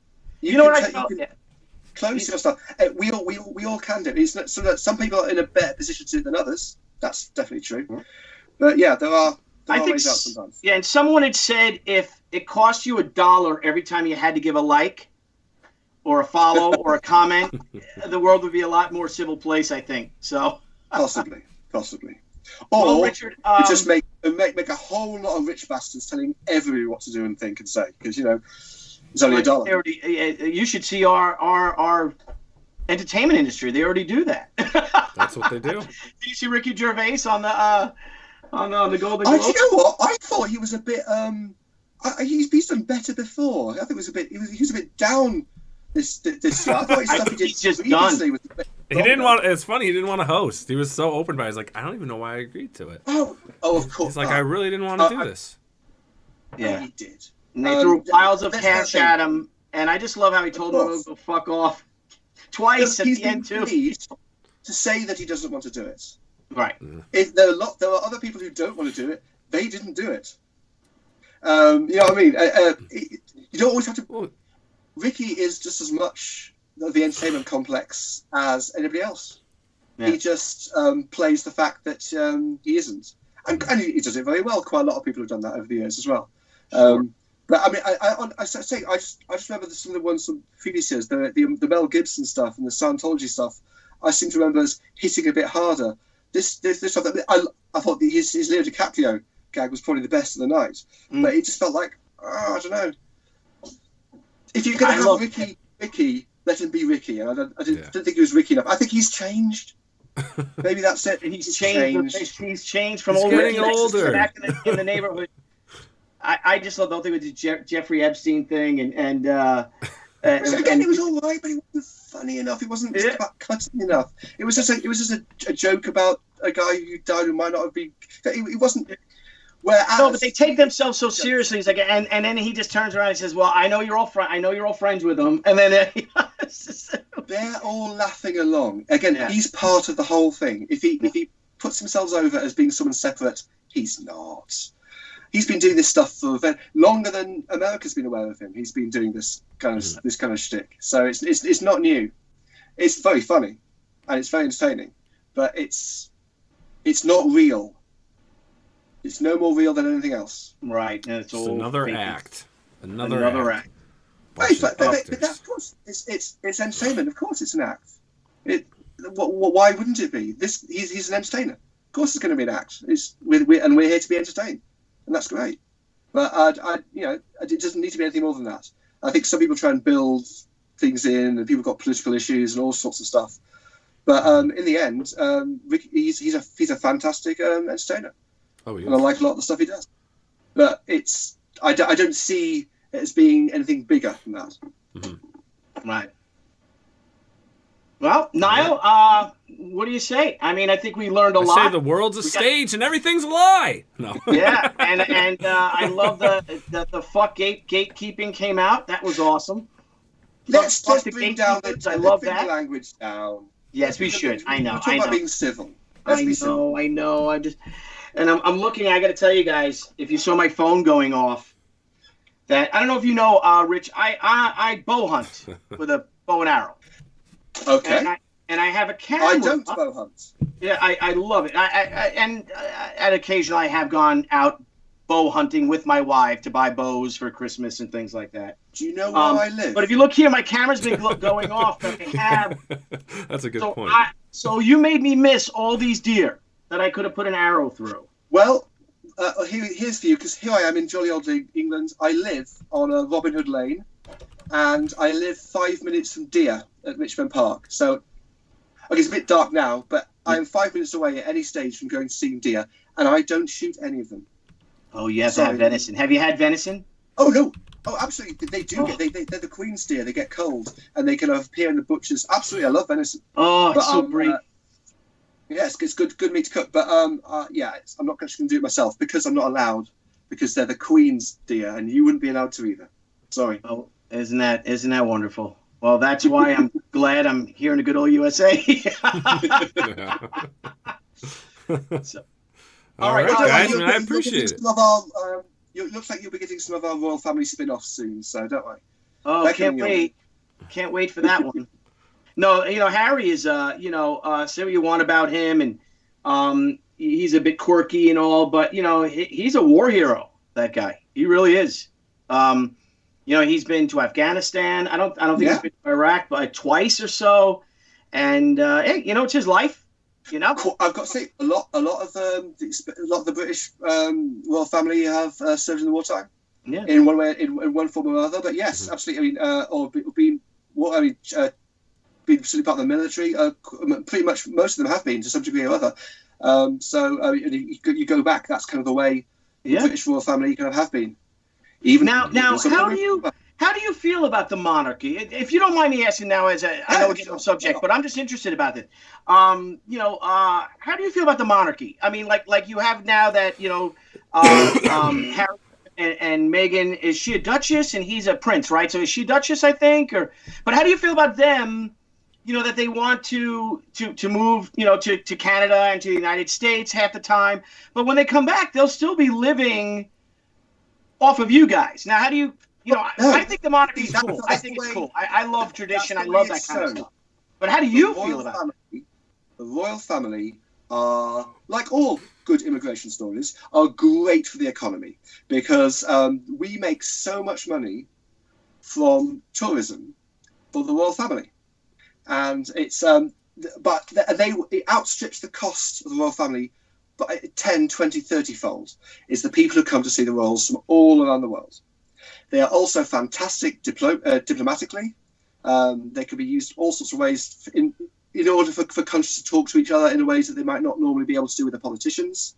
Speaker 2: You know what I felt?
Speaker 3: Close your stuff. We all can do it. It's not, so that some people are in a better position to do it than others. That's definitely true. Mm-hmm. But yeah, there are ways out sometimes.
Speaker 2: Yeah, and someone had said if it cost you $1 every time you had to give a like or a follow or a comment, the world would be a lot more civil place, I think. So
Speaker 3: possibly. Or
Speaker 2: Richard,
Speaker 3: just make a whole lot of rich bastards telling everybody what to do and think and say, because it's only $1.
Speaker 2: You should see our entertainment industry. They already do that.
Speaker 1: That's what they do.
Speaker 2: Did you see Ricky Gervais on the Golden Globes?
Speaker 3: You know what? I thought he was a bit. He's done better before. I think it was a bit. He was a bit down. This year. I thought his stuff he did
Speaker 2: just done.
Speaker 1: He didn't want. It's funny. He didn't want to host. He was so open about it. He's like, I don't even know why I agreed to it.
Speaker 3: Oh, of course.
Speaker 1: He's like, I really didn't want to do this.
Speaker 2: Yeah,
Speaker 3: he did.
Speaker 2: And they threw piles of cash at him, and I just love how he told them to go fuck off twice at the end too.
Speaker 3: To say that he doesn't want to do it.
Speaker 2: Right.
Speaker 3: If there are other people who don't want to do it, they didn't do it. You know what I mean? You don't always have to. Ricky is just as much the entertainment complex as anybody else. Yeah. He just plays the fact that he isn't, and he does it very well. Quite a lot of people have done that over the years as well. Sure. But I mean, I just remember some of the ones from previous years, the Mel Gibson stuff and the Scientology stuff. I seem to remember as hitting a bit harder. This stuff that I thought his Leo DiCaprio gag was probably the best of the night, but it just felt like I don't know. If you're going to have Ricky, let him be Ricky. And I don't think he was Ricky enough. I think he's changed. Maybe that's it.
Speaker 2: He's changed. He's changed from
Speaker 1: old Ricky
Speaker 2: older. Back in the neighborhood. I just don't think it was the Jeffrey Epstein thing, and
Speaker 3: it was all right, but it wasn't funny enough. It wasn't just about cutting enough. It was just a joke about a guy who died who might not have been. It wasn't.
Speaker 2: No, but they take themselves so seriously. He's like, and then he just turns around and says, "Well, I know you're all friends with them," and then
Speaker 3: they're all laughing along. Again, he's part of the whole thing. If he puts himself over as being someone separate, he's not. He's been doing this stuff for longer than America's been aware of him. He's been doing this kind of shtick. So it's not new. It's very funny, and it's very entertaining, but it's not real. It's no more real than anything else.
Speaker 2: Right, and it's all
Speaker 1: another
Speaker 2: fake.
Speaker 1: act.
Speaker 2: Another act.
Speaker 3: But of course, it's entertainment. Of course, it's an act. Why wouldn't it be? He's an entertainer. Of course, it's going to be an act. We're here to be entertained, and that's great. But it doesn't need to be anything more than that. I think some people try and build things in, and people got political issues and all sorts of stuff. But in the end, he's a fantastic entertainer.
Speaker 1: Oh, yeah.
Speaker 3: And I like a lot of the stuff he does. But it's I don't see it as being anything bigger than that.
Speaker 1: Mm-hmm.
Speaker 2: Right. Well, Niall, what do you say? I mean, I think we learned a lot.
Speaker 1: I say the world's a stage and everything's a lie. No.
Speaker 2: Yeah, and I love the fuck gatekeeping came out. That was awesome.
Speaker 3: Let's bring down
Speaker 2: I love that.
Speaker 3: The language down.
Speaker 2: Yes, we should. I know.
Speaker 3: We're talking about being civil.
Speaker 2: I know. I'm looking. I got to tell you guys, if you saw my phone going off, that I don't know if you know, Rich. I bow hunt with a bow and arrow.
Speaker 3: Okay.
Speaker 2: And I have a camera.
Speaker 3: I don't bow hunt.
Speaker 2: Yeah, I love it. And at occasion I have gone out bow hunting with my wife to buy bows for Christmas and things like that.
Speaker 3: Do you know where I live?
Speaker 2: But if you look here, my camera's been going off. But they have.
Speaker 1: That's a good point.
Speaker 2: So you made me miss all these deer that I could have put an arrow through.
Speaker 3: Well, here's for you, because here I am in jolly old England. I live on a Robin Hood Lane, and I live 5 minutes from deer at Richmond Park. So, okay, it's a bit dark now, but I'm 5 minutes away at any stage from going to see deer, and I don't shoot any of them.
Speaker 2: Oh, you have to have venison. Have you had venison?
Speaker 3: Oh, no. Oh, absolutely. They do they're the queen's deer. They get cold, and they can appear in the butchers. Absolutely, I love venison.
Speaker 2: Oh, it's so great.
Speaker 3: Yes, it's good meat to cook. But I'm not going to do it myself because I'm not allowed, because they're the queen's deer, and you wouldn't be allowed to either. Sorry.
Speaker 2: Oh, isn't that wonderful? Well, that's why I'm glad I'm here in the good old USA. So,
Speaker 1: all right, guys, I appreciate it.
Speaker 3: It looks like you'll be getting some of our royal family spin-offs soon, so don't worry.
Speaker 2: Oh, can't wait. Can't wait for that one. No, Harry is, say what you want about him, and he's a bit quirky and all, but, he's a war hero, that guy. He really is. He's been to Afghanistan. I don't think he's been to Iraq, but twice or so. And, hey, it's his life.
Speaker 3: I've got to say, a lot of the British royal family have served in the wartime, in one way, in one form or another. But yes, absolutely. Been absolutely part of the military. Pretty much most of them have been to some degree or other. You go back. That's kind of the way the British royal family kind of have been. Even
Speaker 2: now, how do you feel about the monarchy? If you don't mind me asking now, I know we're getting off subject, but I'm just interested about it. How do you feel about the monarchy? I mean, like you have now that Harry and Meghan, is she a duchess and he's a prince, right? So is she duchess, I think, but how do you feel about them? That they want to move, to Canada and to the United States half the time, but when they come back, they'll still be living off of you guys. Now, how do you? I think the monarchy is cool. I think it's cool. I love tradition. I love that kind of stuff. But how do you feel about it?
Speaker 3: The royal family are, like all good immigration stories, are great for the economy because we make so much money from tourism for the royal family, and it's but it outstrips the cost of the royal family by 10, 20, 30-fold. Is the people who come to see the royals from all around the world. They are also fantastic diplomatically. They can be used all sorts of ways in order for countries to talk to each other in ways that they might not normally be able to do with their politicians.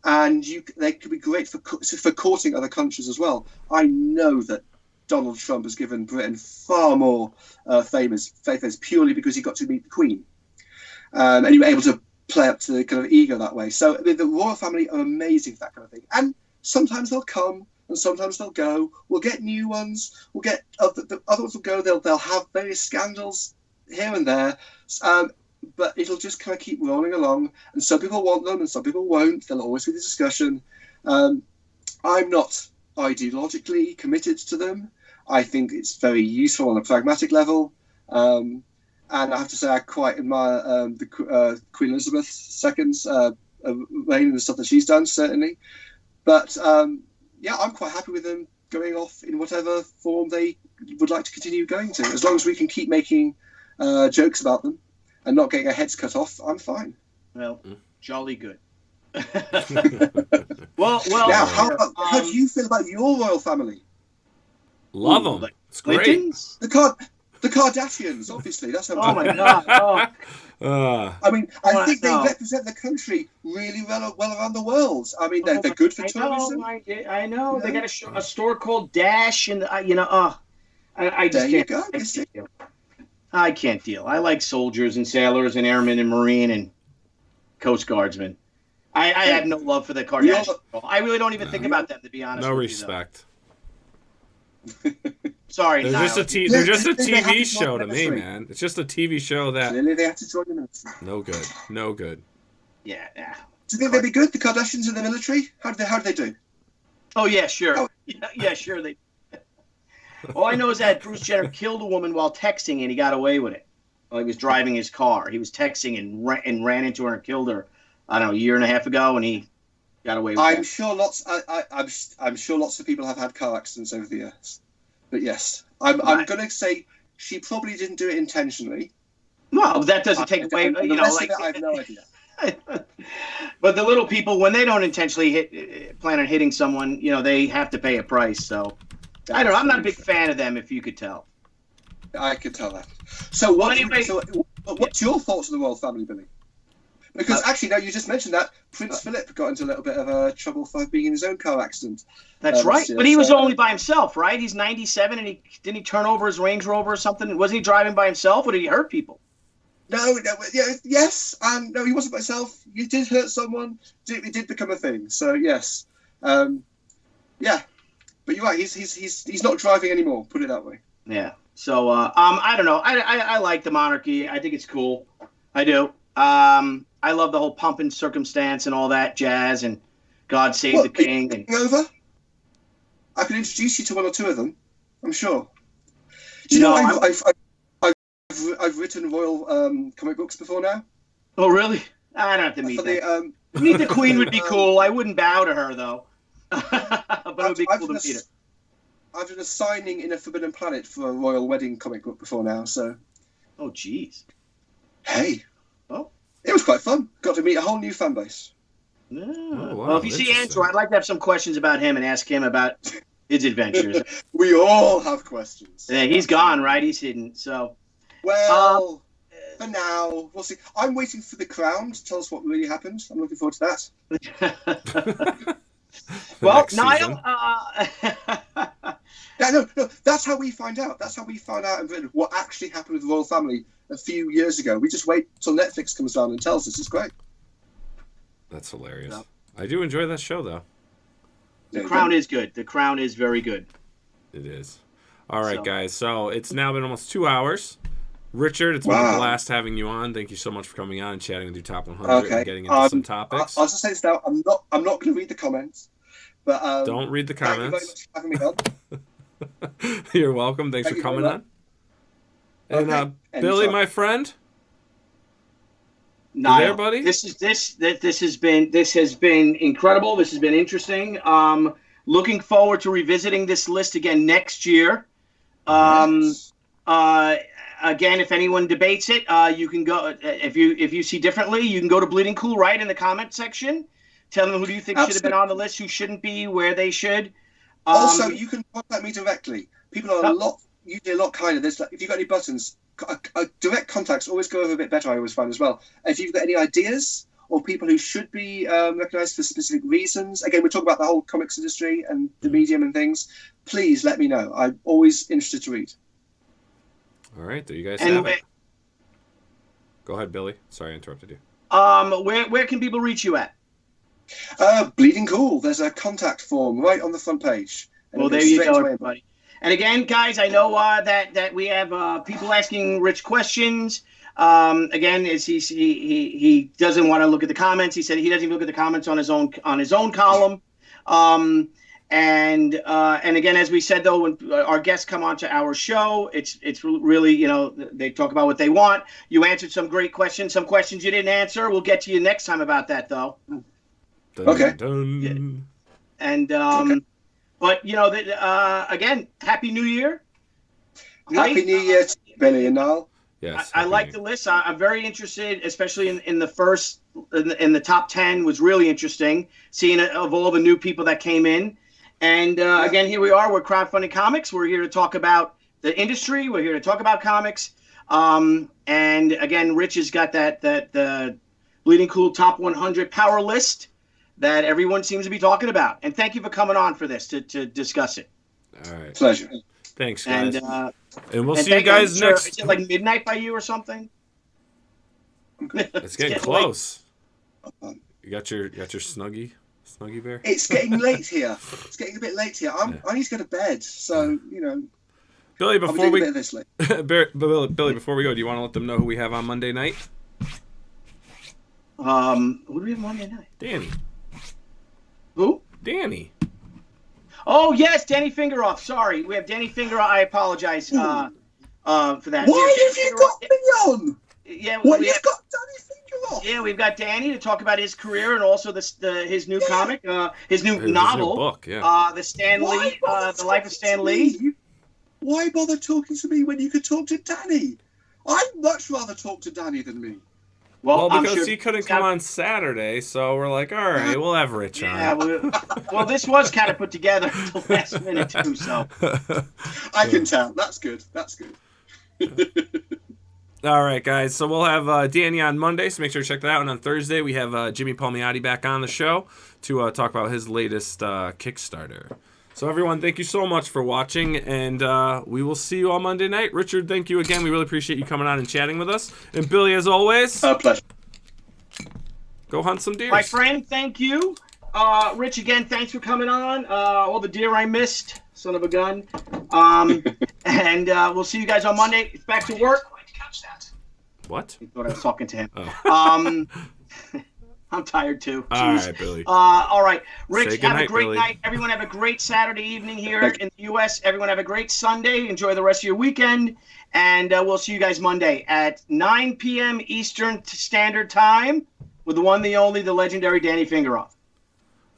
Speaker 3: And they could be great for courting other countries as well. I know that Donald Trump has given Britain far more favors purely because he got to meet the Queen. And you were able to play up to the kind of ego that way. So the royal family are amazing for that kind of thing. And sometimes they'll come, and sometimes they'll go. We'll get new ones. We'll get the other ones will go. They'll have various scandals here and there, but it'll just kind of keep rolling along. And some people want them, and some people won't. There'll always be the discussion. I'm not ideologically committed to them. I think it's very useful on a pragmatic level. And I have to say, I quite admire the Queen Elizabeth II's reign and the stuff that she's done, certainly. But I'm quite happy with them going off in whatever form they would like to continue going to. As long as we can keep making jokes about them and not getting our heads cut off, I'm fine.
Speaker 2: Well, jolly good. well.
Speaker 3: Now, how do you feel about your royal family?
Speaker 1: Love them. It's great.
Speaker 3: The The Kardashians, obviously. That's how.
Speaker 2: Oh my God! Oh.
Speaker 3: I mean, I think they represent the country really well around the world. I mean, they're good for tourism.
Speaker 2: I know. They got a store called Dash, and I just can't. I can't deal. I like soldiers and sailors and airmen and marine and Coast Guardsmen. I have no love for the Kardashians. I really don't even think about them, to be honest.
Speaker 1: No respect.
Speaker 2: Sorry,
Speaker 1: they're just a TV show to me, man. It's just a TV show that.
Speaker 3: Clearly, they have to join the military.
Speaker 1: No good.
Speaker 2: Yeah.
Speaker 3: Do you think they'd be good? The Kardashians in the military? How do they do?
Speaker 2: Oh yeah, sure. Oh. Yeah, sure. They. All I know is that Bruce Jenner killed a woman while texting, and he got away with it. While he was driving his car, he was texting and ran into her and killed her. I don't know, a year and a half ago, and he got away with it.
Speaker 3: I'm sure lots of people have had car accidents over the years. But yes, I'm going to say she probably didn't do it intentionally.
Speaker 2: Well, that doesn't take away,
Speaker 3: I have no idea.
Speaker 2: But the little people, when they don't intentionally plan on hitting someone, they have to pay a price. So I don't know. I'm not a big fan of them, if you could tell.
Speaker 3: I could tell that. So what's your thoughts on the royal family, Billy? Because actually, now you just mentioned that Prince Philip got into a little bit of trouble for being in his own car accident.
Speaker 2: That's right. But he was only by himself, right? He's 97, and didn't he turn over his Range Rover or something? Wasn't he driving by himself, or did he hurt people?
Speaker 3: No, yes, and no, he wasn't by himself. He did hurt someone. It did become a thing. So yes, yeah. But you're right. He's not driving anymore. Put it that way.
Speaker 2: Yeah. So I don't know. I like the monarchy. I think it's cool. I do. I love the whole pomp and circumstance and all that jazz and God Save the King. And
Speaker 3: over? I can introduce you to one or two of them. I'm sure. Do you know I've written royal comic books before now?
Speaker 2: Oh really? I don't have to meet them. Meet the Queen would be cool. I wouldn't bow to her though. But it would be cool to meet her.
Speaker 3: I've done a signing in a Forbidden Planet for a royal wedding comic book before now. So.
Speaker 2: Oh jeez.
Speaker 3: Hey.
Speaker 2: Oh.
Speaker 3: It was quite fun. Got to meet a whole new fan base.
Speaker 2: Yeah. Oh, wow. Well, if you see Andrew, I'd like to have some questions about him and ask him about his adventures.
Speaker 3: We all have questions.
Speaker 2: Yeah, he's gone, right? He's hidden. So.
Speaker 3: Well, for now, we'll see. I'm waiting for the Crown to tell us what really happened. I'm looking forward to that.
Speaker 2: Well, Niall.
Speaker 3: No. That's how we find out. That's how we found out in Britain what actually happened with the royal family a few years ago. We just wait till Netflix comes around and tells us. It's great.
Speaker 1: That's hilarious. Yep. I do enjoy that show, though.
Speaker 2: The Crown is good. The Crown is very good.
Speaker 1: It is. All right, guys. So it's now been almost 2 hours. Richard, it's been a blast having you on. Thank you so much for coming on and chatting with your top 100 and getting into some topics.
Speaker 3: I'll just say this now. I'm not going to read the comments. But
Speaker 1: don't read the comments.
Speaker 3: Thank you very much for having me on.
Speaker 1: You're welcome. Thanks for coming on. And Billy, my friend,
Speaker 2: Niall,
Speaker 1: you there, buddy?
Speaker 2: This has been incredible. This has been interesting. Looking forward to revisiting this list again next year.
Speaker 3: Yes.
Speaker 2: Again, if anyone debates it, you can go. If you see differently, you can go to Bleeding Cool right in the comment section. Tell them who do you think should have been on the list, who shouldn't be, where they should.
Speaker 3: Also, you can contact me directly. People are usually a lot kinder. There's if you've got any buttons, direct contacts always go over a bit better. I always find as well. If you've got any ideas or people who should be recognised for specific reasons, again, we talk about the whole comics industry and the medium and things. Please let me know. I'm always interested to read.
Speaker 1: All right, there you guys have it. Go ahead, Billy. Sorry, I interrupted you.
Speaker 2: Where can people reach you at?
Speaker 3: Bleeding Cool. There's a contact form right on the front page.
Speaker 2: Well, there you go, everybody. And again, guys, I know that we have people asking Rich questions. Again, is he doesn't want to look at the comments. He said he doesn't even look at the comments on his own column. And again, as we said, though, when our guests come onto our show, it's really, they talk about what they want. You answered some great questions. Some questions you didn't answer. We'll get to you next time about that, though.
Speaker 3: Okay.
Speaker 2: Yeah. And but again, Happy New Year.
Speaker 3: Happy New Year to Billy and Niall.
Speaker 1: Yes.
Speaker 2: I like the list. I'm very interested, especially in the first in the top 10 was really interesting. Seeing of all the new people that came in. And again, here we are. We're Crowdfunding Comics. We're here to talk about the industry. We're here to talk about comics. And again, Rich has got the Bleeding Cool Top 100 Power List that everyone seems to be talking about. And thank you for coming on for this to discuss it.
Speaker 1: All right.
Speaker 3: Pleasure.
Speaker 1: Thanks, guys. And we'll
Speaker 2: and
Speaker 1: see you guys next.
Speaker 2: Is it like midnight by you or something?
Speaker 1: It's getting close. You got your snuggie bear?
Speaker 3: It's getting late here. It's getting a bit late here. I need to go to bed, so
Speaker 1: Billy, before we
Speaker 3: a bit of this late.
Speaker 1: Billy, before we go, do you want to let them know who we have on Monday night?
Speaker 2: Who do we have Monday night?
Speaker 1: Danny.
Speaker 2: Who?
Speaker 1: Danny.
Speaker 2: Oh yes, Danny Fingeroff. Sorry, we have Danny Fingeroff. I apologize for that.
Speaker 3: Why have you got me on?
Speaker 2: Yeah,
Speaker 3: you've got Danny Fingeroff.
Speaker 2: Yeah, we've got Danny to talk about his career and also his new comic, his new novel,
Speaker 1: new book, yeah.
Speaker 2: the Stan Lee, the Life of Stan Lee.
Speaker 3: Why bother talking to me when you could talk to Danny? I'd much rather talk to Danny than me.
Speaker 1: Well, because he couldn't come on Saturday, so we're like, all right, we'll have Rich on.
Speaker 2: Yeah, well, this was kind of put together at the last minute too, so.
Speaker 3: I can tell. That's good.
Speaker 1: All right, guys. So we'll have Danny on Monday, so make sure to check that out. And on Thursday, we have Jimmy Palmiotti back on the show to talk about his latest Kickstarter. So everyone, thank you so much for watching, and we will see you on Monday night. Richard, thank you again. We really appreciate you coming on and chatting with us. And Billy, as always,
Speaker 3: pleasure.
Speaker 1: Go hunt some deer.
Speaker 2: My friend, thank you. Rich, again, thanks for coming on. All the deer I missed, son of a gun. And we'll see you guys on Monday. It's back to work.
Speaker 1: What?
Speaker 2: I thought I was talking to him.
Speaker 1: Oh.
Speaker 2: I'm tired too.
Speaker 1: All right, Billy.
Speaker 2: All right. Rich, have a great
Speaker 1: Billy.
Speaker 2: night. Everyone have a great Saturday evening here in the U.S. Everyone have a great Sunday. Enjoy the rest of your weekend. And we'll see you guys Monday at 9 p.m. Eastern Standard Time with the one, the only, the legendary Danny Fingeroff.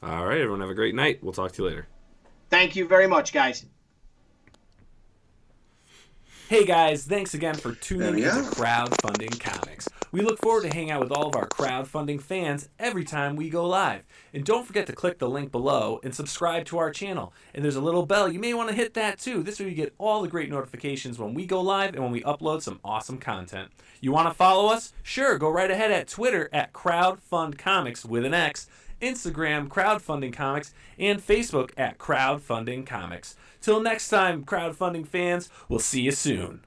Speaker 1: All right, everyone have a great night. We'll talk to you later.
Speaker 2: Thank you very much, guys.
Speaker 1: Hey guys, thanks again for tuning in to Crowdfunding Comics. We look forward to hanging out with all of our crowdfunding fans every time we go live. And don't forget to click the link below and subscribe to our channel. And there's a little bell. You may want to hit that too. This way you get all the great notifications when we go live and when we upload some awesome content. You want to follow us? Sure, go right ahead at Twitter at CrowdFundComics with an X, Instagram Crowdfunding Comics, and Facebook at Crowdfunding Comics. Till next time, crowdfunding fans, we'll see you soon.